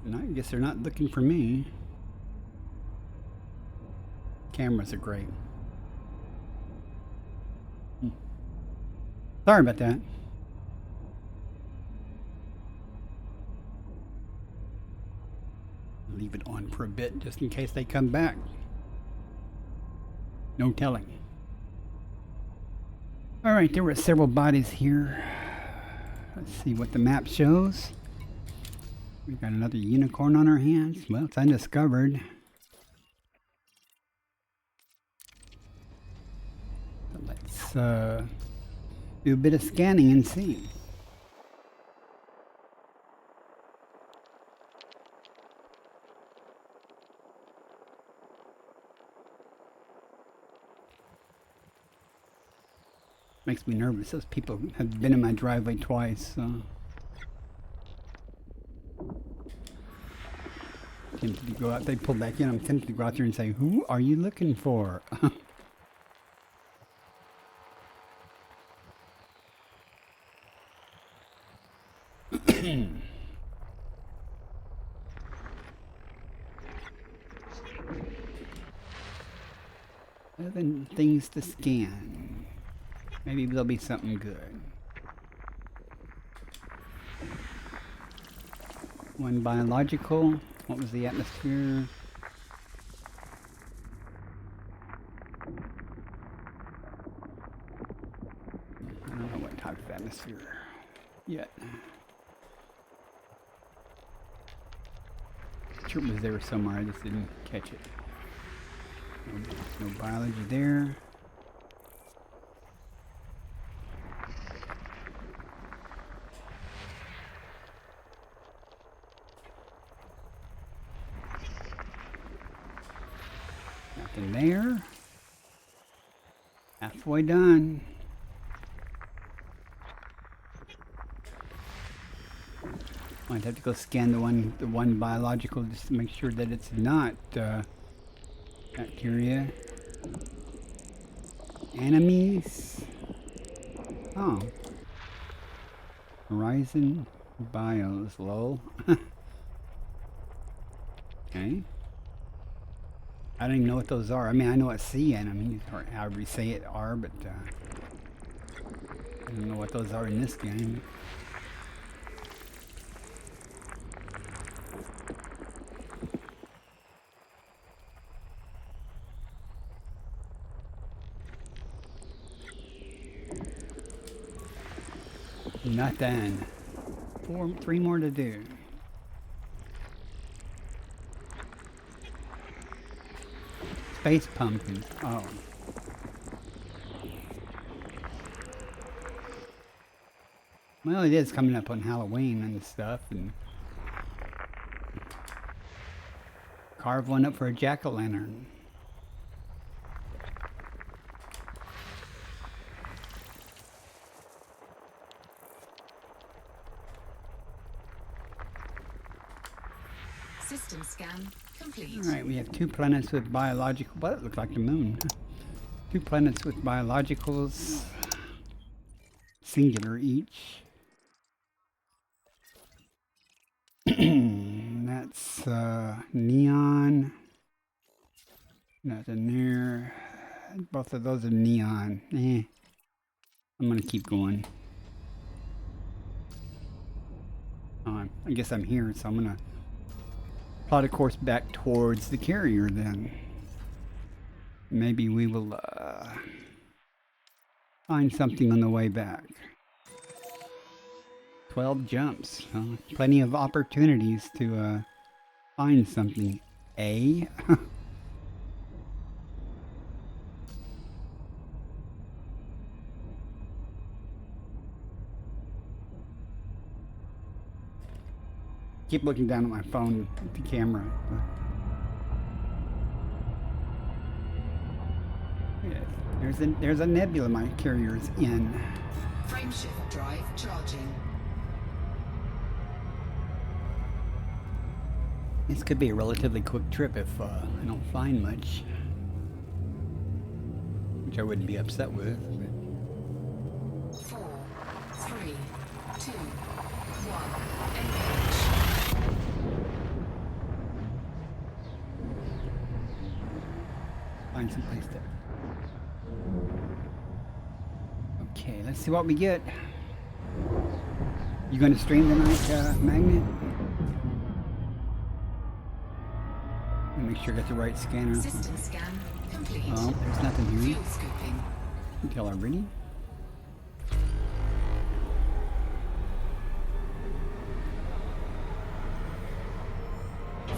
Speaker 2: And I guess they're not looking for me. Cameras are great. Sorry about that. Leave it on for a bit just in case they come back. No telling. Alright, there were several bodies here. Let's see what the map shows. We've got another unicorn on our hands. Well, it's undiscovered. So let's do a bit of scanning and see. Makes me nervous. Those people have been in my driveway twice. Tempted to go out. They pull back in. I'm tempted to go out there and say, "Who are you looking for?" Seven things to scan. Maybe there'll be something good. One biological. What was the atmosphere? I don't know what type of atmosphere yet. Sure it was there somewhere, I just didn't catch it. No biology there. Nothing there. Halfway done. Might have to go scan the one biological just to make sure that it's not bacteria. Enemies. Oh. Horizon bios, lol. Okay. I don't even know what those are. I mean, I know what sea enemies, or however you say it, are, but I don't know what those are in this game. Nothing. Three more to do. Space pumpkins. Oh. Well, it is coming up on Halloween and stuff, and carve one up for a jack-o'-lantern.
Speaker 3: System scan complete.
Speaker 2: All right, we have 2 planets with biological. Well, it looks like the moon. 2 planets with biologicals, singular each. That's neon. Nothing there. Both of those are neon. I'm gonna keep going. I guess I'm here, so I'm gonna plot a course back towards the carrier then. Maybe we will find something on the way back. 12 jumps. Plenty of opportunities to find something. A. Keep looking down at my phone at the camera. Yes, there's a nebula my carrier's in.
Speaker 3: Frameshift drive charging.
Speaker 2: This could be a relatively quick trip if I don't find much. Which I wouldn't be upset with. But
Speaker 3: 4, 3, 2, 1. Engage.
Speaker 2: find some place to. Okay, let's see what we get. You going to stream tonight, Magnet? Make sure I got the right scanner.
Speaker 3: System scan complete.
Speaker 2: Oh, there's nothing here.
Speaker 3: Fuel scooping.
Speaker 2: Until I'm ready.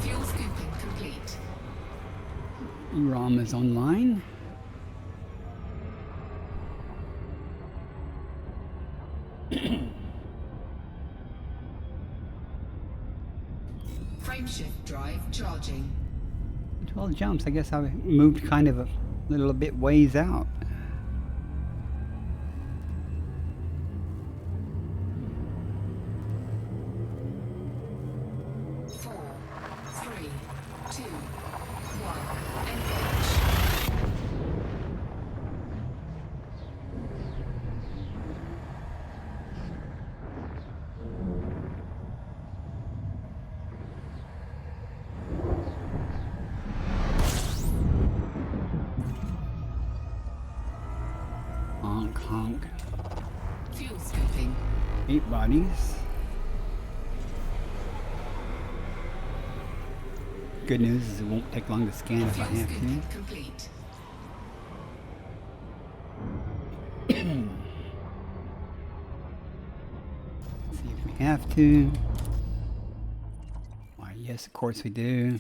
Speaker 3: Fuel scooping complete.
Speaker 2: ROM is online.
Speaker 3: Frameshift drive charging.
Speaker 2: 12 jumps. I guess I moved kind of a little bit ways out. Honk, honk.
Speaker 3: Fuel scooping.
Speaker 2: 8 bodies. Good news is it won't take long to scan if I
Speaker 3: Fuel
Speaker 2: have
Speaker 3: scooping
Speaker 2: to.
Speaker 3: complete.
Speaker 2: See if we have to. Why, yes, of course we do.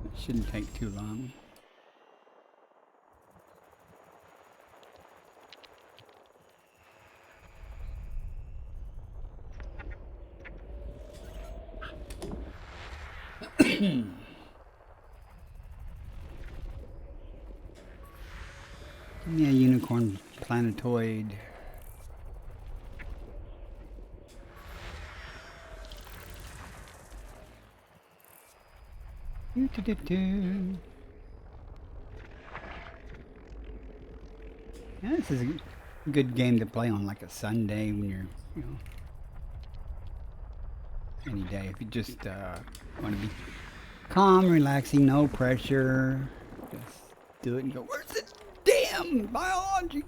Speaker 2: It shouldn't take too long. Yeah, unicorn planetoid. Doo-doo-doo-doo. Yeah, this is a good game to play on like a Sunday when you're, you know, any day. If you just want to be calm, relaxing, no pressure, just do it and go, where's the damn biology?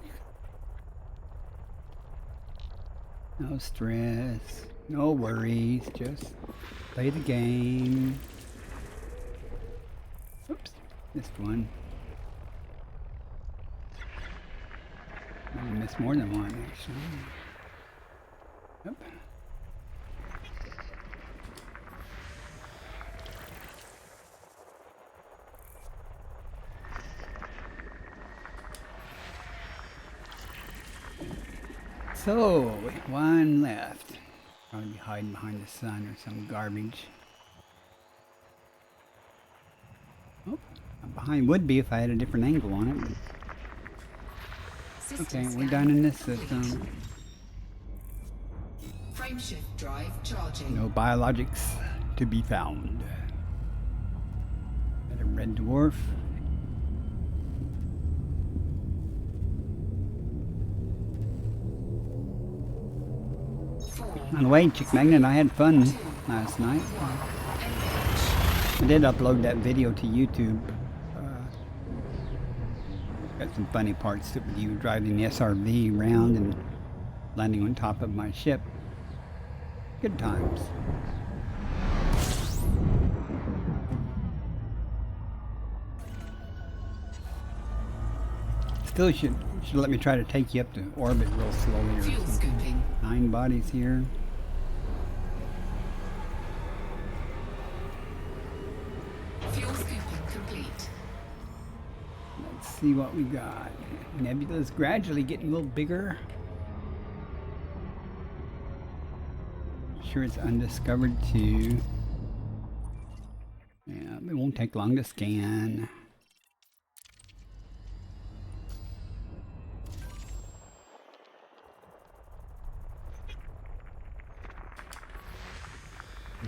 Speaker 2: No stress, no worries, just play the game. Oops, missed one. I missed more than one, actually. Yep. So, one left. Probably hiding behind the sun or some garbage. Oh, behind would be if I had a different angle on it. Okay, we're done in this system.
Speaker 3: Frameshift drive charging.
Speaker 2: No biologics to be found. Got a red dwarf. On the way, Chick Magnet and I had fun last night. I did upload that video to YouTube. Got some funny parts with you driving the SRV around and landing on top of my ship. Good times. Still should let me try to take you up to orbit real slowly or
Speaker 3: Fuel
Speaker 2: something.
Speaker 3: scooping.
Speaker 2: 9 bodies here.
Speaker 3: Fuel scooping complete.
Speaker 2: Let's see what we got. Nebula's gradually getting a little bigger. Sure it's undiscovered too. Yeah, it won't take long to scan.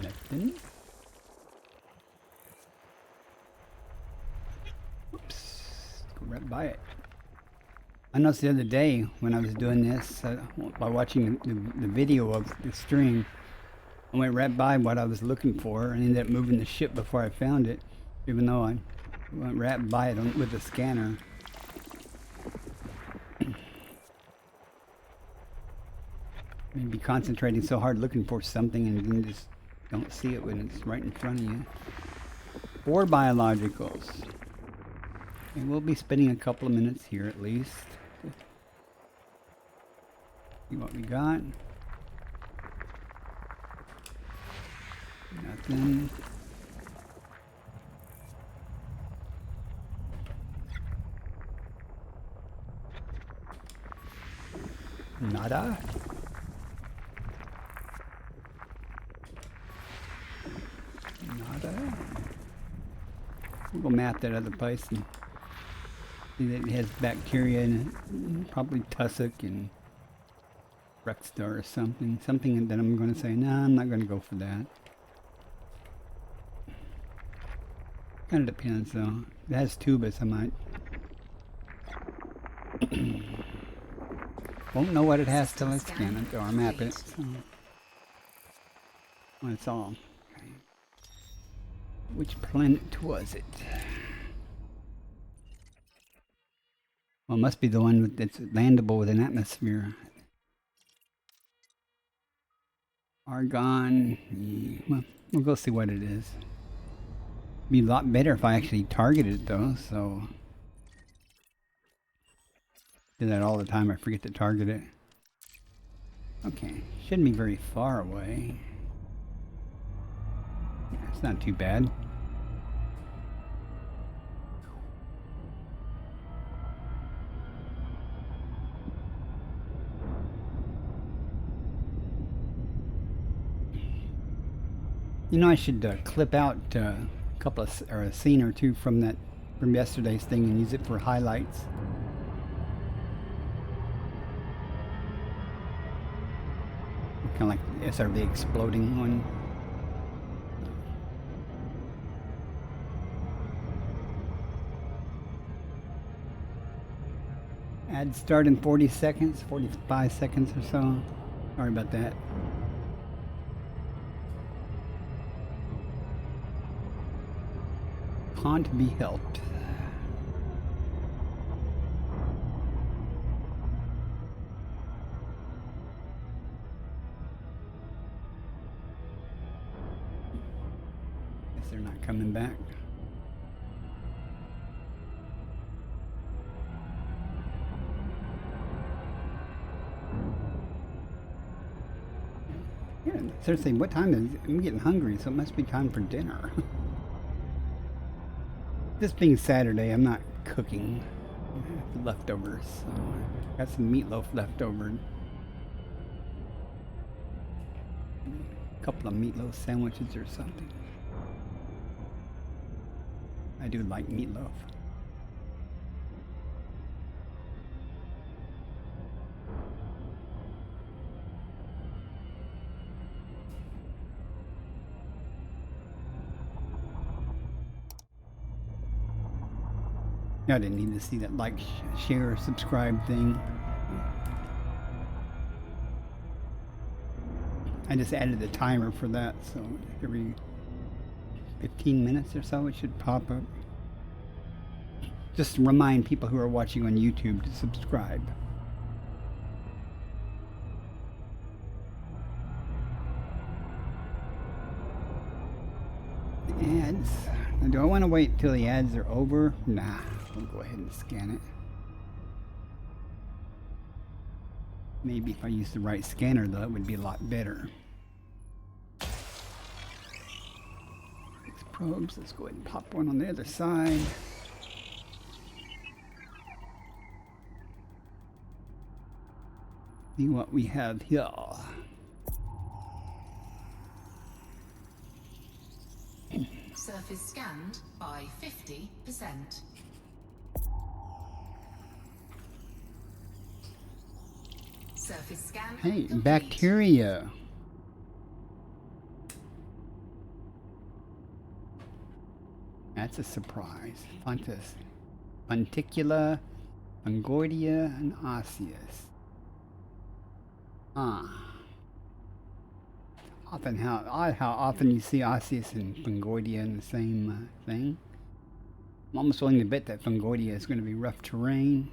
Speaker 2: Nothing. Oops, go right by it. I noticed the other day when I was doing this, by watching the video of the stream, I went right by what I was looking for and ended up moving the ship before I found it, even though I went right by it with the scanner. Maybe concentrating so hard looking for something and then just don't see it when it's right in front of you. 4 biologicals. And we'll be spending a couple of minutes here at least. See what we got. Nothing. Nada. Nada. We'll go map that other place and see that it has bacteria in it. Probably tussock and Rexstar or something. Something that I'm going to say, no, I'm not going to go for that. Kind of depends though. If it has tubus, I might. Won't know what it has till I scan it or map it. So. That's all. Okay. Which planet was it? Well, it must be the one that's landable with an atmosphere. Argon. Yeah. Well, we'll go see what it is. Be a lot better if I actually targeted it though, so. Do that all the time, I forget to target it. Okay, shouldn't be very far away. Yeah, it's not too bad. You know, I should clip out a couple of, or a scene or two from yesterday's thing and use it for highlights. Kind of like the SRV exploding one. Ads start in 40 seconds, 45 seconds or so. Sorry about that. Can't be helped. Guess they're not coming back. Yeah, seriously, what time is it? I'm getting hungry, so it must be time for dinner. This being Saturday, I'm not cooking. Leftovers. So got some meatloaf left over. A couple of meatloaf sandwiches or something. I do like meatloaf. I didn't need to see that like, share, subscribe thing. I just added the timer for that, so every 15 minutes or so it should pop up. Just to remind people who are watching on YouTube to subscribe. The ads. Now, do I want to wait till the ads are over? Nah. I'll go ahead and scan it. Maybe if I use the right scanner though, it would be a lot better. Six probes, let's go ahead and pop one on the other side. See what we have here.
Speaker 3: Surface scanned by 50%. Surface scan
Speaker 2: Hey,
Speaker 3: complete.
Speaker 2: bacteria. That's a surprise. Fungus, Funticula, Fungoidia, and Osseous. How often you see Osseous and Fungoidia in the same thing. I'm almost willing to bet that Fungoidia is going to be rough terrain.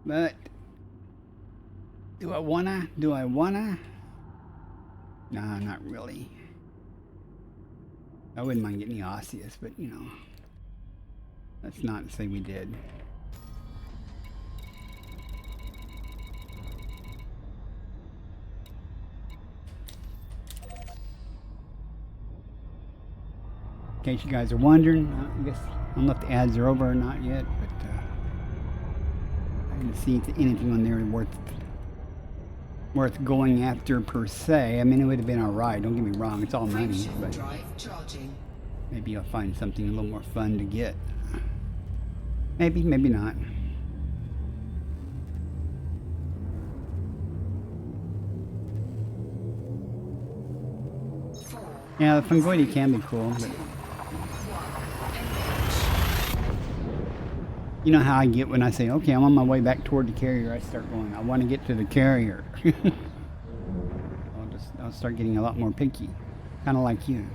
Speaker 2: But do I wanna? Nah, not really. I wouldn't mind getting the Osseous, but you know, let's not say we did. In case you guys are wondering, I guess I don't know if the ads are over or not yet, but I didn't see anything on there worth going after per se. I mean, it would have been alright, don't get me wrong, it's all money,
Speaker 3: Frameshift
Speaker 2: but
Speaker 3: drive charging.
Speaker 2: maybe I'll find something a little more fun to get. Maybe, maybe not. Yeah, the Fungoidia can be cool, but you know how I get when I say, okay, I'm on my way back toward the carrier, I start going, I want to get to the carrier. I'll start getting a lot more picky, kind of like you.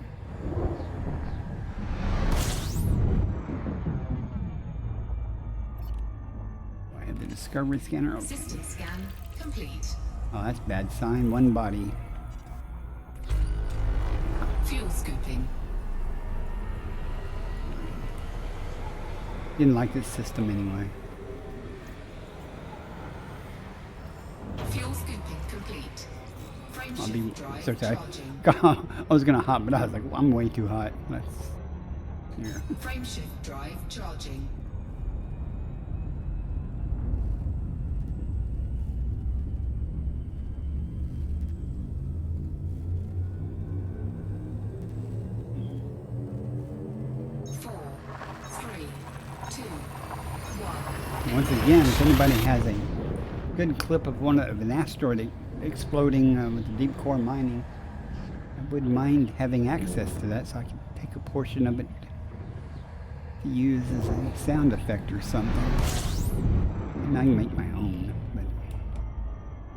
Speaker 2: I have the discovery scanner open.
Speaker 3: System scan complete.
Speaker 2: Oh, that's a bad sign. One body.
Speaker 3: Fuel scooping.
Speaker 2: Didn't like this system anyway.
Speaker 3: Fuel scooping complete.
Speaker 2: I'll be
Speaker 3: Frameshift
Speaker 2: so
Speaker 3: drive
Speaker 2: sorry.
Speaker 3: charging.
Speaker 2: I was gonna hop, but I was like, well, I'm way too hot. Let's. Here.
Speaker 3: Frameshift drive charging.
Speaker 2: Once again, if anybody has a good clip of an asteroid exploding with the deep core mining, I wouldn't mind having access to that so I can take a portion of it to use as a sound effect or something. I can make my own, but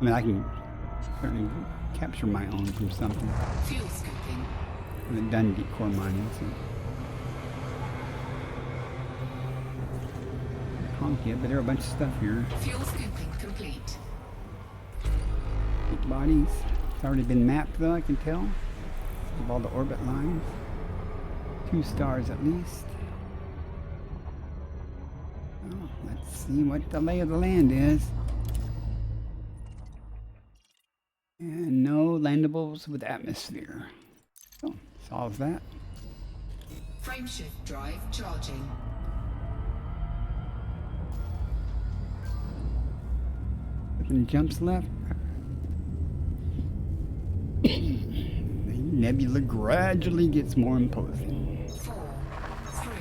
Speaker 2: I mean I can certainly capture my own from something.
Speaker 3: Fuel scooping.
Speaker 2: I haven't done deep core mining, so. Honky, but there are a bunch of stuff here.
Speaker 3: Fuel scooping complete.
Speaker 2: Big bodies. It's already been mapped though, I can tell. Of all the orbit lines. 2 stars at least. Oh, let's see what the lay of the land is. And no landables with atmosphere. So, solves that.
Speaker 3: Frameshift drive charging.
Speaker 2: Any jumps left? The nebula gradually gets more imposing.
Speaker 3: 4, 3,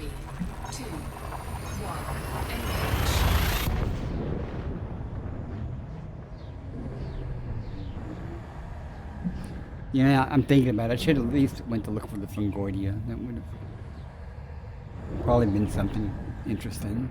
Speaker 3: 2, 1. Engage.
Speaker 2: Yeah, I'm thinking about it. I should at least went to look for the Fungoidia. That would have probably been something interesting.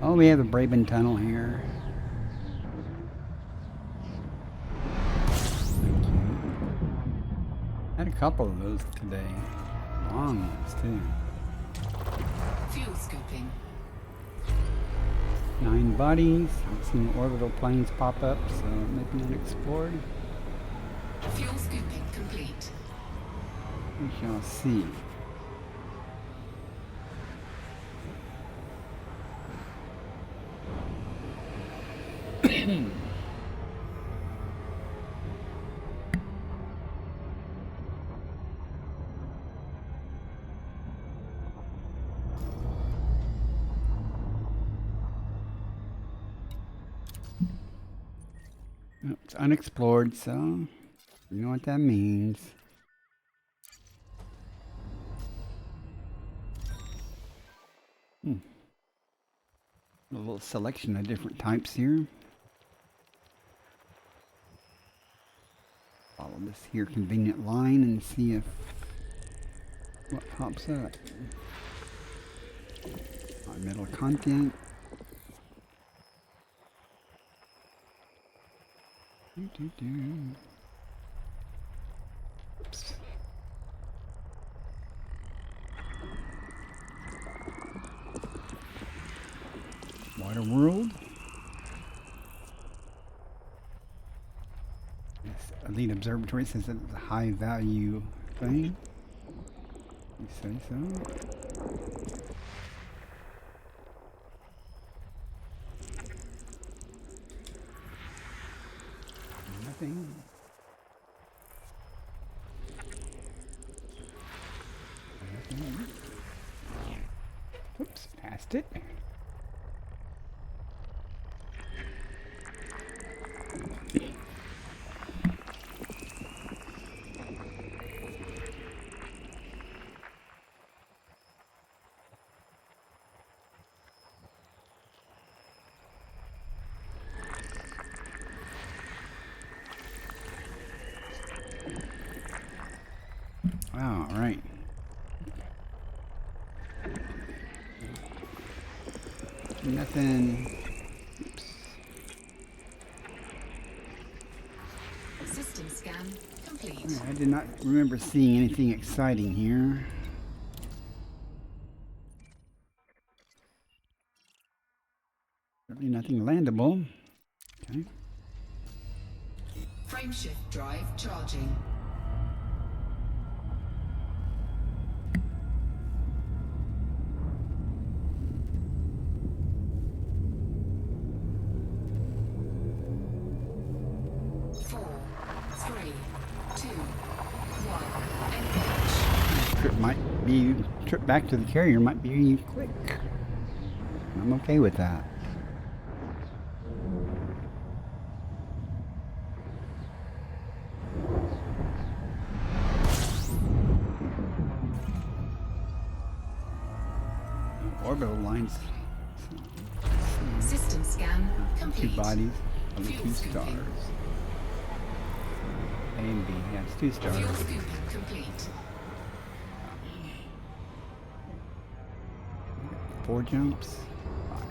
Speaker 2: Oh, we have a Braben tunnel here. Thank you. Had a couple of those today. Long ones, too.
Speaker 3: Fuel scooping.
Speaker 2: 9 bodies. I've seen orbital planes pop up, so maybe unexplored.
Speaker 3: Fuel scooping complete.
Speaker 2: We shall see. It's unexplored, so you know what that means. A little selection of different types here. Follow this here convenient line and see if what pops up. Our metal content. Oops. Water world. This Elite Observatory says it's a high value thing. You say so? Nothing. Nothing. Oops, passed it. All right. Nothing. Oops.
Speaker 3: System scan complete.
Speaker 2: I did not remember seeing anything exciting here. Certainly nothing landable. Okay.
Speaker 3: Frameshift drive charging.
Speaker 2: Trip back to the carrier might be quick. I'm okay with that. Orbital lines
Speaker 3: System scan
Speaker 2: Two
Speaker 3: complete.
Speaker 2: bodies, only
Speaker 3: Fuel
Speaker 2: 2
Speaker 3: scooping.
Speaker 2: stars. A and B, yeah, it's 2 stars.
Speaker 3: Fuel scooping complete.
Speaker 2: 4 jumps. 5.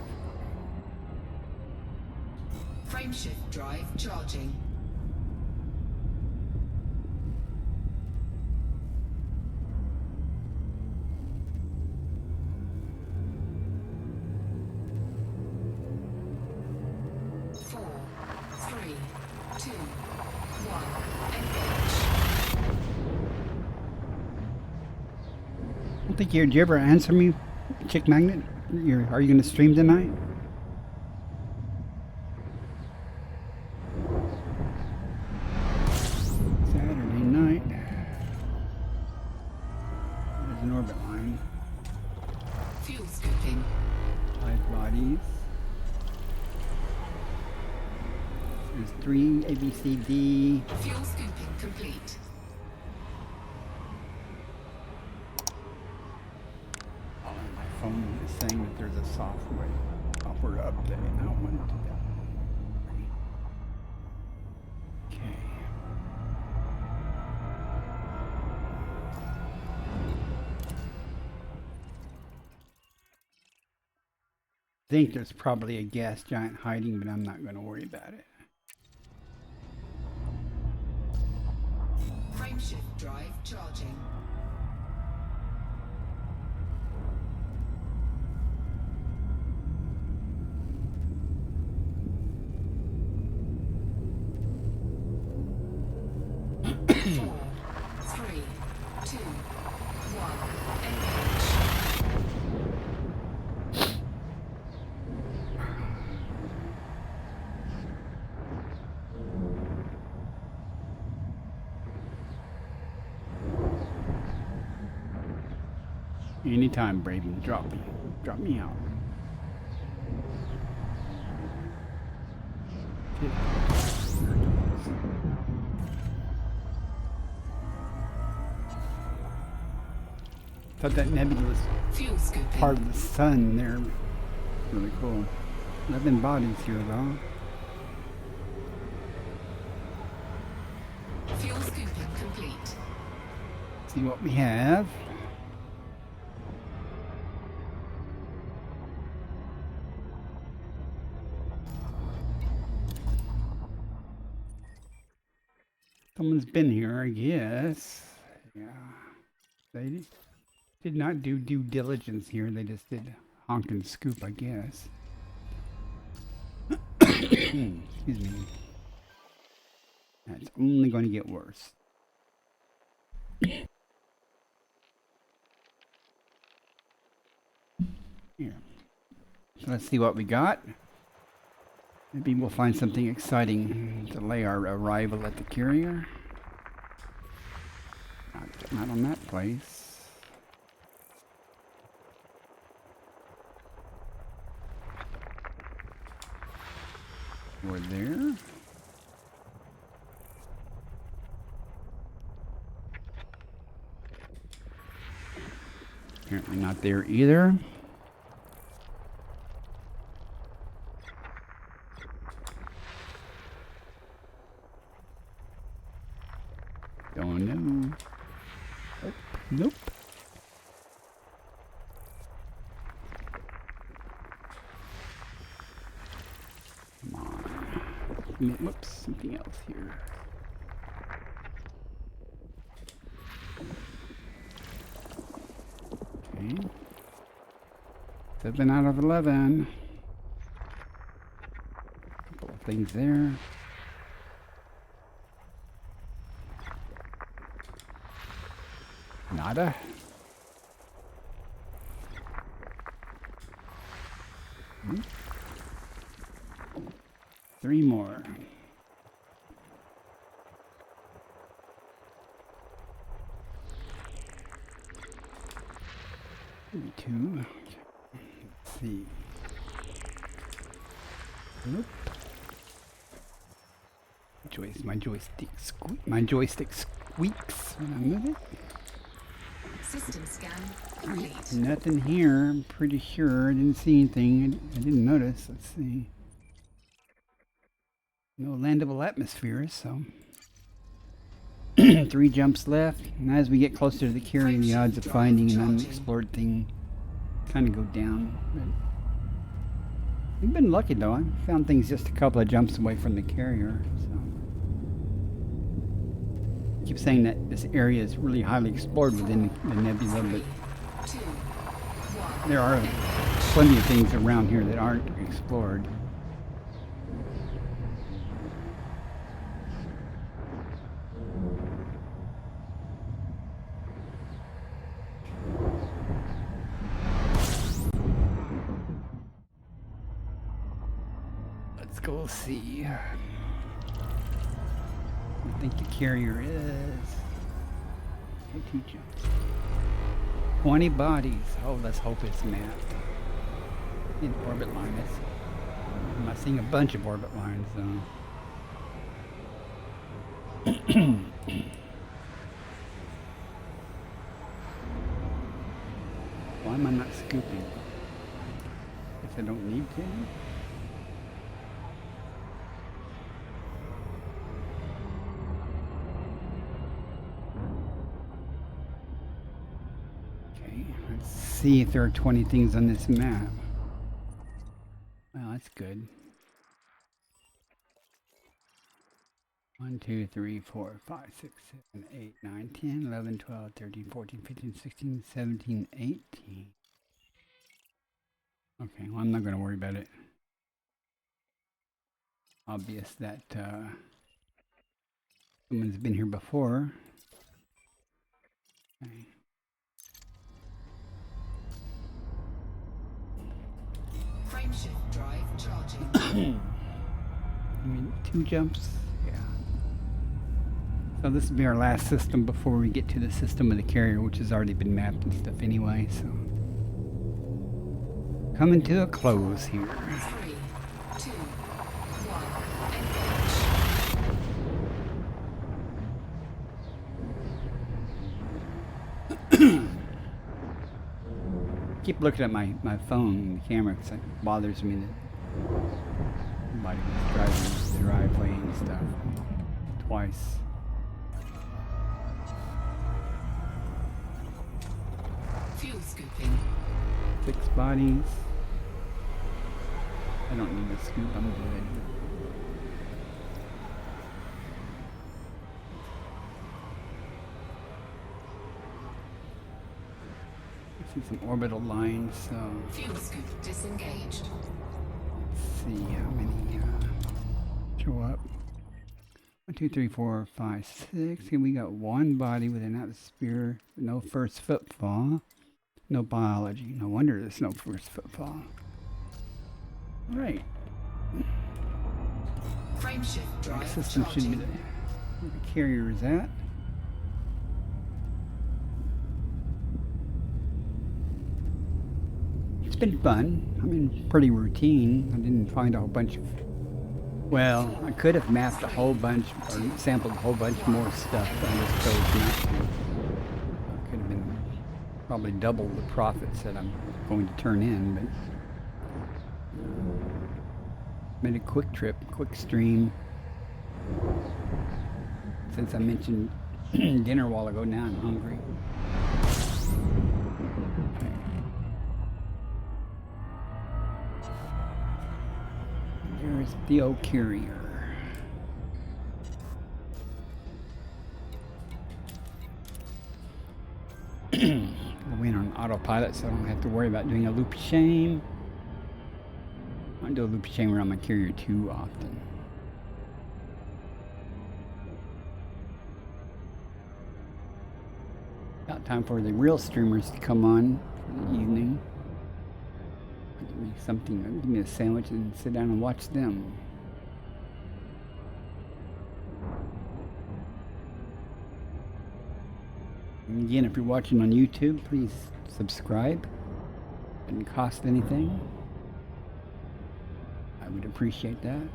Speaker 3: Frameshift drive charging. Four, three, two, one. Engage.
Speaker 2: I don't think did you ever answer me, Chick Magnet? Are you going to stream tonight? Saturday night. There's an orbit line.
Speaker 3: Fuel scooping.
Speaker 2: 5 bodies. There's 3 A, B, C, D.
Speaker 3: Fuel scooping complete.
Speaker 2: Oh, my phone is saying that there's a software update. I don't want to do that. Okay. I think there's probably a gas giant hiding, but I'm not going to worry about it.
Speaker 3: Frameshift drive charging. Four, three, two, one. Engage.
Speaker 2: Anytime, Braven, drop me out. Thought that nebula was
Speaker 3: Fuel scooping.
Speaker 2: part of the sun there. Really cool. 11 bodies here though.
Speaker 3: Fuel scooping complete.
Speaker 2: See what we have. Someone's been here, I guess. Yeah. They did not do due diligence here. They just did honk and scoop, I guess. Excuse me. That's only going to get worse. Here. So let's see what we got. Maybe we'll find something exciting to delay our arrival at the carrier. Not on that place. We're there. Apparently not there either. Don't know. Oh, nope. Come on. Whoops, something else here. Okay. 7 out of 11. Couple of things there. Nada. Hmm. 3 more. Maybe 2. Let's see. Nope. My joystick squeaks when I move it.
Speaker 3: System scan complete.
Speaker 2: Nothing here, I'm pretty sure. I didn't see anything. I didn't notice. Let's see. No landable atmosphere, so. 3 jumps left. And as we get closer to the carrier, the odds of finding an unexplored thing kind of go down. But we've been lucky though. I found things just a couple of jumps away from the carrier. So. I keep saying that this area is really highly explored within the nebula, but
Speaker 3: 2, 1.
Speaker 2: there are plenty of things around here that aren't explored. Let's go see. I think the carrier is. Hey, teacher. 20 bodies. Oh, let's hope it's mapped. In orbit line. I'm not seeing a bunch of orbit lines though. Why am I not scooping? Guess I don't need to. Let's see if there are 20 things on this map. Well, that's good. 1, 2, 3, 4, 5, 6, 7, 8, 9, 10, 11, 12, 13, 14, 15, 16, 17, 18. Okay, well, I'm not going to worry about it. Obvious that someone's been here before. Okay.
Speaker 3: Frameshift drive charging.
Speaker 2: I mean, 2 jumps. Yeah. So this will be our last system before we get to the system of the carrier, which has already been mapped and stuff anyway. So coming to a close here.
Speaker 3: 3, 2, 1.
Speaker 2: Keep looking at my phone, the camera, because it bothers me that somebody was driving the driveway and stuff twice.
Speaker 3: Fuel scooping.
Speaker 2: 6 bodies. I don't need a scoop, I'm good. I see some orbital lines, so
Speaker 3: Fuel scoop disengaged.
Speaker 2: let's see how many show up. 1, 2, 3, 4, 5, 6. And we got 1 body with an atmosphere, no first footfall, no biology. No wonder there's no first footfall. All right.
Speaker 3: Frameshift drive
Speaker 2: Next system should be
Speaker 3: charging.
Speaker 2: where the carrier is at. It's been fun. I mean, pretty routine. I didn't find a whole bunch of. Well, I could have mapped a whole bunch or sampled a whole bunch more stuff, but I just chose not to. Could have been probably double the profits that I'm going to turn in, but made a quick trip, quick stream. Since I mentioned dinner a while ago, now I'm hungry. There's the old carrier. I went on autopilot, so I don't have to worry about doing a loop shame. I don't do a loop shame around my carrier too often. About time for the real streamers to come on for the evening. Give me something, give me a sandwich and sit down and watch them. And again, if you're watching on YouTube, please subscribe. It doesn't cost anything. I would appreciate that.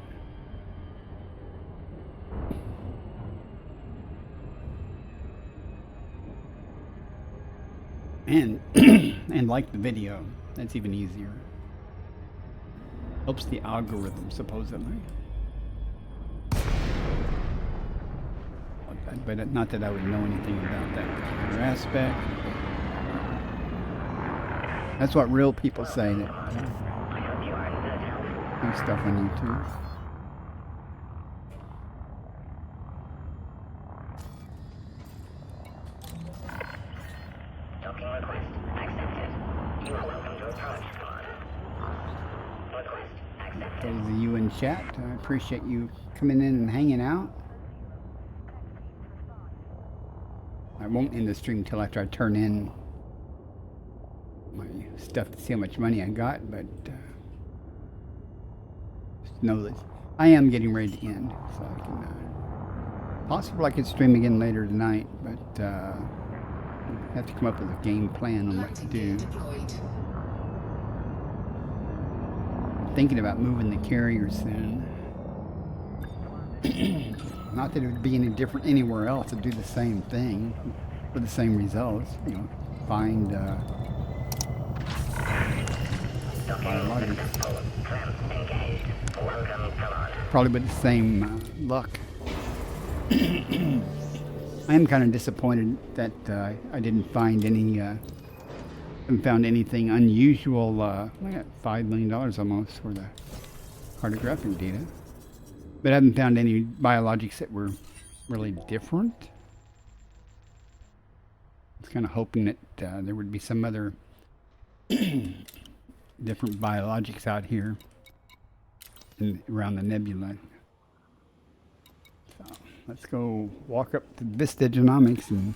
Speaker 2: and and like the video. That's even easier. Helps the algorithm, supposedly. But not that I would know anything about that particular aspect. That's what real people say, that do stuff on YouTube.
Speaker 5: Docking request accepted. You are welcome to approach, Command. Request accepted.
Speaker 2: Those of you in chat, I appreciate you coming in and hanging out. I won't end the stream until after I turn in my stuff to see how much money I got, but just know that I am getting ready to end, so I can possibly I could stream again later tonight, but I have to come up with a game plan on what to do.
Speaker 3: Deployed.
Speaker 2: I'm thinking about moving the carrier soon. Not that it would be any different anywhere else to do the same thing for the same results. You know, find biologics. Probably with the same luck. I am kind of disappointed that I didn't find any. Haven't found anything unusual. I got $5 million almost for the cartographic data. But I haven't found any biologics that were really different. I was kind of hoping that there would be some other different biologics out here around the nebula. So let's go walk up to Vista Genomics and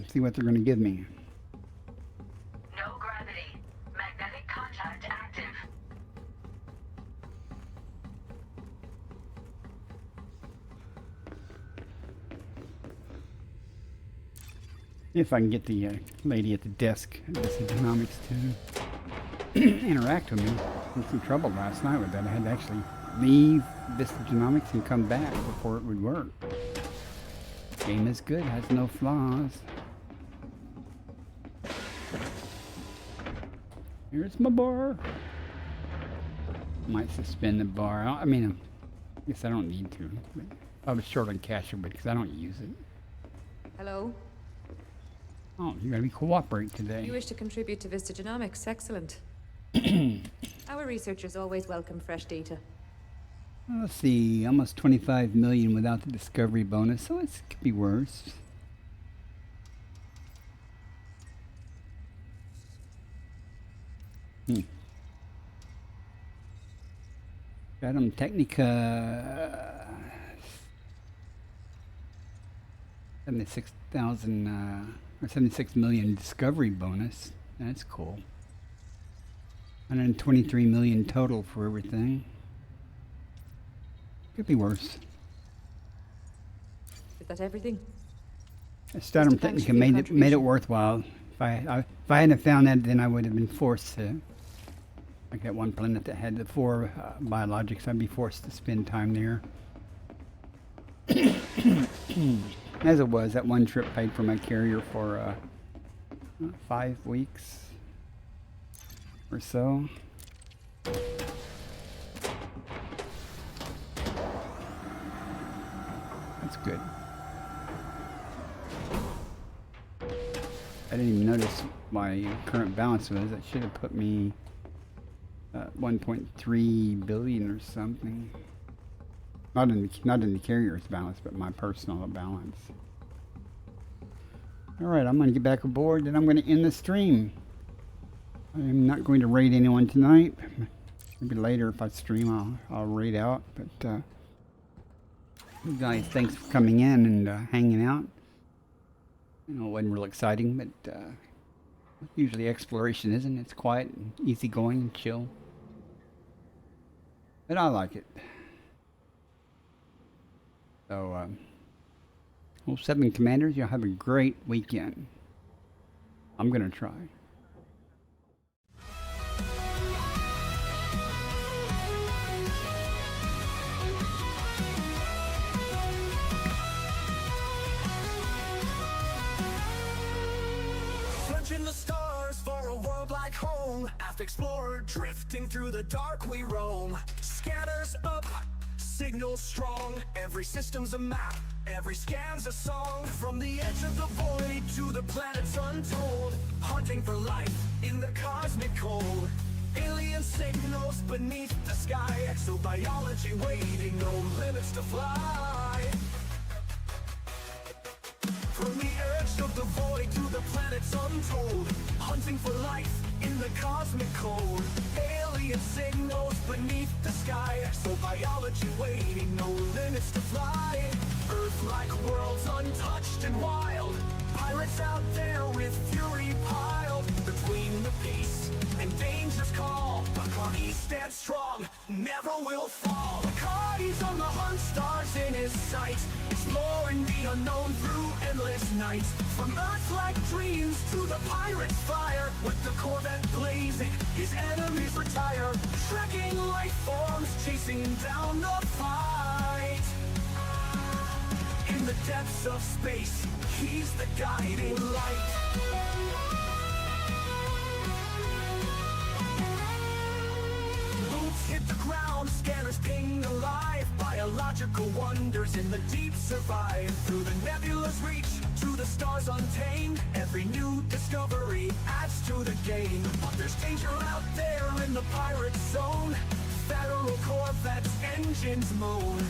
Speaker 2: see what they're going to give me.
Speaker 5: No gravity. Magnetic contact active.
Speaker 2: If I can get the lady at the desk at Vista Genomics to interact with me. I had some trouble last night with that. I had to actually leave Vista Genomics and come back before it would work. Game is good, has no flaws. Here's my bar. Might suspend the bar. I mean, I guess I don't need to. But I was short on cash because I don't use it.
Speaker 6: Hello.
Speaker 2: Oh, you're going to be cooperate today.
Speaker 6: You wish to contribute to Vista Genomics? Excellent. Our researchers always welcome fresh data.
Speaker 2: Let's see, almost 25 million without the discovery bonus, so it could be worse. Stratum Technica 76,000 or 76 million discovery bonus. That's cool. 123 million total for everything. Could be worse.
Speaker 6: Is that everything?
Speaker 2: Stratum
Speaker 6: Mr. Thanks
Speaker 2: Technica
Speaker 6: for your
Speaker 2: made it
Speaker 6: contribution.
Speaker 2: worthwhile. If I hadn't found that, then I would have been forced to. Like that one planet that had the 4 biologics, I'd be forced to spend time there. As it was, that one trip paid for my carrier for 5 weeks or so. That's good. I didn't even notice my current balance was. That should have put me 1.3 billion or something. Not in the carrier's balance, but my personal balance. All right, I'm going to get back aboard, and I'm going to end the stream. I'm not going to raid anyone tonight. Maybe later if I stream, I'll raid out. But you guys, thanks for coming in and hanging out. You know, it wasn't real exciting, but usually exploration isn't. It's quiet and easygoing and chill. But I like it. So, 07 Commanders, you'll have a great weekend. I'm going to try.
Speaker 1: home. Aft explorer drifting through the dark we roam. Scanners up, signals strong. Every system's a map, every scan's a song. From the edge of the void to the planets untold, hunting for life in the cosmic cold. Alien signals beneath the sky. Exobiology waiting, no limits to fly. From the edge of the void to the planets untold, hunting for life in the cosmic cold. Alien signals beneath the sky. Exobiology waiting, no limits to fly. Earth-like worlds untouched and wild. Pirates out there with fury piled. Between the peace and danger's call, Bacardi stands strong, never will fall. Bacardi's on the hunt, stars in his sight, exploring the unknown through endless nights. From Earth-like dreams to the pirate's fire, with the Corvette blazing, his enemies retire. Trekking life forms, chasing down the fight. In the depths of space, he's the guiding light. Boots hit the ground, scanners ping alive. Biological wonders in the deep survive. Through the nebula's reach, to the stars untamed, every new discovery adds to the game. But there's danger out there in the pirate zone. Federal Corvettes, engines moan.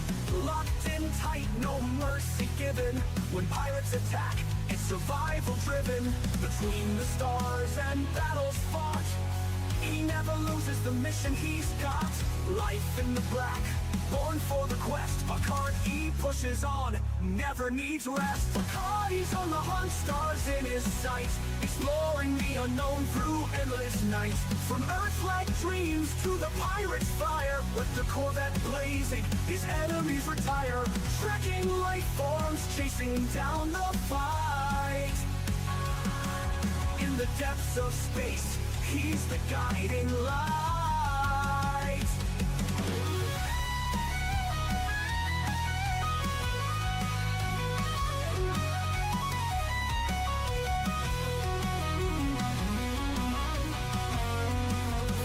Speaker 1: Locked in tight, no mercy given. When pirates attack, it's survival driven. Between the stars and battles fought, he never loses the mission he's got. Life in the black, born for the quest. Bacardi pushes on, never needs rest. Bacardi's on the hunt, stars in his sight, exploring the unknown through endless nights. From Earth-like dreams to the pirate's fire, with the Corvette blazing, his enemies retire. Trekking life forms, chasing down the fight. In the depths of space, he's the guiding light.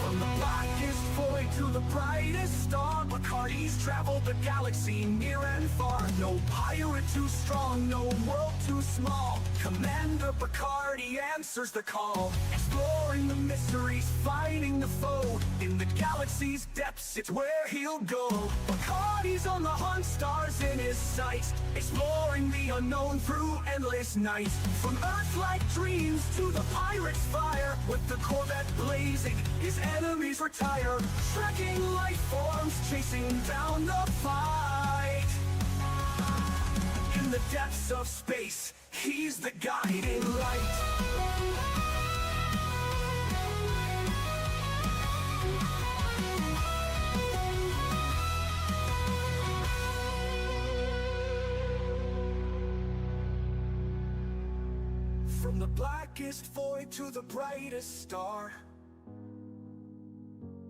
Speaker 1: From the blackest void to the brightest star, Bacardi's traveled the galaxy near and far. No pirate too strong, no world too small. Commander Bacardi answers the call, exploring the mysteries, fighting the foe. In the galaxy's depths, it's where he'll go. Bacardi's on the hunt, stars in his sight, exploring the unknown through endless nights. From Earth-like dreams to the pirate's fire, with the Corvette blazing, his enemies retire. Trekking life forms, chasing down the fight. In the depths of space, he's the guiding light. From the blackest void to the brightest star,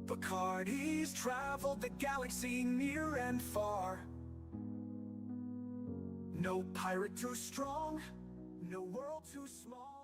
Speaker 1: Bacardi's traveled the galaxy near and far. No pirate too strong, no world too small.